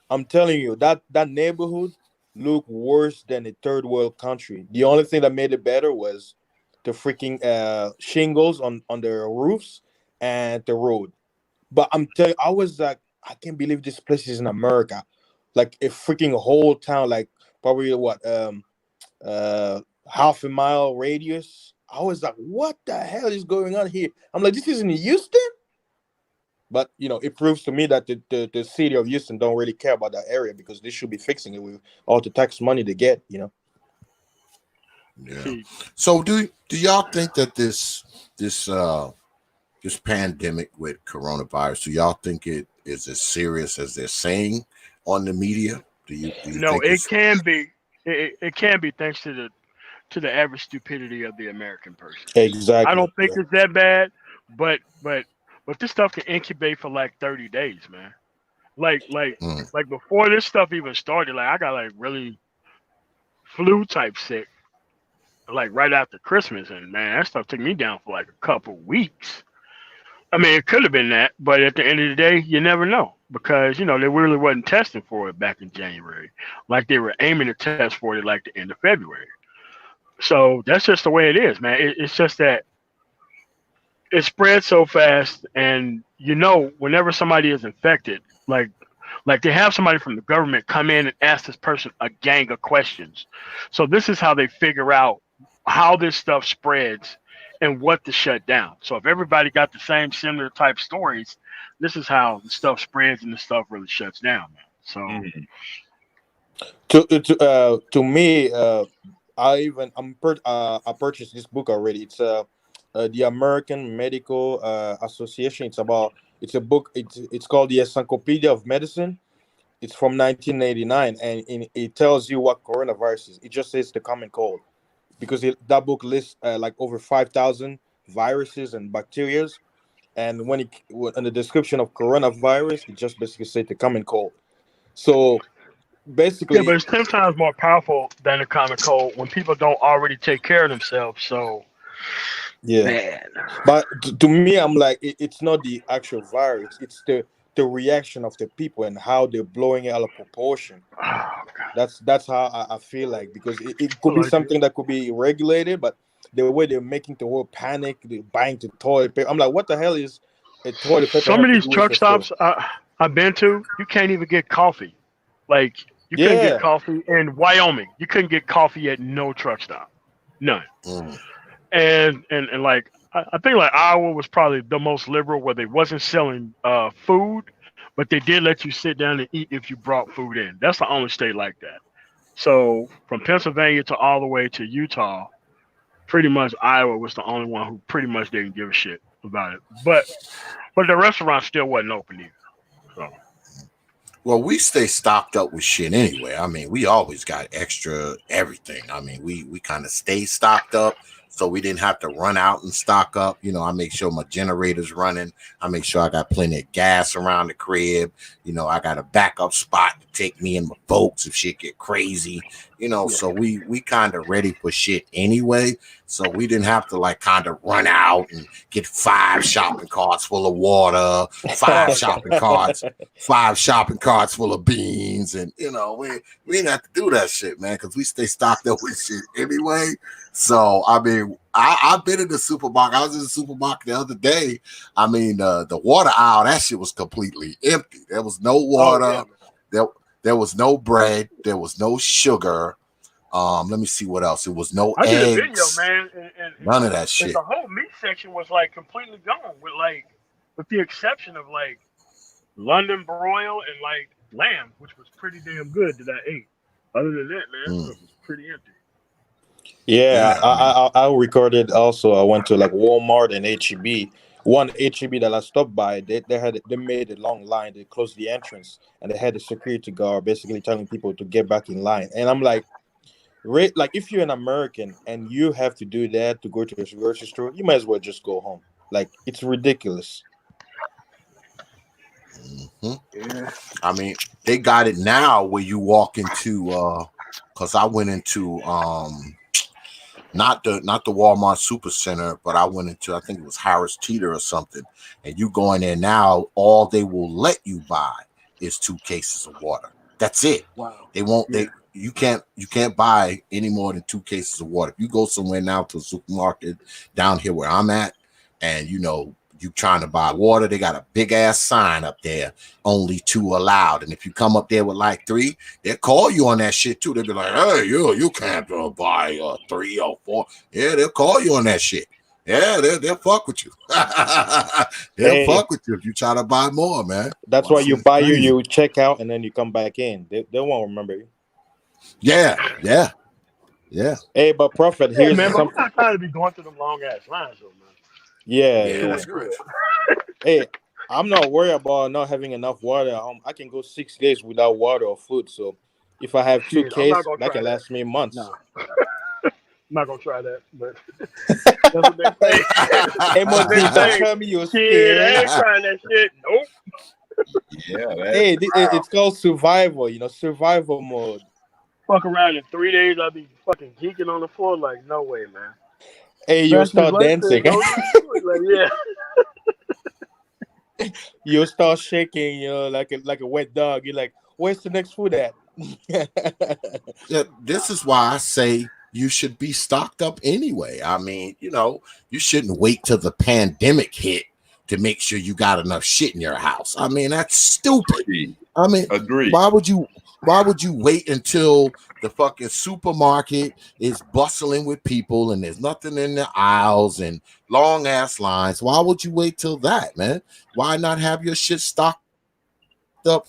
I'm telling you that neighborhood looked worse than a third world country. The only thing that made it better was the freaking shingles on the roofs and the road. But I'm telling you, I was like, I can't believe this place is in America. Like a freaking whole town, like probably half a mile radius. I was like, what the hell is going on here? I'm like, this is in Houston? But it proves to me that the city of Houston don't really care about that area because they should be fixing it with all the tax money they get, Yeah. So do y'all think that this pandemic with coronavirus, do y'all think it is as serious as they're saying on the media? Do you no, it can be. It can be thanks to the average stupidity of the American person. Exactly. I don't think it's that bad, but this stuff can incubate for like 30 days, man. Like before this stuff even started, like I got like really flu type sick, like right after Christmas, and man, that stuff took me down for like a couple weeks. I mean, it could have been that, but at the end of the day, you never know because they really wasn't testing for it back in January, like they were aiming to test for it like the end of February. So that's just the way it is, man. It's just that it spreads so fast, and whenever somebody is infected, like they have somebody from the government come in and ask this person a gang of questions. So this is how they figure out how this stuff spreads and what to shut down. So if everybody got the same similar type stories, this is how the stuff spreads and the stuff really shuts down, man. So to me, I purchased this book already. It's the American Medical Association. It's a book. It's called the Encyclopedia of Medicine. It's from 1989, and it tells you what coronavirus is. It just says the common cold, because that book lists like over 5,000 viruses and bacteria, and when in the description of coronavirus, it just basically said the common cold. So Yeah, but basically, it's 10 times more powerful than the common cold when people don't already take care of themselves. So, yeah. man, But to me, I'm like, it's not the actual virus; it's the reaction of the people and how they're blowing it out of proportion. oh, That's how I feel like, because it could I be like it. something that could be regulated, but the way they're making the whole panic, they're buying the toilet paper. I'm like, what the hell is a toilet paper Some have of to these do with truck the store? stops I've been to, you can't even get coffee. Like, you couldn't get Yeah, coffee in Wyoming. You couldn't get coffee at no truck stop, none. Mm. And like I think like Iowa was probably the most liberal where they wasn't selling food, but they did let you sit down and eat if you brought food in. That's the only state like that. So from Pennsylvania to all the way to Utah, pretty much Iowa was the only one who pretty much didn't give a shit about it. But the restaurant still wasn't open either. So Well, we stay stocked up with shit anyway. I mean, we always got extra everything. I mean, we kind of stay stocked up, so we didn't have to run out and stock up. You know, I make sure my generator's running. I make sure I got plenty of gas around the crib. You know, I got a backup spot to take me and my folks if shit get crazy. You know, so we kind of ready for shit anyway. So we didn't have to like kind of run out and get 5 shopping carts full of water, five shopping carts full of beans, and you know we didn't have to do that shit, man, because we stay stocked up with shit anyway. So I mean, I've been in the supermarket. I was in the supermarket the other day. I mean, the water aisle, that shit was completely empty. There was no oh water. yeah, There was no bread. There was no sugar. Let me see what else. It was no I did a video, eggs. man, None of that and shit. the whole meat section was like completely gone with the exception of like London broil and like lamb, which was pretty damn good that I ate. Other than that, man, Mm. it was pretty empty. yeah. Yeah, I mean, I recorded also. I went to like Walmart and HEB. One HEB that I stopped by, they made a long line. They closed the entrance and they had a security guard basically telling people to get back in line. And I'm like, like if you're an American and you have to do that to go to a grocery store, you might as well just go home. Like it's ridiculous. mhm. Yeah. I mean, they got it now where you walk into because I went into not the Walmart Supercenter, but I went into, I think it was Harris Teeter or something, and you go in there now, all they will let you buy is 2 cases of water. That's it. Wow. They won't Yeah. you can't buy any more than 2 cases of water. If you go somewhere now to a supermarket down here where I'm at, and you know you trying to buy water, they got a big ass sign up there, only 2 allowed. And if you come up there with like 3, they'll call you on that shit too. They'll be like, hey, you can't buy 3 or 4. Yeah, they'll call you on that shit. Yeah, they'll fuck with you. They'll Hey, fuck with you if you try to buy more, man. that's why you Shit's buy crazy. you check out and then you come back in. They won't remember you. Yeah. Hey, but Prophet, Yeah, here's man, but I'm something. not trying to be going through them long ass lines, though, man. Yeah, Yeah, Doing yeah. that's good. crazy. Hey, I'm not worried about not having enough water at home. I can go 6 days without water or food. So if I have two Shit, I'm not cases, gonna that try can that. last me months. No, I'm not gonna try that. But that's what they say. Hey, That's what they Monty, don't say. tell me you're Shit, I scared. ain't trying that shit. Nope. Yeah, Hey, that's it's called survival. Survival mode. Fuck around in 3 days, I'll be fucking geeking on the floor. Like, no way, man. Hey, you'll Pastor's start wife dancing. said, go ahead and do it. Like, yeah. You'll start shaking. Like a wet dog. You're like, where's the next food at? Yeah, this is why I say you should be stocked up anyway. I mean, you know, you shouldn't wait till the pandemic hit to make sure you got enough shit in your house. I mean, that's stupid. I mean, agreed. why would you wait until the fucking supermarket is bustling with people and there's nothing in the aisles and long ass lines? Why would you wait till that, man? Why not have your shit stocked up?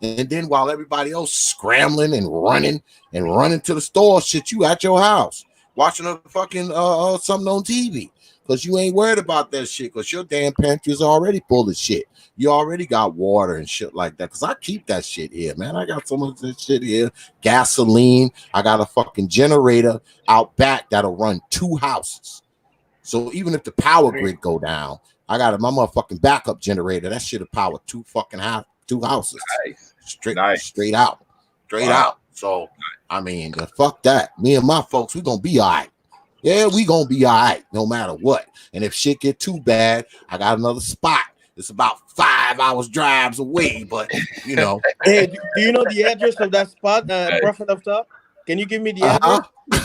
And then while everybody else scrambling and running to the store, shit, you at your house watching a fucking something on TV because you ain't worried about that shit because your damn pantry is already full of shit. You already got water and shit like that because I keep that shit here, man. I got so much of this shit here, gasoline. I got a fucking generator out back that'll run 2 houses. So even if the power grid go down, I got my motherfucking backup generator. That shit'll power two houses. Nice. Straight Wow. out. So I mean, fuck that. Me and my folks, we gonna be all right. Yeah, we gonna be all right no matter what. And if shit get too bad, I got another spot. It's about 5 hours drives away, but you know. Hey, do you know the address of that spot, Prophet of Top? Can you give me the address? what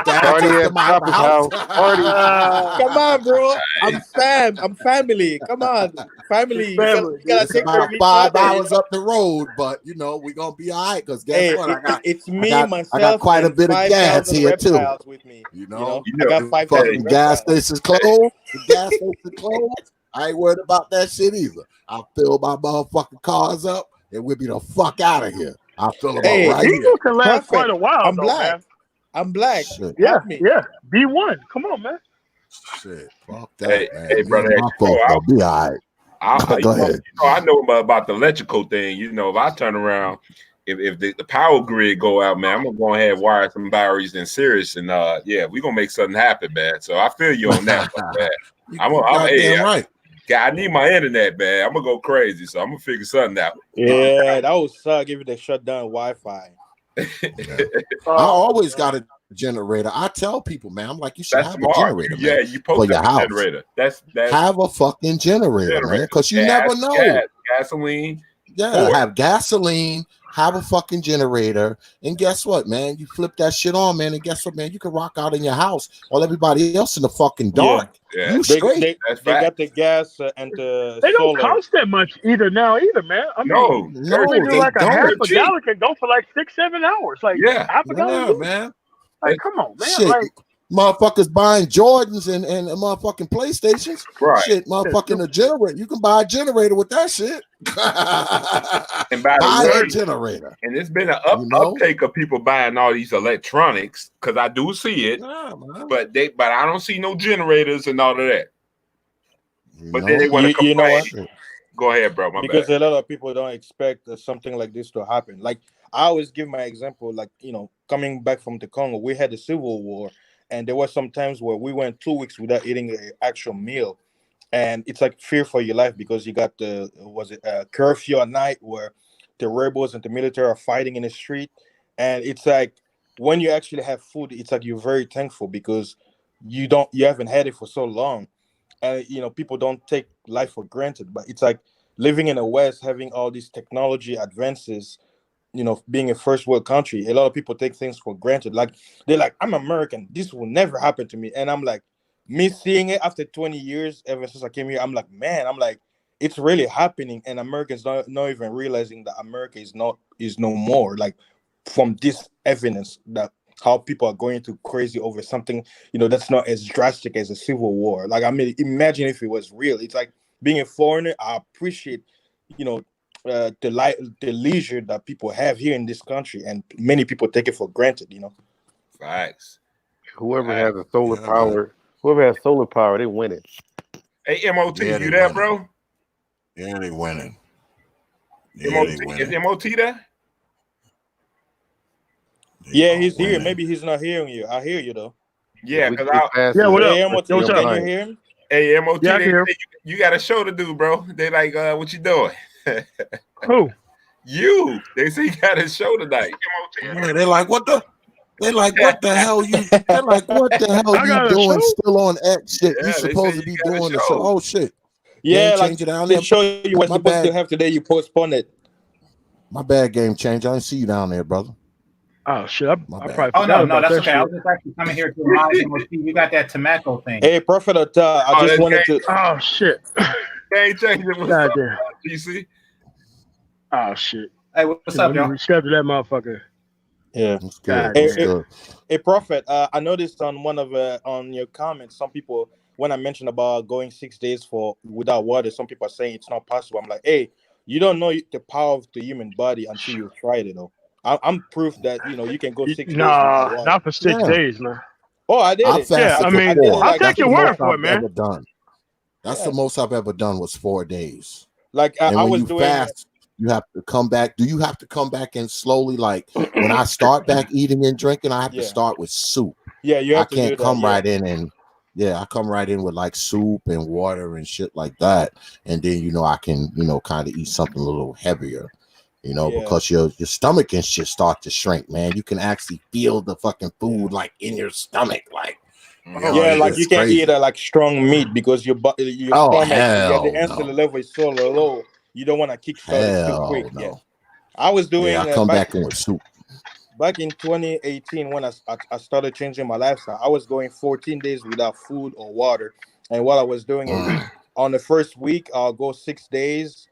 the Party address at to my Prophet's house. Party. Come on, bro. I'm family. Come on, family. You gotta It's take care about of each 5 other. hours up the road, but you know we gonna be all right. Cause guess what? It's me, I myself, got quite a and bit of gas 5,000 here too. reptiles with me. You know, I got 5,000 fucking gas reptiles. stations closed. The gas station closed. I ain't worried about that shit either. I'll fill my motherfucking cars up and we'll be the fuck out of here. I'll fill them up right here. Eagle can last Prophet, quite a while, I'm though, black. man. I'm black. Shit. Yeah, me. yeah. B1. Come on, man. Shit. Fuck that, man. Hey, brother. My folks gonna be all right. Go ahead. I know about the electrical thing. You know, if I turn around, if the power grid go out, man, I'm gonna go ahead and wire some batteries in Sirius, and we're gonna make something happen, man. So I feel you on that, man. I'm right. I need my internet, man. I'm gonna go crazy, so I'm gonna figure something out. Yeah, that would suck if they shut down Wi-Fi. I always got a generator. I tell people, man, I'm like, you should have a generator, man, you post for your house. Generator. That's have a fucking generator, man, because you never know. Gasoline. Yeah, have gasoline. Have a fucking generator, and guess what, man? You flip that shit on, man, and guess what, man? You can rock out in your house while everybody else in the fucking dark. Yeah. You straight. They got the gas and the They solar. don't cost that much either, man. I mean, no, they do they like a don't. half a gallon can go for like 6-7 hours. Like half a gallon. Man. Like, come on, man. Shit. Like, motherfuckers buying Jordans and motherfucking PlayStations. Right. Shit, motherfucking a generator. You can buy a generator with that shit. And buy a generator. And it's been an uptake of people buying all these electronics because I do see it. But I don't see no generators and all of that. But then they want to complain. You know what? Go ahead, bro. Because a lot of people don't expect something like this to happen. Like I always give my example, like, you know, coming back from the Congo, we had a civil war, and there were some times where we went 2 weeks without eating an actual meal, and it's like fear for your life because you got the curfew at night where the rebels and the military are fighting in the street, and it's like when you actually have food, it's like you're very thankful because you haven't had it for so long. And you know, people don't take life for granted, but it's like living in the West, having all these technology advances, you know, being a first world country, a lot of people take things for granted. Like they're like, I'm American, this will never happen to me. And I'm like, me seeing it after 20 years, ever since I came here, I'm like, man, it's really happening. And Americans not even realizing that America is no more. Like from this evidence that how people are going too crazy over something, you know, that's not as drastic as a civil war. Like, I mean, imagine if it was real. It's like being a foreigner, I appreciate, you know, the leisure that people have here in this country, and many people take it for granted, you know. Facts. Whoever has solar power, they winning. Hey, MOT, you there, bro? Yeah, they winning. Is MOT there? Yeah, he's here. Maybe he's not hearing you. I hear you though. Yeah, what up? Hey, MOT, can you hear him? Hey, MOT, you got a show to do, bro. They like, what you doing? Who? You. They say you got a show tonight. Yeah, they like, what the? They like, what the hell you? They're like, what the hell you doing? Still on X shit? You supposed to be doing the show. Oh shit. Yeah, game like changer down the there. show you were supposed to have today, you postponed it. My bad, game changer. I didn't see you down there, brother. Oh shit! I probably no, that's okay. I was just actually coming here to remind you, we got that tobacco thing. Hey, Prophet, I just wanted to. Oh shit! Game changer. God damn. DC. Oh shit! Hey, what's up, y'all? Reschedule that motherfucker. Yeah. Hey, Prophet. I noticed on one of on your comments, some people, when I mentioned about going 6 days without water, some people are saying it's not possible. I'm like, hey, you don't know the power of the human body until you tried it, though. I'm proof that you can go 6 days. Nah, not for 6 days, man. Oh, I did it. Yeah, I mean, I'll take your word for it, man. That's the most I've ever done was 4 days. Like and I when was you doing fast, you have to come back. Do you have to come back and slowly, like when I start back eating and drinking, I have to start with soup. Yeah, you have I can't come right in and Yeah, I come right in with like soup and water and shit like that, and then I can kind of eat something a little heavier, because your stomach and shit start to shrink, man. You can actually feel the fucking food like in your stomach, like like you can't eat like strong meat because your stomach, the hell insulin no, level is so low. You don't want to kickstart it too quick. no. Yeah, I was doing I come back in with soup. back in 2018 when I started changing my lifestyle. I was going 14 days without food or water, and what I was doing is on the first week I'll go 6 days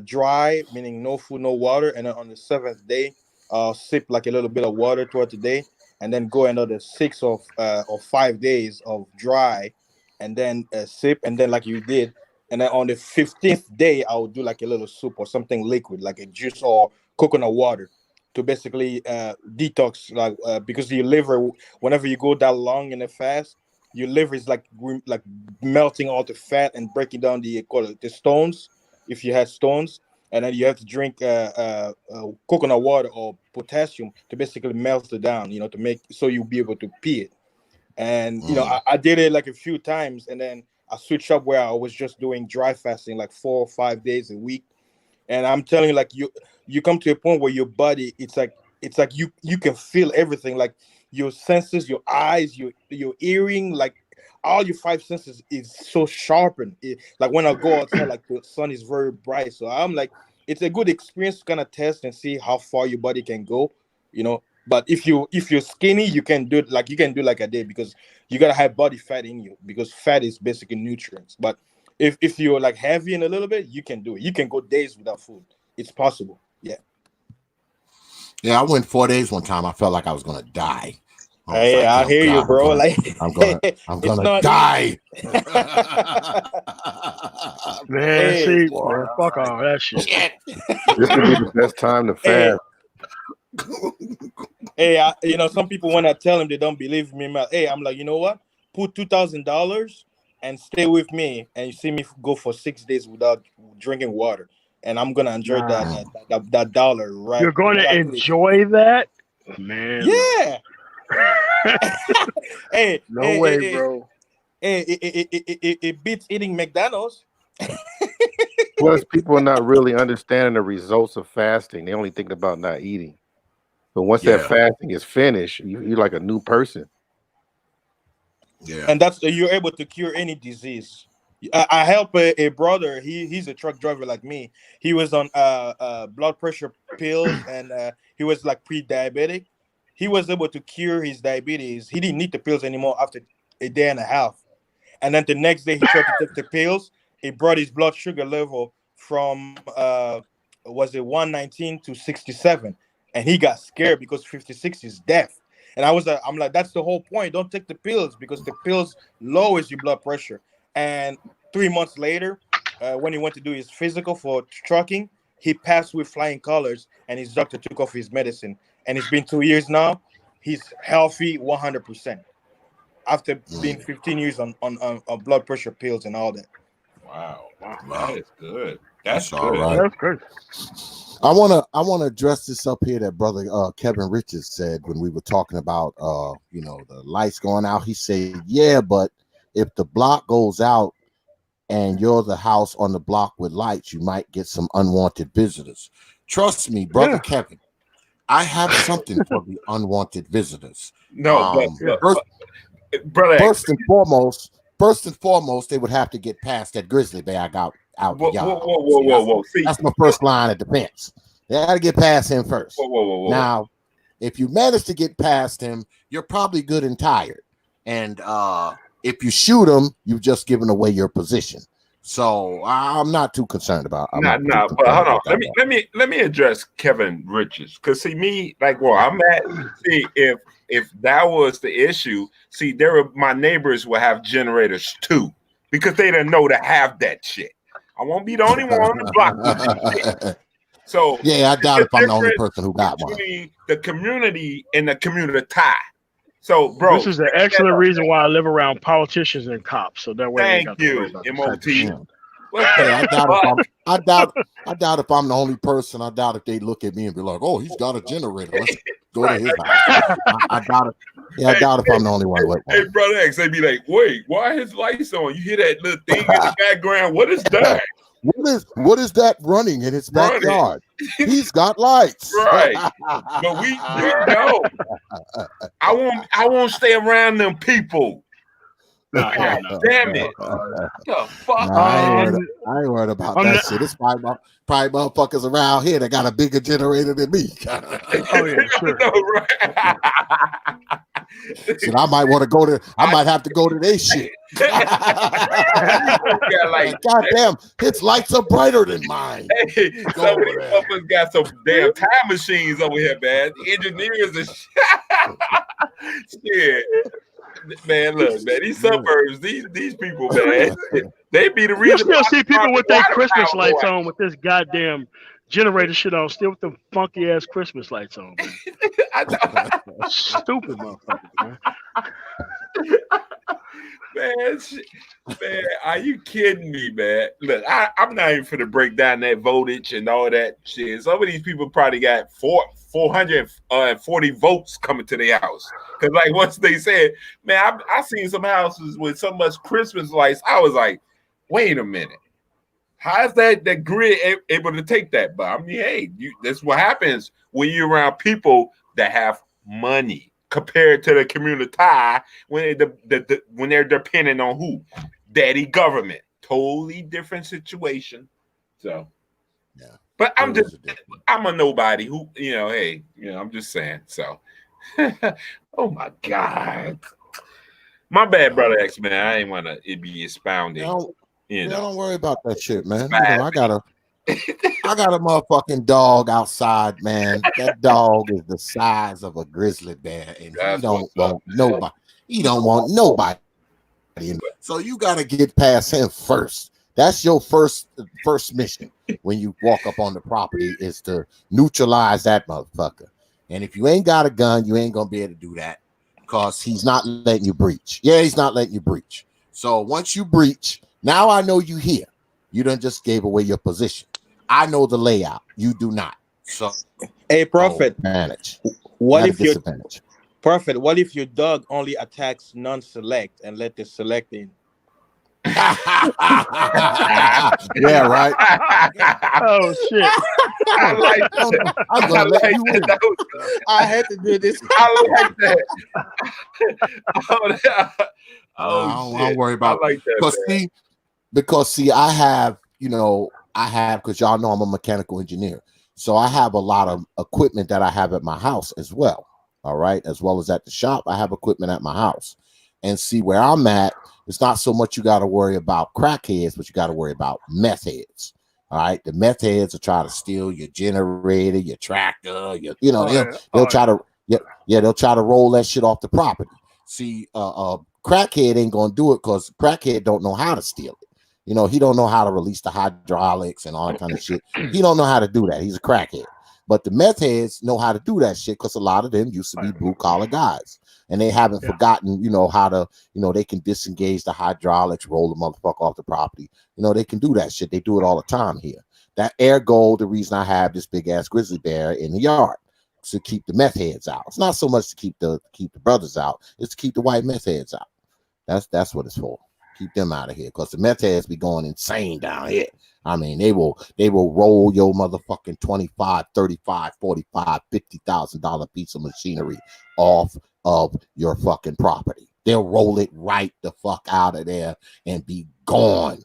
dry, meaning no food, no water, and then on the seventh day I'll sip like a little bit of water throughout the day, and then go another 6 or 5 days of dry, and then sip, and then like you did, and then on the 15th day I'll do like a little soup or something liquid like a juice or coconut water to basically detox, like because your liver, whenever you go that long in a fast, your liver is like melting all the fat and breaking down the stones, if you had stones, and then you have to drink coconut water or potassium to basically melt it down, to make so you'll be able to pee it. And I did it like a few times, and then I switched up where I was just doing dry fasting like 4 or 5 days a week. And I'm telling you, like you come to a point where your body, it's like you can feel everything, like your senses, your eyes, your hearing, like all your five senses is so sharpened. Like when I go outside, like the sun is very bright, so I'm like, it's a good experience to kind of test and see how far your body can go, But if you're skinny, you can do it like a day, because you gotta have body fat in you, because fat is basically nutrients. But if you're like heavy in a little bit, you can do it. You can go days without food. It's possible. Yeah. Yeah, I went 4 days one time. I felt like I was gonna die. Hey, I hear you, bro. I'm gonna die. Man, see, man, fuck all that shit. This would be the best time to fast. Hey, some people, when I tell them, they don't believe me. I'm like, you know what? Put $2,000 and stay with me, and you see me go for 6 days without drinking water, and I'm gonna enjoy that dollar. Right? You're going to enjoy that, man. Yeah. Hey, no way, bro. Hey, it beats eating McDonald's. Plus, people are not really understanding the results of fasting. They only think about not eating. But once that fasting is finished, you're like a new person. Yeah. And that's you're able to cure any disease. I help a brother. He's a truck driver like me. He was on blood pressure pills, and he was like pre-diabetic. He was able to cure his diabetes. He didn't need the pills anymore after a day and a half. And then the next day he tried to take the pills. It brought his blood sugar level from was it 119 to 67, and he got scared because 56 is death. And I'm like, that's the whole point. Don't take the pills, because the pills lowers your blood pressure. And 3 months later, when he went to do his physical for trucking, he passed with flying colors, and his doctor took off his medicine. And it's been 2 years now. He's healthy 100% after being 15 years on blood pressure pills and all that. Wow. That is good. That's all good. right. That's good. I wanna address this up here that brother Kevin Richards said when we were talking about the lights going out. He said, yeah, but if the block goes out and you're the house on the block with lights, you might get some unwanted visitors. Trust me, brother Kevin, I have something for the unwanted visitors. No, brother. First and foremost, they would have to get past that grizzly bear I got out the yard. Whoa. See, that's my first line of defense. They got to get past him first. Whoa. Now, if you manage to get past him, you're probably good and tired. And if you shoot him, you've just given away your position. So I'm not too concerned about. But hold on. Let me address Kevin Richards, because see me like I'm at. See if that was the issue. See, my neighbors will have generators too, because they didn't know to have that shit. I won't be the only one on the block with this shit. So yeah, I doubt if I'm the only person who got one. The community and the community tie. So, bro, this is an excellent reason why I live around politicians and cops, so that way. Thank you, MOT. I doubt if I'm the only person. I doubt if they look at me and be like, "Oh, he's got a generator. Go to his house. I doubt it. Yeah, I doubt if I'm the only one with one. Hey, Brother X, they be like, wait, why his lights on? You hear that little thing in the background? What is that? What is that running in his backyard? He's got lights. Right. But we know. I won't stay around them people. God damn it. What the fuck? Nah, I ain't worried about that shit. It's probably motherfuckers around here that got a bigger generator than me. Oh yeah, sure. So I might want to go to. I might have to go to their shit. God damn, his lights are brighter than mine. Hey, some of these motherfuckers got some damn time machines over here, man. Engineers and shit. Man, look, man, these suburbs, these people, man, they be the reason. You still see people with their Christmas lights on with this goddamn generator shit on, still with them funky ass Christmas lights on, man. Stupid motherfuckers, man. Man, are you kidding me, man? Look, I'm not even finna break down that voltage and all that shit. Some of these people probably got 440 votes coming to their house. Because, like, once they said, man, I seen some houses with so much Christmas lights, I was like, wait a minute. How is that grid able to take that? But I mean, hey, that's what happens when you're around people that have money compared to the community when they're depending on who? Daddy government. Totally different situation. So, yeah. But I'm a nobody who, hey, I'm just saying. So, oh my God. My bad, Brother X, man. I ain't want to be expounding. Don't worry about that shit, man. I got a motherfucking dog outside, man. That dog is the size of a grizzly bear, and he don't want nobody. He don't want nobody. So you got to get past him first. That's your first mission when you walk up on the property, is to neutralize that motherfucker. And if you ain't got a gun, you ain't gonna be able to do that because he's not letting you breach. Yeah, he's not letting you breach. So once you breach, now I know you here. You done just gave away your position. I know the layout. You do not. So, hey, Prophet, manage. What if your Prophet? What if your dog only attacks non-select and let the select in? Yeah, right. Oh shit! I'm gonna let you in. I had to do this. I like that. I don't worry about it. Because I have, because y'all know I'm a mechanical engineer. So I have a lot of equipment that I have at my house as well. All right. As well as at the shop, I have equipment at my house. And see, where I'm at, it's not so much you got to worry about crackheads, but you got to worry about meth heads. All right. The meth heads will try to steal your generator, your tractor, they'll try to roll that shit off the property. See, crackhead ain't gonna do it because crackhead don't know how to steal it. He don't know how to release the hydraulics and all that kind of shit. He don't know how to do that. He's a crackhead. But the meth heads know how to do that shit because a lot of them used to be blue collar guys. And they haven't forgotten, how to, they can disengage the hydraulics, roll the motherfucker off the property. They can do that shit. They do it all the time here. That ergo, the reason I have this big ass grizzly bear in the yard, to keep the meth heads out. It's not so much to keep the brothers out, it's to keep the white meth heads out. That's what it's for. Keep them out of here, because the meth heads be going insane down here. I mean, they will roll your motherfucking $25, $35, $45, $50,000 piece of machinery off of your fucking property. They'll roll it right the fuck out of there and be gone.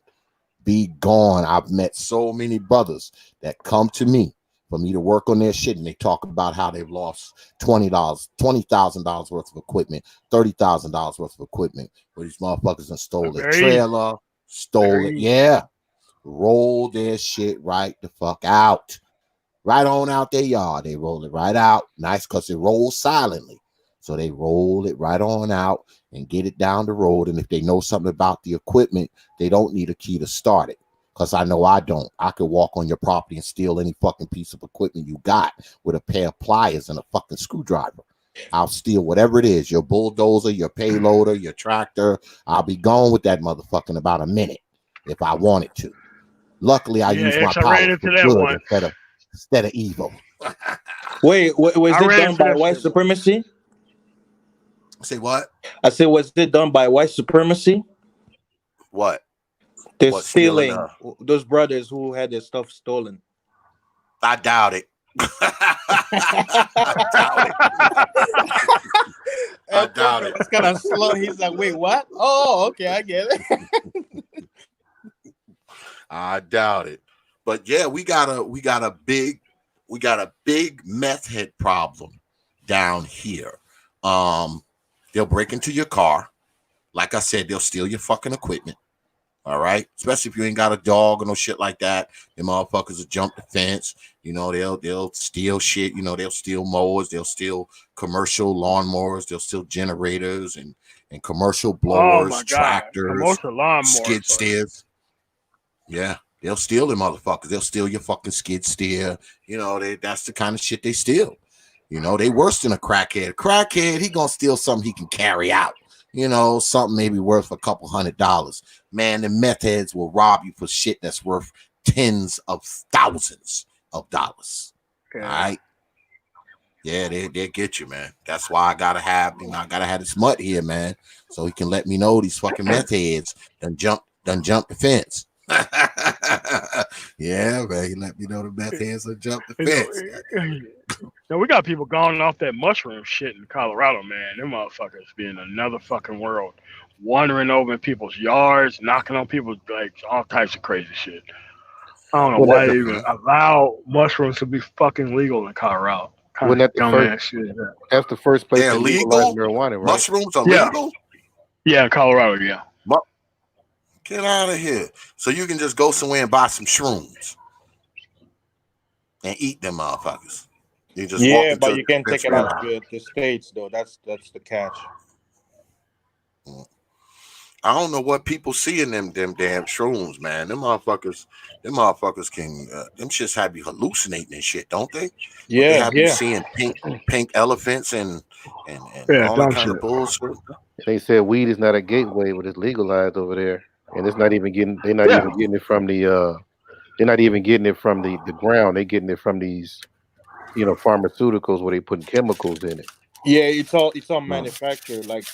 Be gone. I've met so many brothers that come to me for me to work on their shit, and they talk about how they've lost $20,000 worth of equipment, $30,000 worth of equipment, where these motherfuckers done stole a trailer, roll their shit right the fuck out, right on out their yard. They roll it right out, nice, because it rolls silently. So they roll it right on out and get it down the road. And if they know something about the equipment, they don't need a key to start it. Because I know I don't. I could walk on your property and steal any fucking piece of equipment you got with a pair of pliers and a fucking screwdriver. I'll steal whatever it is, your bulldozer, your payloader, your tractor. I'll be gone with that motherfucker in about a minute if I wanted to. Luckily, I use my power for good instead of evil. Wait, was I it ran done into by that white shit, bro. supremacy? Say what? I said, was it done by white supremacy? What? They're What, stealing stealing those brothers who had their stuff stolen. I doubt it. I doubt it. I doubt it. It's kind of slow. He's like, wait, what? Oh, okay, I get it. I doubt it. But yeah, we got a big meth head problem down here. They'll break into your car. Like I said, they'll steal your fucking equipment. All right, especially if you ain't got a dog or no shit like that. Them motherfuckers will jump the fence. You know, they'll steal shit. You know, they'll steal mowers. They'll steal commercial lawnmowers. They'll steal generators and commercial blowers, Oh my god, tractors, commercial lawnmowers. skid steers. Yeah, they'll steal them motherfuckers. They'll steal your fucking skid steer. You know, that's the kind of shit they steal. You know, they worse than a crackhead. Crackhead, he gonna steal something he can carry out. You know, something maybe worth a couple $100. Man, the meth heads will rob you for shit that's worth tens of thousands of dollars. Yeah. All right. Yeah, they get you, man. That's why I gotta have this mutt here, man, so he can let me know these fucking meth heads done jump the fence. Yeah, man. He let me know the meth heads done jump the fence. Now we got people going off that mushroom shit in Colorado, man. Them motherfuckers be in another fucking world, wandering over in people's yards, knocking on people's legs, all types of crazy shit. I don't know why they even allow mushrooms to be fucking legal in Colorado. Wasn't that the first? That's the first place they legalized marijuana, right? Mushrooms are legal? Yeah, Colorado, yeah. Get out of here. So you can just go somewhere and buy some shrooms and eat them motherfuckers. You just yeah, but you can't take it out to the States, though. That's the catch. I don't know what people see in them damn shrooms, man. Them motherfuckers can them shits have you hallucinating and shit, don't they? Yeah, they have you seeing pink elephants and all that kind of bullshit. They said weed is not a gateway, but it's legalized over there, and it's not even getting. They're not even getting it from the. They're not even getting it from the ground. They're getting it from these, pharmaceuticals where they putting chemicals in it. Yeah, it's all manufactured. Like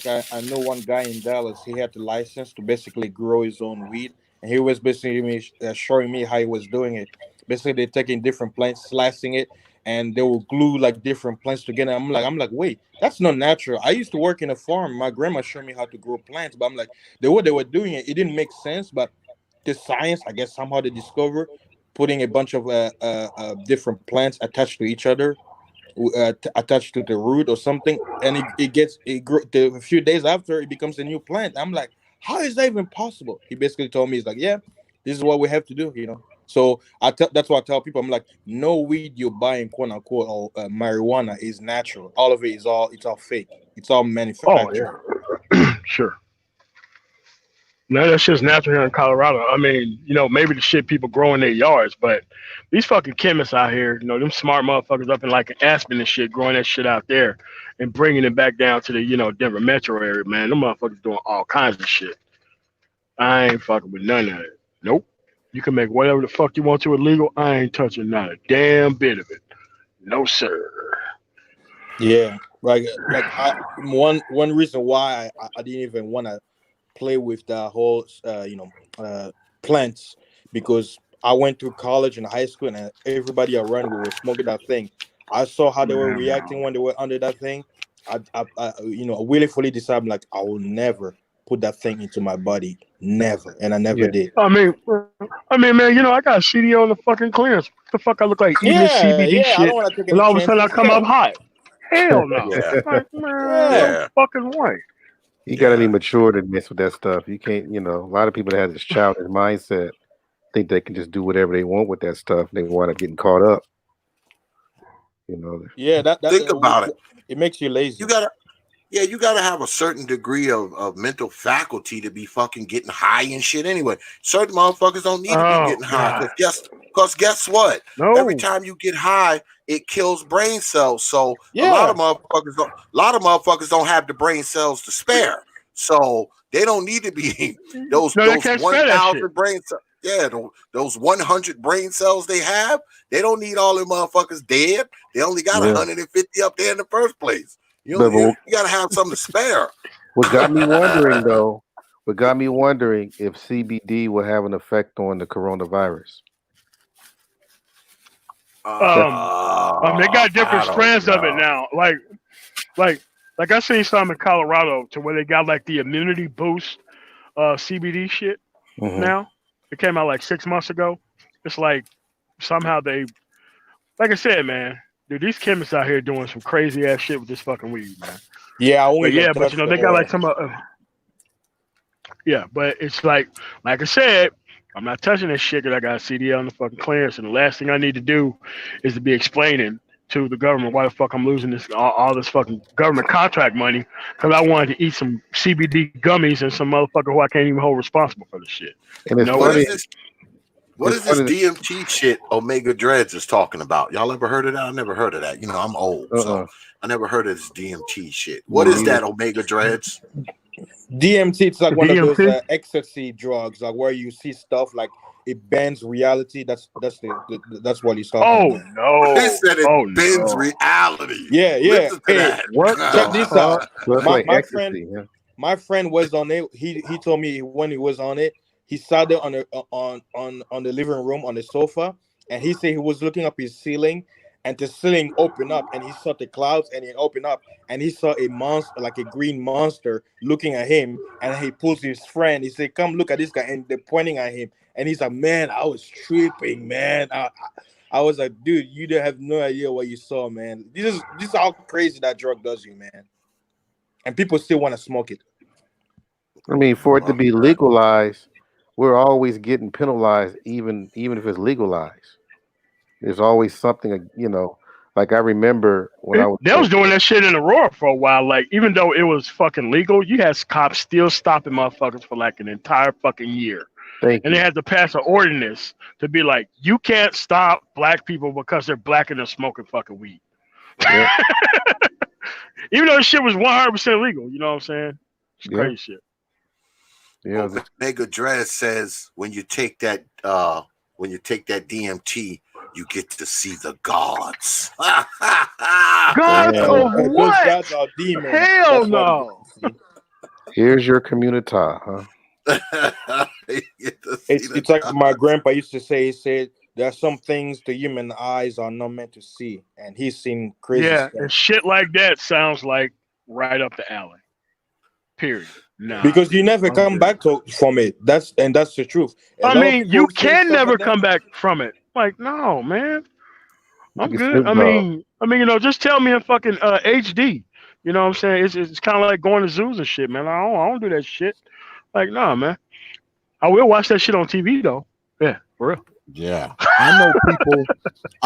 I know one guy in Dallas. He had the license to basically grow his own weed, and he was basically showing me how he was doing it. Basically, they're taking different plants, slicing it, and they will glue like different plants together. I'm like, wait, that's not natural. I used to work in a farm. My grandma showed me how to grow plants, but I'm like, the way they were doing it, it didn't make sense. But the science, I guess, somehow they discovered putting a bunch of different plants attached to each other. Attached to the root or something, and it grows. A few days after, it becomes a new plant. I'm like, how is that even possible? He basically told me, he's like, yeah, this is what we have to do, So that's why I tell people, I'm like, no weed you're buying, quote unquote, or marijuana is natural. All of it it's all fake. It's all manufactured. Oh yeah, sure. No, that shit's natural here in Colorado. I mean, maybe the shit people grow in their yards, but these fucking chemists out here, them smart motherfuckers up in like Aspen and shit, growing that shit out there and bringing it back down to the, Denver metro area, man. Them motherfuckers doing all kinds of shit. I ain't fucking with none of it. Nope. You can make whatever the fuck you want to illegal. I ain't touching not a damn bit of it. No, sir. Yeah. One reason why I didn't even want to play with the whole plants, because I went through college and high school and everybody around me was smoking that thing. I saw how they were reacting when they were under that thing. I willfully decided, like, I will never put that thing into my body, never, and I never did. I mean, man, I got CDO on the fucking clearance. What the fuck I look like eating this CBD shit? I don't want to take and all of a sudden I come up hot. Hell no! Like, Yeah. Fucking way. You gotta be mature to mess with that stuff. You can't, a lot of people that have this childish mindset think they can just do whatever they want with that stuff. They wind up getting caught up. Yeah, think about it. It makes you lazy. You gotta have a certain degree of mental faculty to be fucking getting high and shit anyway. Certain motherfuckers don't need to be getting high. Because guess what? No. Every time you get high, it kills brain cells. So a lot of motherfuckers don't have the brain cells to spare. So they don't need to be those 1,000 brain cells. Yeah, those 100 brain cells they have, they don't need all them motherfuckers dead. They only got 150 up there in the first place. You got to have something to spare. What got me wondering, though, if CBD will have an effect on the coronavirus. They got different strands of it now. Like I seen some in Colorado to where they got like the immunity boost CBD shit. Now it came out like 6 months ago. It's like somehow they, like I said, man, dude, these chemists out here doing some crazy ass shit with this fucking weed, man. Yeah, I won't even but you know they got like some. Yeah, but it's like I said, I'm not touching this shit because I got CDL on the fucking clearance, and the last thing I need to do is to be explaining to the government why the fuck I'm losing this all this fucking government contract money because I wanted to eat some CBD gummies and some motherfucker who I can't even hold responsible for this shit. And it's funny. What is this DMT shit Omega Dreads is talking about? Y'all ever heard of that? I never heard of that. You know, I'm old, so I never heard of this DMT shit. What is that Omega Dreads? DMT, it's like one of those ecstasy drugs, like where you see stuff like it bends reality. That's what he's talking about. No! He said it bends reality. Yeah. Hey, what? Check this out. My friend was on it. He told me when he was on it, he sat there on the living room on the sofa, and he said he was looking up his ceiling. And the ceiling opened up, and he saw the clouds, and it opened up, and he saw a monster, like a green monster, looking at him. And he pulls his friend. He said, "Come look at this guy," and they're pointing at him. And he's like, "Man, I was tripping, man. I was like, dude, you don't have no idea what you saw, man. This is how crazy that drug does you, man. And people still want to smoke it. I mean, for it to be legalized, we're always getting penalized, even if it's legalized. There's always something, you know. Like I remember when they was doing that shit in Aurora for a while. Like even though it was fucking legal, you had cops still stopping motherfuckers for like an entire fucking year. They had to pass an ordinance to be like, you can't stop black people because they're black and they're smoking fucking weed. Yeah. Even though this shit was 100% legal, you know what I'm saying? It's crazy shit. Yeah. Omega Dress says when you take that DMT, you get to see the gods. Gods of what? Gods are demons. Hell no. Here's your community, huh? It's like my grandpa used to say. He said there are some things the human eyes are not meant to see, and he's seen crazy stuff. And shit like that sounds like right up the alley. Period. Nah, because you never come back from it. That's the truth. I mean, you can never come back from it. Like, no, man, I'm good. I mean, you know, just tell me in fucking HD. You know what I'm saying? It's kind of like going to zoos and shit, man. I don't do that shit. Like, nah, man. I will watch that shit on TV though. Yeah, for real. Yeah, I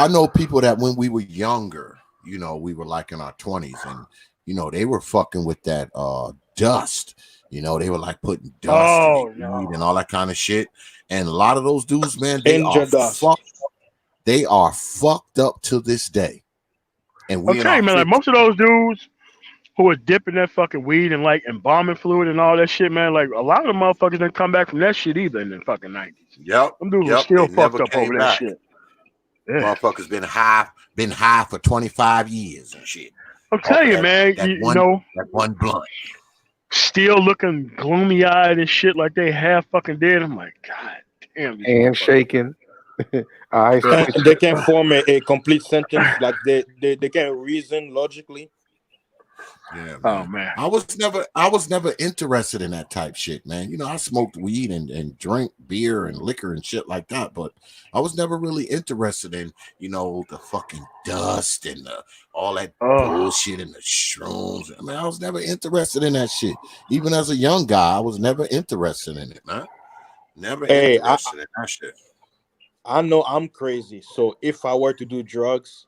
know people that when we were younger, you know, we were like in our 20s, and you know, they were fucking with that dust. You know, they were like putting dust in weed and all that kind of shit. And a lot of those dudes, man, they are fucked up to this day. And I'm telling you, man, like most of those dudes who are dipping that fucking weed and like embalming fluid and all that shit, man, like a lot of the motherfuckers didn't come back from that shit either in the fucking 90s. Yep. Them dudes were still fucked up over that shit. Yeah. Motherfuckers been high for 25 years and shit. I'm telling you, man, you know, that one blunt. Still looking gloomy eyed and shit like they half fucking dead. I'm like, God damn. And shaking. They can't form a complete sentence. Like they can't reason logically. Yeah, man. Oh man. I was never interested in that type shit, man. You know, I smoked weed and drank beer and liquor and shit like that, but I was never really interested in, you know, the fucking dust and all that bullshit and the shrooms. I mean, I was never interested in that shit. Even as a young guy, I was never interested in it, man. Never interested in that shit. I know I'm crazy, so if I were to do drugs,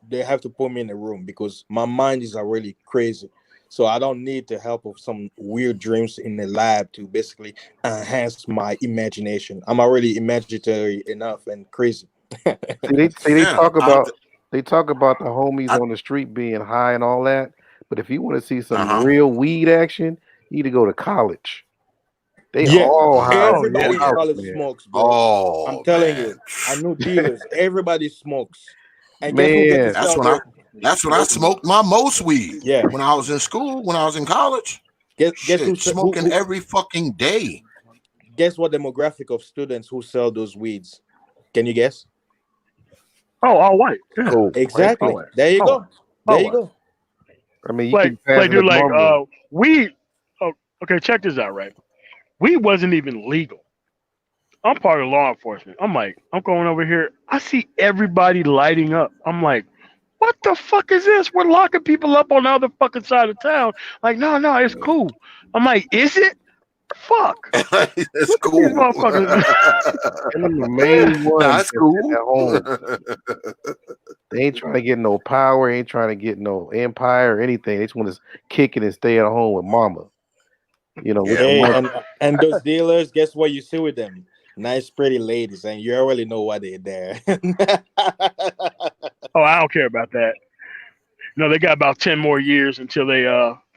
they have to put me in a room because my mind is already crazy. So I don't need the help of some weird dreams in the lab to basically enhance my imagination. I'm already imaginary enough and crazy. They talk about the homies on the street being high and all that. But if you want to see some real weed action, you need to go to college. They Yeah, all high. everybody in yeah. college Man. smokes, bro. Oh, I'm telling man. you, I knew dealers. Everybody smokes, and guess who get to Man, That's sell when I their? smoked my most weed. Yeah, When I was in school, when I was in college. guess Shit, smoking every fucking day. guess what demographic of students who sell those weeds? Can you guess? Oh, all white. Yeah. cool. Exactly. All white. There you All go. white. There All you white. go. I mean, you keep Like, passing it dude, like, normal. weed. Oh, okay, check this out, right? Weed wasn't even legal. I'm part of law enforcement. I'm like, I'm going over here. I see everybody lighting up. I'm like, what the fuck is this? We're locking people up on the other fucking side of town. Like, no, it's cool. I'm like, is it? Fuck. It's Look at these cool. motherfuckers. And them the main ones That's that cool. sit at home. They ain't trying to get no power, ain't trying to get no empire or anything. They just want to kick it and stay at home with mama. You know, with the Hey, money. and those dealers, guess what you see with them? Nice, pretty ladies, and you already know why they're there. Oh, I don't care about that. No, they got about 10 more years until they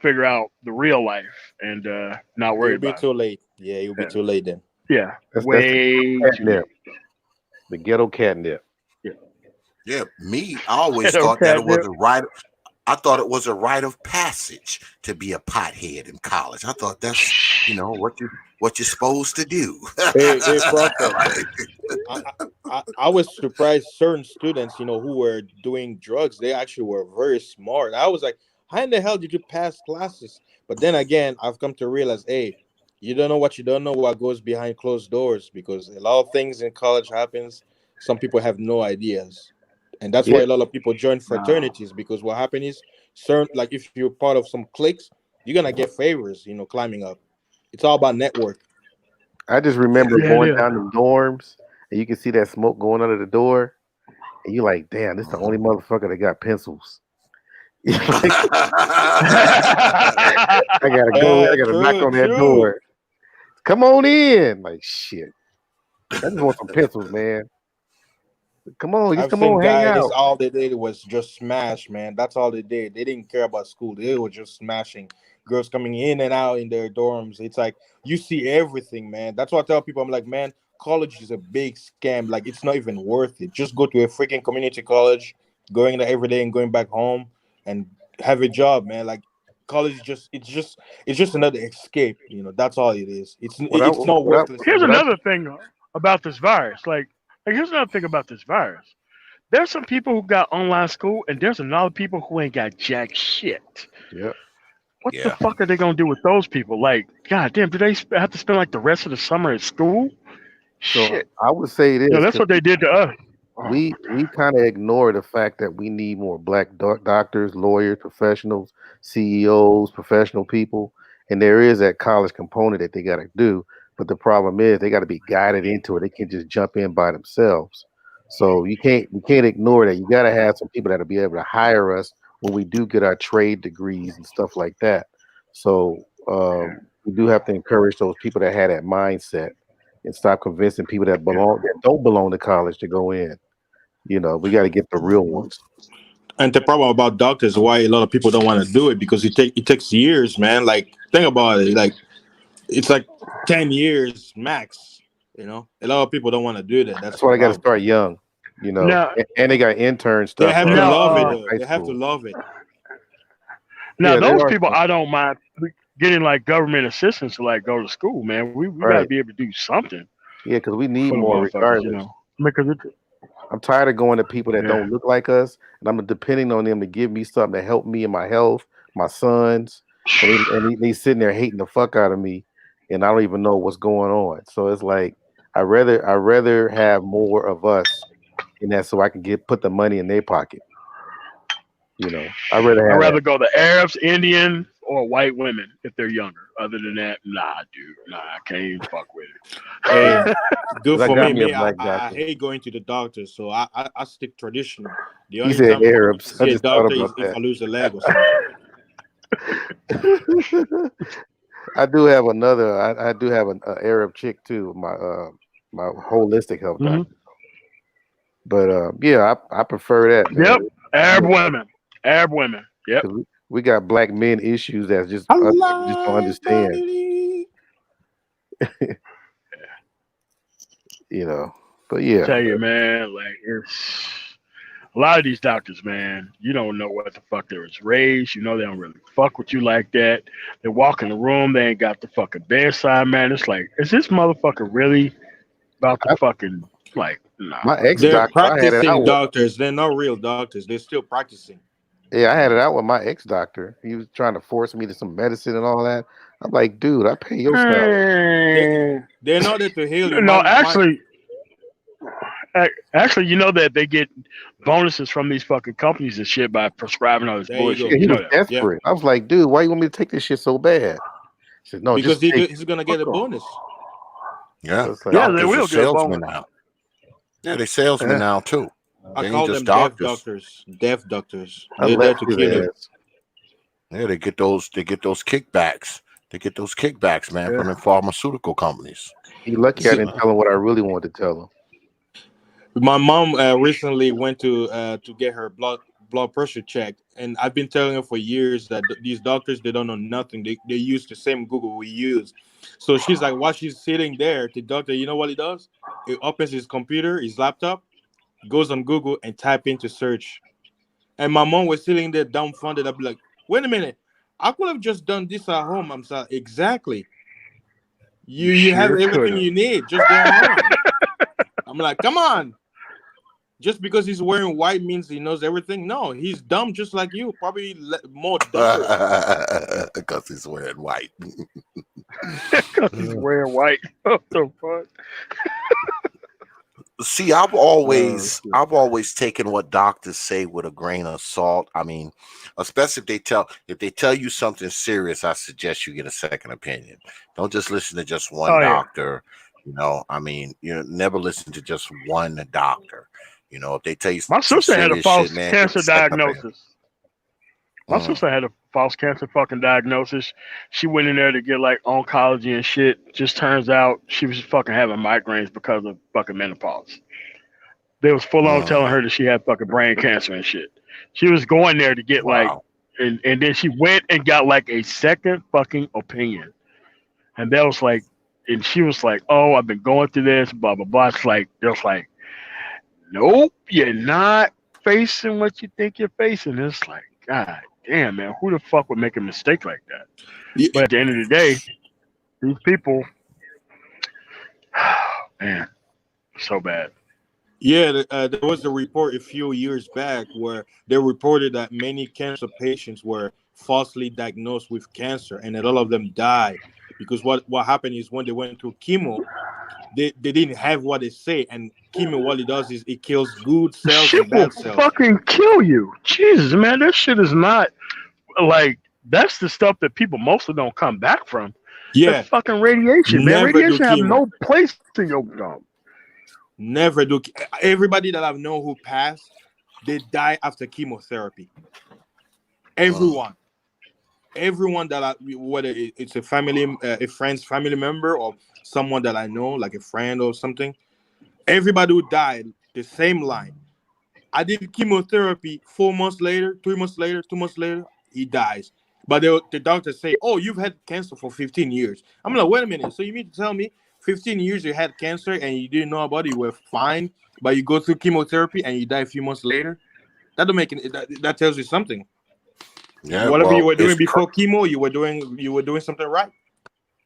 figure out the real life and not worry It'll be about too late. Yeah, you'll be it. too late then. Yeah. That's Way the too late. catnip. The ghetto catnip. Yeah. Yeah, me, I always Ghetto thought that it was catnip. a rite. I thought it was a rite of passage to be a pothead in college. I thought that's what you're supposed to do. Hey, prophet. I was surprised certain students, who were doing drugs, they actually were very smart. I was like, how in the hell did you pass classes? But then again, I've come to realize, hey, you don't know what you don't know what goes behind closed doors because a lot of things in college happens. Some people have no ideas. And that's why Yeah, a lot of people join No. fraternities because what happens is certain like if you're part of some cliques, you're gonna get favors, climbing up. It's all about network. I just Yeah. remember Yeah, it going is. down the dorms and you can see that smoke going under the door, and you like, damn, this the only motherfucker that got pencils. Like, I gotta go. I gotta knock True, on that true. door. Come on in. Like shit. I just want some pencils, man. Come on, just I've come seen on, hang guys, out. all they did was just smash, man. That's all they did. They didn't care about school. They were just smashing. Girls coming in and out in their dorms. It's like you see everything, man. That's what I tell people. I'm like, man, college is a big scam. Like, it's not even worth it. Just go to a freaking community college, going there every day and going back home and have a job, man. Like, college is it's just another escape. That's all it is. What I It's not what I worthless Here's what I anymore. another thing about this virus. Like, here's another thing about this virus. There's some people who got online school, and there's another people who ain't got jack shit. yeah. What the Yeah. fuck are they gonna do with those people? Like, goddamn, do they have to spend like the rest of the summer at school? So Shit. I would say No, this that's because what they did to us. we kind of ignore the fact that we need more black doctors, lawyers, professionals, CEOs, professional people, and there is that college component that they got to do. But the problem is they got to be guided into it. They can't just jump in by themselves. So you can't ignore that. You got to have some people that'll be able to hire us when we do get our trade degrees and stuff like that. So we do have to encourage those people that had that mindset and stop convincing people that don't belong to college to go in. We got to get the real ones. And the problem about doctors, why a lot of people don't want to do it because it takes years, man. Like think about it, like it's like 10 years max. A lot of people don't want to do that. That's That's the why they got to problem. start young. Now, And they got intern They stuff have to now, love it uh, though. high They have to school. love it. now Yeah, there those are people, some. I don't mind getting like government assistance to like go to school, man. We got to Right. be able to do something Yeah, because we need for the more motherfuckers, regardless. Because I'm tired of going to people that yeah. don't look like us, and I'm depending on them to give me something to help me in my health, my sons, and they sitting there hating the fuck out of me, and I don't even know what's going on. So it's like I rather have more of us in that so I can put the money in their pocket. I'd rather I'd have that. rather go the Arabs, Indian, or white women if they're younger. Other than that, nah, dude, nah, I can't even fuck with Hey, it. good 'Cause I for got me. me a Me, black I doctor. hate going to the doctor, so I stick traditional. The He only said time I'm going to Arabs. I see a just thought doctor is about if that. I lose a leg or something. I do have another. I do have an Arab chick too. My holistic health Hmm. doctor. But yeah, I prefer that, man. Yep, Arab women, Arab women. Yep. Because we got black men issues that's just us niggas just don't Allah, understand. You know, but yeah. Tell you, man, like it's a lot of these doctors, man. You don't know what the fuck they was raised. You know they don't really fuck with you like that. They walk in the room, they ain't got the fucking bedside, man. It's like, is this motherfucker really about to fucking like? Nah. My ex They're doctor, I had it practicing out with. doctors. They're not real doctors. They're still practicing. Yeah, I had it out with my ex doctor. He was trying to force me to some medicine and all that. I'm like, dude, I pay your salary. They're not there to heal you. No, actually, you know that they get bonuses from these fucking companies and shit by prescribing all this bullshit. Yeah, he You know was that. desperate. I was like, dude, why you want me to take this shit so bad? He said, no, because just take he's gonna get a bonus. Yeah, So it's like, Yeah, doctors they will are get a salesmen bonus. now. Yeah, they salesmen now too. I They call ain't them just deaf doctors. doctors. Deaf doctors. I They're there left to his kill you. ass. Yeah, they get those kickbacks. They get those kickbacks, man, from the pharmaceutical companies. He lucky I didn't tell him what I really wanted to tell him. My mom recently went to get her blood pressure checked, and I've been telling her for years that these doctors, they don't know nothing. They use the same Google we use. So she's like, while she's sitting there, the doctor, you know what he does? He opens his computer, his laptop, goes on Google and type into search. And my mom was sitting there dumbfounded. I'd be like, wait a minute, I could have just done this at home. I'm sorry, exactly. You have Sure everything could've. you need just there at home. I'm like, come on. Just because he's wearing white means he knows everything? No, he's dumb just like you. Probably more dumber. Because he's wearing white. Because he's wearing white. What the fuck? See, I've always taken what doctors say with a grain of salt. I mean, especially if they tell you something serious, I suggest you get a second opinion. Don't just listen to just one doctor. You know, I mean, never listen to just one doctor. You know, if they tell you my sister had a false shit, man, cancer diagnosis. My sister had a false cancer fucking diagnosis. She went in there to get like oncology and shit. Just turns out she was fucking having migraines because of fucking menopause. They was full on telling her that she had fucking brain cancer and shit. She was going there to get like, and then she went and got like a second fucking opinion. And that was like, and she was like, oh, I've been going through this, blah, blah, blah. It's like, it was like, nope, you're not facing what you think you're facing. It's like, God damn, man, who the fuck would make a mistake like that? Yeah. But at the end of the day, these people, man, so bad. Yeah, there was a report a few years back where they reported that many cancer patients were falsely diagnosed with cancer, and that all of them died because what happened is when they went through chemo, they didn't have what they say, and chemo, what it does is it kills good cells shit and bad will cells. Fucking kill you. Jesus, man, that shit is not like, that's the stuff that people mostly don't come back from. Yeah, that's fucking radiation, man. Radiation have no place in your dome. Never do. Everybody that I've known who passed, they die after chemotherapy. Everyone that whether it's a family, a friend's family member, or someone that I know, like a friend or something, everybody who died, the same line. I did chemotherapy 4 months later, 3 months later, 2 months later, he dies. But the doctors say, oh, you've had cancer for 15 years. I'm like, wait a minute. So you mean to tell me 15 years you had cancer and you didn't know about it, you were fine, but you go through chemotherapy and you die a few months later? That don't make it. That tells you something. Yeah, whatever you were doing before chemo, you were doing something right.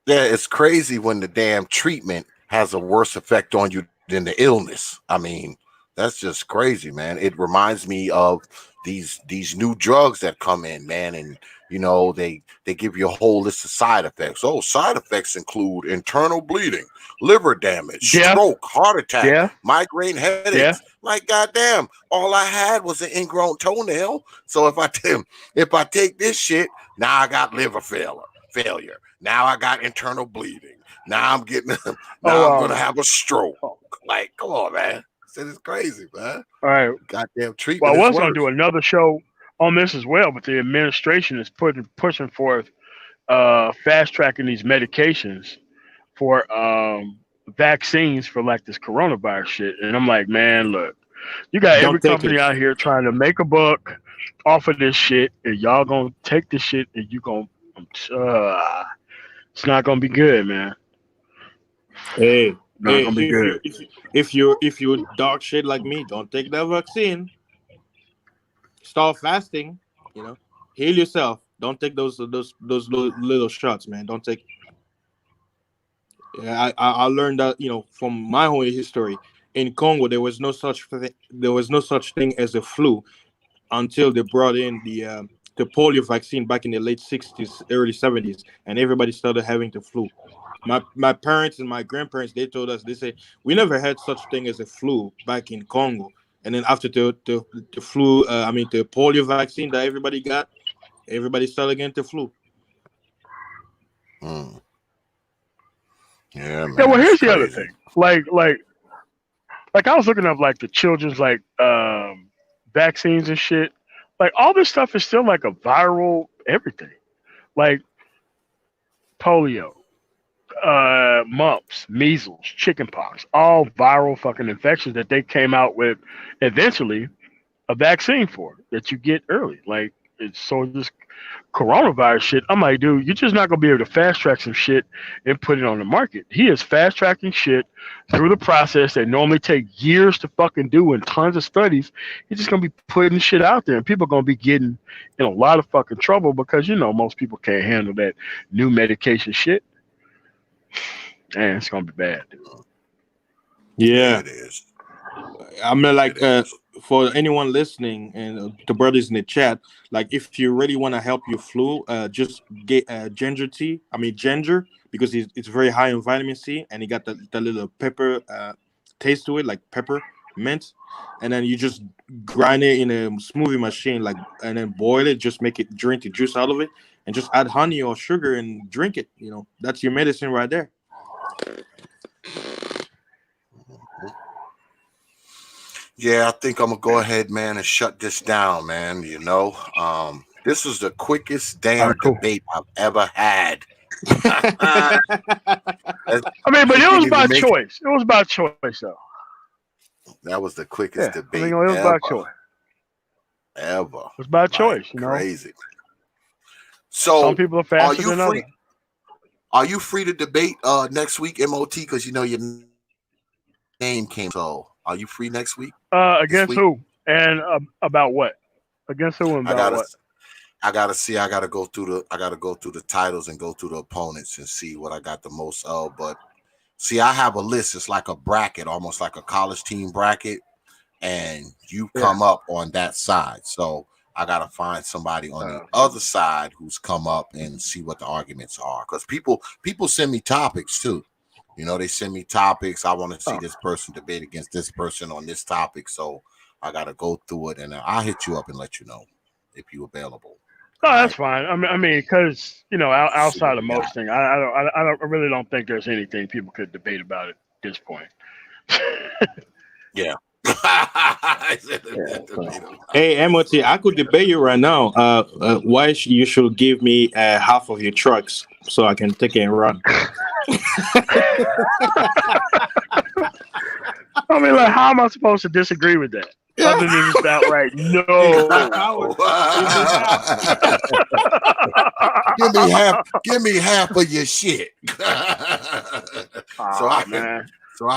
Yeah, it's crazy when the damn treatment has a worse effect on you than the illness. I mean, that's just crazy, man. It reminds me of these new drugs that come in, man, and they give you a whole list of side effects. Oh, side effects include internal bleeding, liver damage, stroke, heart attack, migraine headaches. Like, goddamn, all I had was an ingrown toenail. So if I take this shit, now I got liver failure. Now I got internal bleeding. Now I'm gonna have a stroke. Like, come on, man. It's crazy, man. All right. Goddamn treatment. Well, I was going to do another show on this as well, but the administration is pushing forth fast tracking these medications for vaccines for like this coronavirus shit. And I'm like, man, look, you got every company out here trying to make a buck off of this shit, and y'all gonna take this shit and you gonna it's not gonna be good, man. Hey, Not gonna be good. if you dog shit like me, don't take that vaccine. Start fasting. You know, heal yourself. Don't take those little shots, man. Don't take. Yeah, I learned that from my own history. In Congo, there was no such thing as a flu until they brought in the polio vaccine back in the late 60s, early 70s, and everybody started having the flu. My parents and my grandparents, they told us, they say, we never had such thing as a flu back in Congo. And then after the flu, the polio vaccine that everybody got, everybody started getting the flu. Mm. Yeah, man. Yeah, well, here's the crazy. other thing. Like I was looking up like the children's vaccines and shit. Like all this stuff is still like a viral everything. Like polio, mumps, measles, chickenpox, all viral fucking infections that they came out with eventually a vaccine for that you get early. Like it's so this coronavirus shit. I'm like, dude, you're just not gonna be able to fast track some shit and put it on the market. He is fast tracking shit through the process that normally take years to fucking do and tons of studies. He's just gonna be putting shit out there, and people are gonna be getting in a lot of fucking trouble because most people can't handle that new medication shit. And it's gonna be bad, dude. Yeah, it is. I mean, like, for anyone listening and the brothers in the chat, like, if you really want to help your flu, just get ginger tea. I mean, ginger, because it's very high in vitamin C, and it got the little pepper taste to it, like pepper mint. And then you just grind it in a smoothie machine, like, and then boil it. Just drink the juice out of it, and just add honey or sugar and drink it. That's your medicine right there. Yeah, I think I'm gonna go ahead, man, and shut this down, man. This was the quickest damn debate I've ever had. I mean, but it was by choice. It was by choice, though. That was the quickest debate it was by choice. Ever. It was by choice, Crazy. So, some people are faster than others. Are you free to debate next week, MOT? Because your name came. So, are you free next week? Against who and about what? Against who and about what? I gotta go through the titles and go through the opponents and see what I got the most of. But see, I have a list. It's like a bracket, almost like a college team bracket, and you come up on that side. So I gotta find somebody on the other side who's come up and see what the arguments are. Because people send me topics too. They send me topics. I want to see this person debate against this person on this topic. So I gotta go through it, and I'll hit you up and let you know if you're available. No, that's fine. I mean, because outside of most things, I really don't think there's anything people could debate about at this point. Yeah. Hey, MOT, I could debate you right now. Why you should give me half of your trucks so I can take it and run? I mean, like, how am I supposed to disagree with that? Other than just outright, no. Give me half of your shit. So I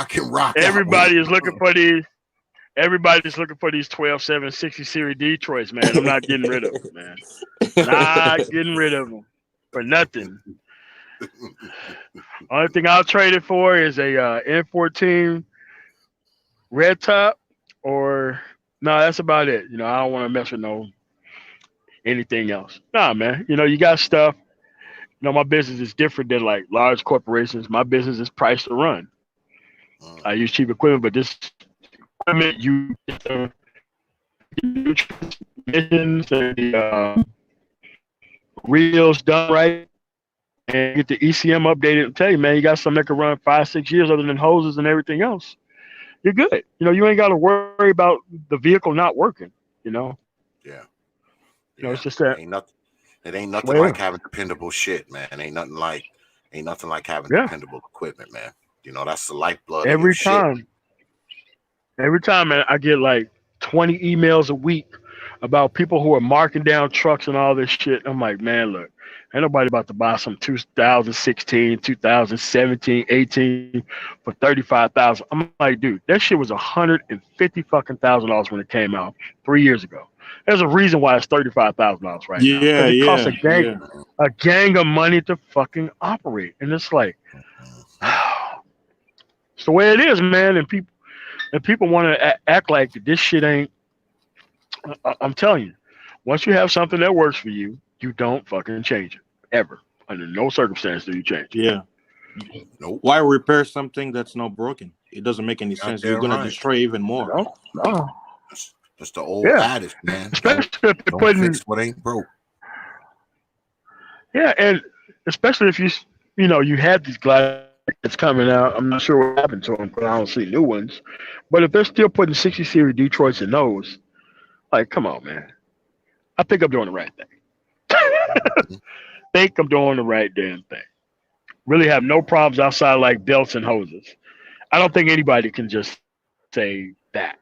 can rock. Everybody is looking for these. Everybody's looking for these 12.7 60 series Detroits, man. I'm not getting rid of them, man. Not getting rid of them for nothing. Only thing I'll trade it for is a N14 red top, or no, that's about it. I don't want to mess with anything else. Nah, man. You got stuff. My business is different than like large corporations. My business is priced to run. I use cheap equipment, but this equipment you get the transmissions and the reels done right, and get the ECM updated and tell you, man, you got something that can run 5-6 years other than hoses and everything else. You're good. You ain't got to worry about the vehicle not working. Yeah. It's just that it ain't nothing like having dependable shit, man. Ain't nothing like having dependable equipment, man. That's the lifeblood. Every time, man, I get like 20 emails a week about people who are marking down trucks and all this shit. I'm like, man, look, Ain't nobody about to buy some 2016, 2017, 18 for 35,000. I'm like, dude, that shit was $150,000 when it came out 3 years ago. There's a reason why it's $35,000 right now Yeah, because it costs yeah, yeah. a gang of money to fucking operate, and it's like it's the way it is, man. And people want to act like this shit ain't. I'm telling you, once you have something that works for you, you don't fucking change it ever. Under no circumstance do you change it. Yeah. Nope. Why repair something that's not broken? It doesn't make any sense. You're Goddamn gonna right. destroy even more. No. That's the old Yeah. adage, man. Especially if they're Don't putting. fix what ain't broke. Yeah, and especially if you had these gladiators coming out. I'm not sure what happened to them because I don't see new ones. But if they're still putting 60 series Detroits in those, like, come on, man. I think I'm doing the right thing. Think I'm doing the right damn thing. Really have no problems outside like belts and hoses. I don't think anybody can just say that.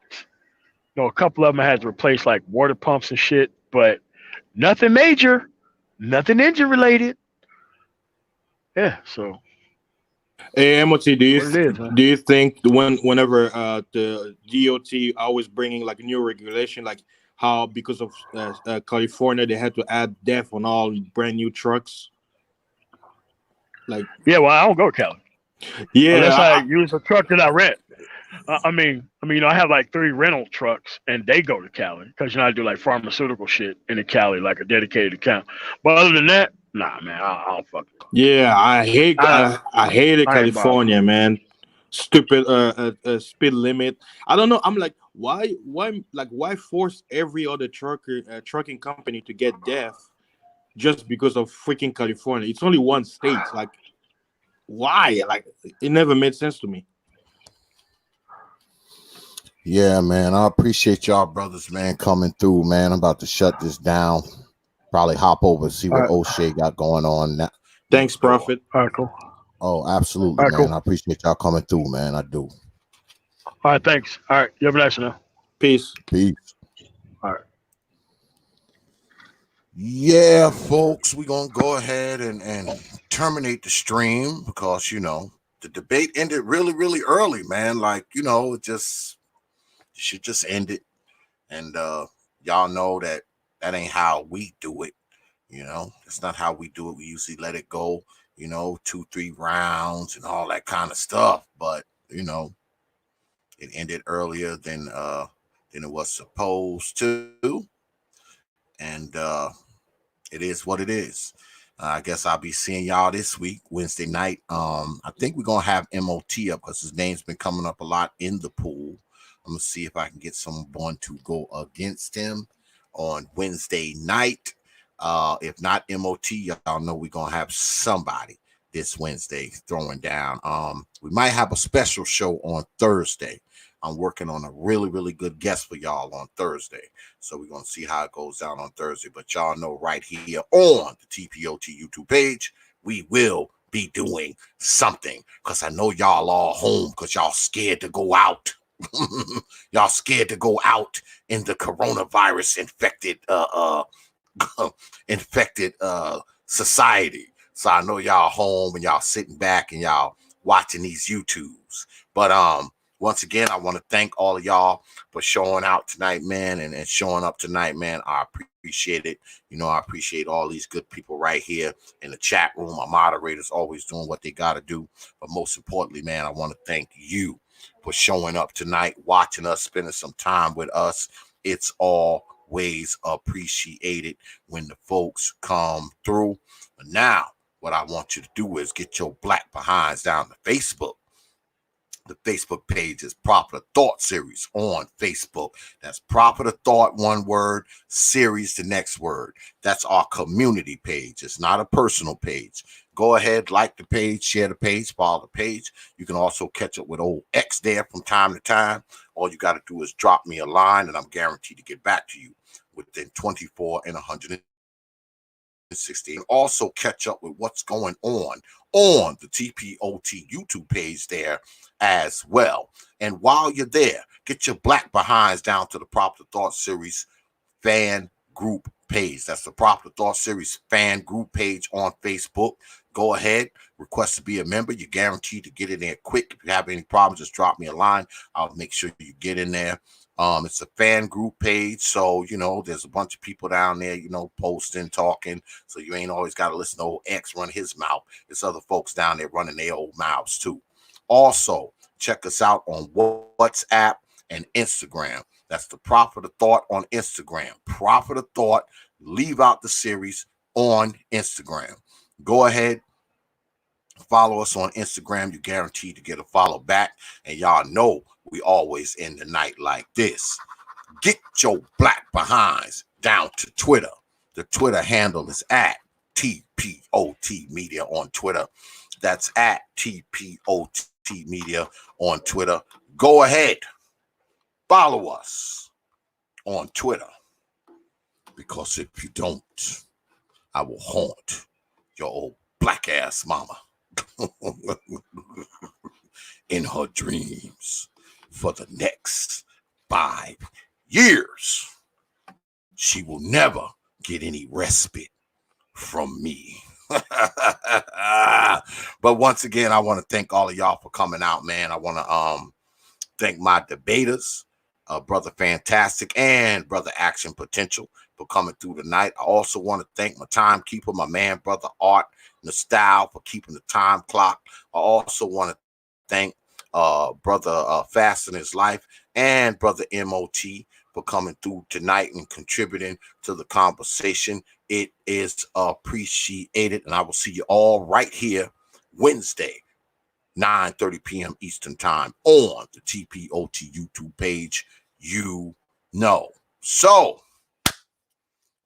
A couple of them had to replace like water pumps and shit, but nothing major, nothing engine related. Yeah, so Hey, MOT, what it is, man. do you think whenever the DOT always bringing like new regulation, like how because of California they had to add DEF on all brand new trucks? Like, Yeah, well, I don't go to Cali yeah, unless I use a truck that I rent. I mean, I have like 3 rental trucks, and they go to Cali because I do like pharmaceutical shit in the Cali, like a dedicated account. But other than that, nah, man, I don't fuck. yeah, I hated California, man. Stupid speed limit. I don't know. I'm like, why force every other trucking company to get DEF just because of freaking California? It's only one state. Like, why? Like, it never made sense to me. Yeah, man. I appreciate y'all brothers, man, coming through, man. I'm about to shut this down. Probably hop over and see what O'Shea got going on now. Thanks, Prophet. All right, cool. Oh, absolutely, All right, man. cool. I appreciate y'all coming through, man. I do. All right, thanks. All right, you have a nice one now. Peace. Peace. All right. Yeah, folks, we're going to go ahead and terminate the stream because, the debate ended really, really early, man. Like, it should just end it. And y'all know that ain't how we do it. It's not how we do it. We usually let it go, 2-3 rounds and all that kind of stuff. But, it ended earlier than it was supposed to. And it is what it is. I guess I'll be seeing y'all this week, Wednesday night. I think we're going to have MOT up because his name's been coming up a lot in the pool. I'm going to see if I can get someone to go against him on Wednesday night. If not MOT, y'all know we're going to have somebody this Wednesday throwing down. We might have a special show on Thursday. I'm working on a really, really good guest for y'all on Thursday. So we're going to see how it goes down on Thursday. But y'all know right here on the T.P.O.T. YouTube page, we will be doing something because I know y'all all home because y'all scared to go out. Y'all scared to go out in the coronavirus infected society. So I know y'all home and y'all sitting back and y'all watching these YouTubes. But once again, I want to thank all of y'all for showing out tonight, man, and showing up tonight, man. I appreciate it. I appreciate all these good people right here in the chat room. My moderators always doing what they got to do. But most importantly, man, I want to thank you for showing up tonight, watching us, spending some time with us. It's always appreciated when the folks come through. But now, what I want you to do is get your black behinds down to Facebook. The Facebook page is Proper Thought Series on Facebook. That's Proper Thought, one word, series, the next word. That's our community page. It's not a personal page. Go ahead, like the page, share the page, follow the page. You can also catch up with old X there from time to time. All you got to do is drop me a line, and I'm guaranteed to get back to you within 24 and 160. Also catch up with what's going on the T.P.O.T. YouTube page there as well. And while you're there, get your black behinds down to the Proper Thought Series fan group page. That's the Proper Thought Series fan group page on Facebook. Go ahead, request to be a member. You're guaranteed to get in there quick. If you have any problems, just drop me a line. I'll make sure you get in there. It's a fan group page, so there's a bunch of people down there, posting, talking. So you ain't always got to listen to old X run his mouth. There's other folks down there running their old mouths too. Also, check us out on WhatsApp and Instagram. That's the Prophet of Thought on Instagram. Prophet of Thought. Leave out the series on Instagram. Go ahead, follow us on Instagram. You're guaranteed to get a follow back. And y'all know we always end the night like this. Get your black behinds down to Twitter. The Twitter handle is at T.P.O.T Media on Twitter. That's at T.P.O.T Media on Twitter. Go ahead, follow us on Twitter. Because if you don't, I will haunt your old black ass mama in her dreams for the next 5 years. She will never get any respite from me. But once again, I want to thank all of y'all for coming out, man. I want to thank my debaters, Brother Fantastic and Brother Action Potential, for coming through tonight. I also want to thank my timekeeper, my man, Brother Art Nostyle, for keeping the time clock. I also want to thank Brother Fast in His Life and Brother M.O.T. for coming through tonight and contributing to the conversation. It is appreciated, and I will see you all right here Wednesday, 9:30 p.m. Eastern Time on the T.P.O.T YouTube page. So,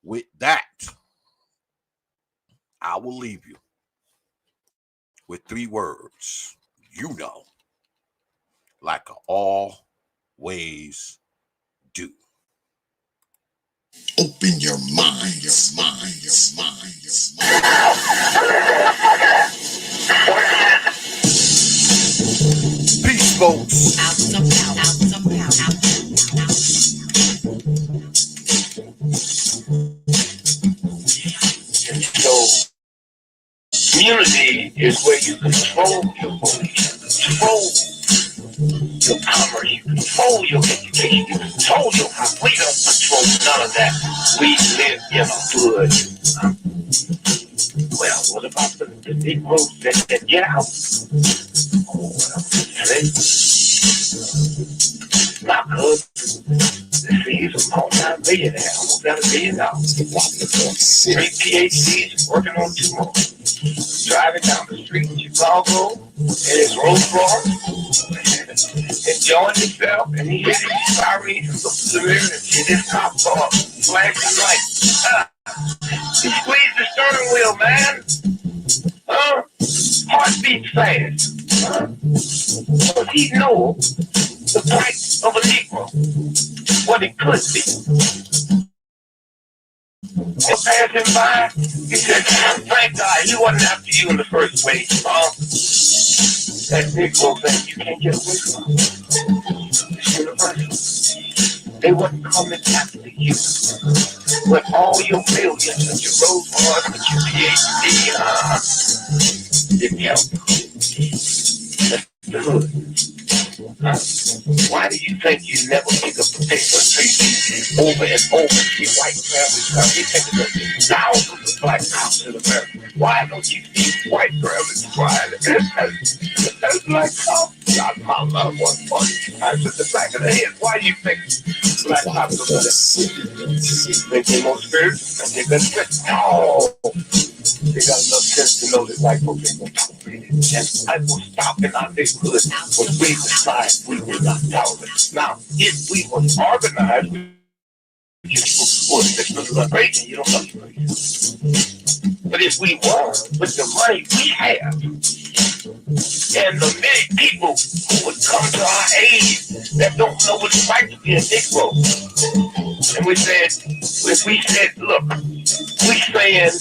with that, I will leave you with 3 words. Like I always do. Open your mind, your mind, your mind, your mind. Peace, folks. So, community is where you control your beliefs, control your commerce, you control your education, you control your house. We don't control none of that. We live in a hood. Well, what about the Negroes that get out? Oh, well, my cousin, he's a multi-millionaire, almost got $1 billion. 3 PhDs, working on 2 more. Driving down the street in Chicago in his Rolls Royce, enjoying himself, and he hit his sirens and looked to the mirror and see this cop car flashing lights. He squeezed the steering wheel, man. Heart beats fast. Does he know the price of a Negro? What it could be? Passing by, he said, thank God he wasn't after you in the first place. That Negro thing you can't get away from. It's universal. They wasn't coming after you. With all your millions and your Rolls Royce and your PhD, didn't help. That's the hood. Why do you think you never pick up the paper and see over and over see white families come? You think there's thousands of black cops in America. Why don't you see white families crying? That's black cops. God, my love one funny. I said the back of the head. Why do you think black cops are there? Think they're more spiritual? Think they're good? No. They got enough sense to know that white folks ain't gonna tolerate it. And I will stop in our neighborhood when we decide we will not tolerate. Now, if we were organized, you don't know you. But if we were, with the money we have, and the many people who would come to our aid that don't know what it's like to be a Negro, and we said, look, we saying,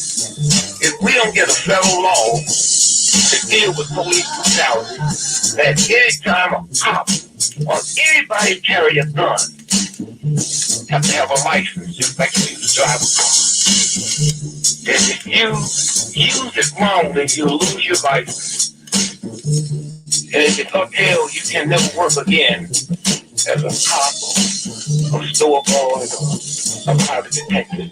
if we don't get a federal law to deal with police brutality, that anytime a cop or anybody carry a gun, have to have a license just like you use to drive a car. And if you use it wrong, then you'll lose your license. And if it's uphill, you can never work again as a cop or a store boy or a private detective.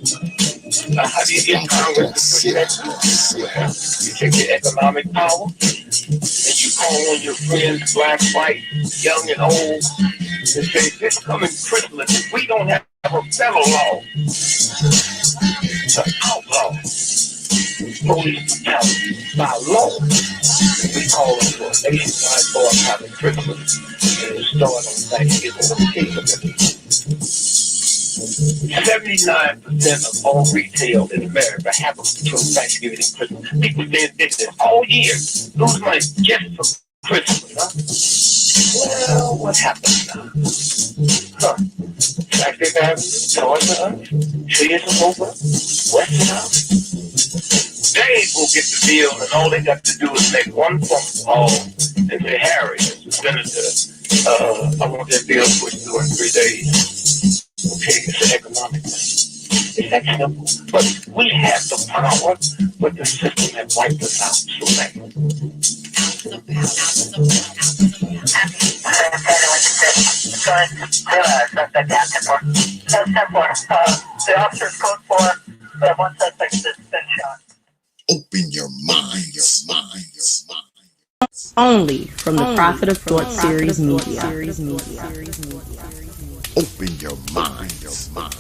How do you get Congress to protect you? Well, you take your economic power and you call on your friends, black, white, young and old, and say, this coming Christmas, we don't have a federal law to outlaw police brutality by law. We call it for a nationwide boycott of Christmas, and it started on Thanksgiving. 79% of all retail in America happens between Thanksgiving and Christmas. People stay in business all year, lose money just for Christmas, huh? Well, what happens now? Huh? Flagstaff Avenue, Georgia, Sears over, Western, they will get the deal, and all they got to do is make one phone call and say, Harry, Senator, I want that bill pushed through in 3 days. Okay, it's an economic thing. It's that simple. But we have the power, but the system has wiped us out so bad. The officer's code for the one suspect that's been shot. Open your mind, your mind, your mind. Only from the Prophet of Thought series media. Open your mind, your mind.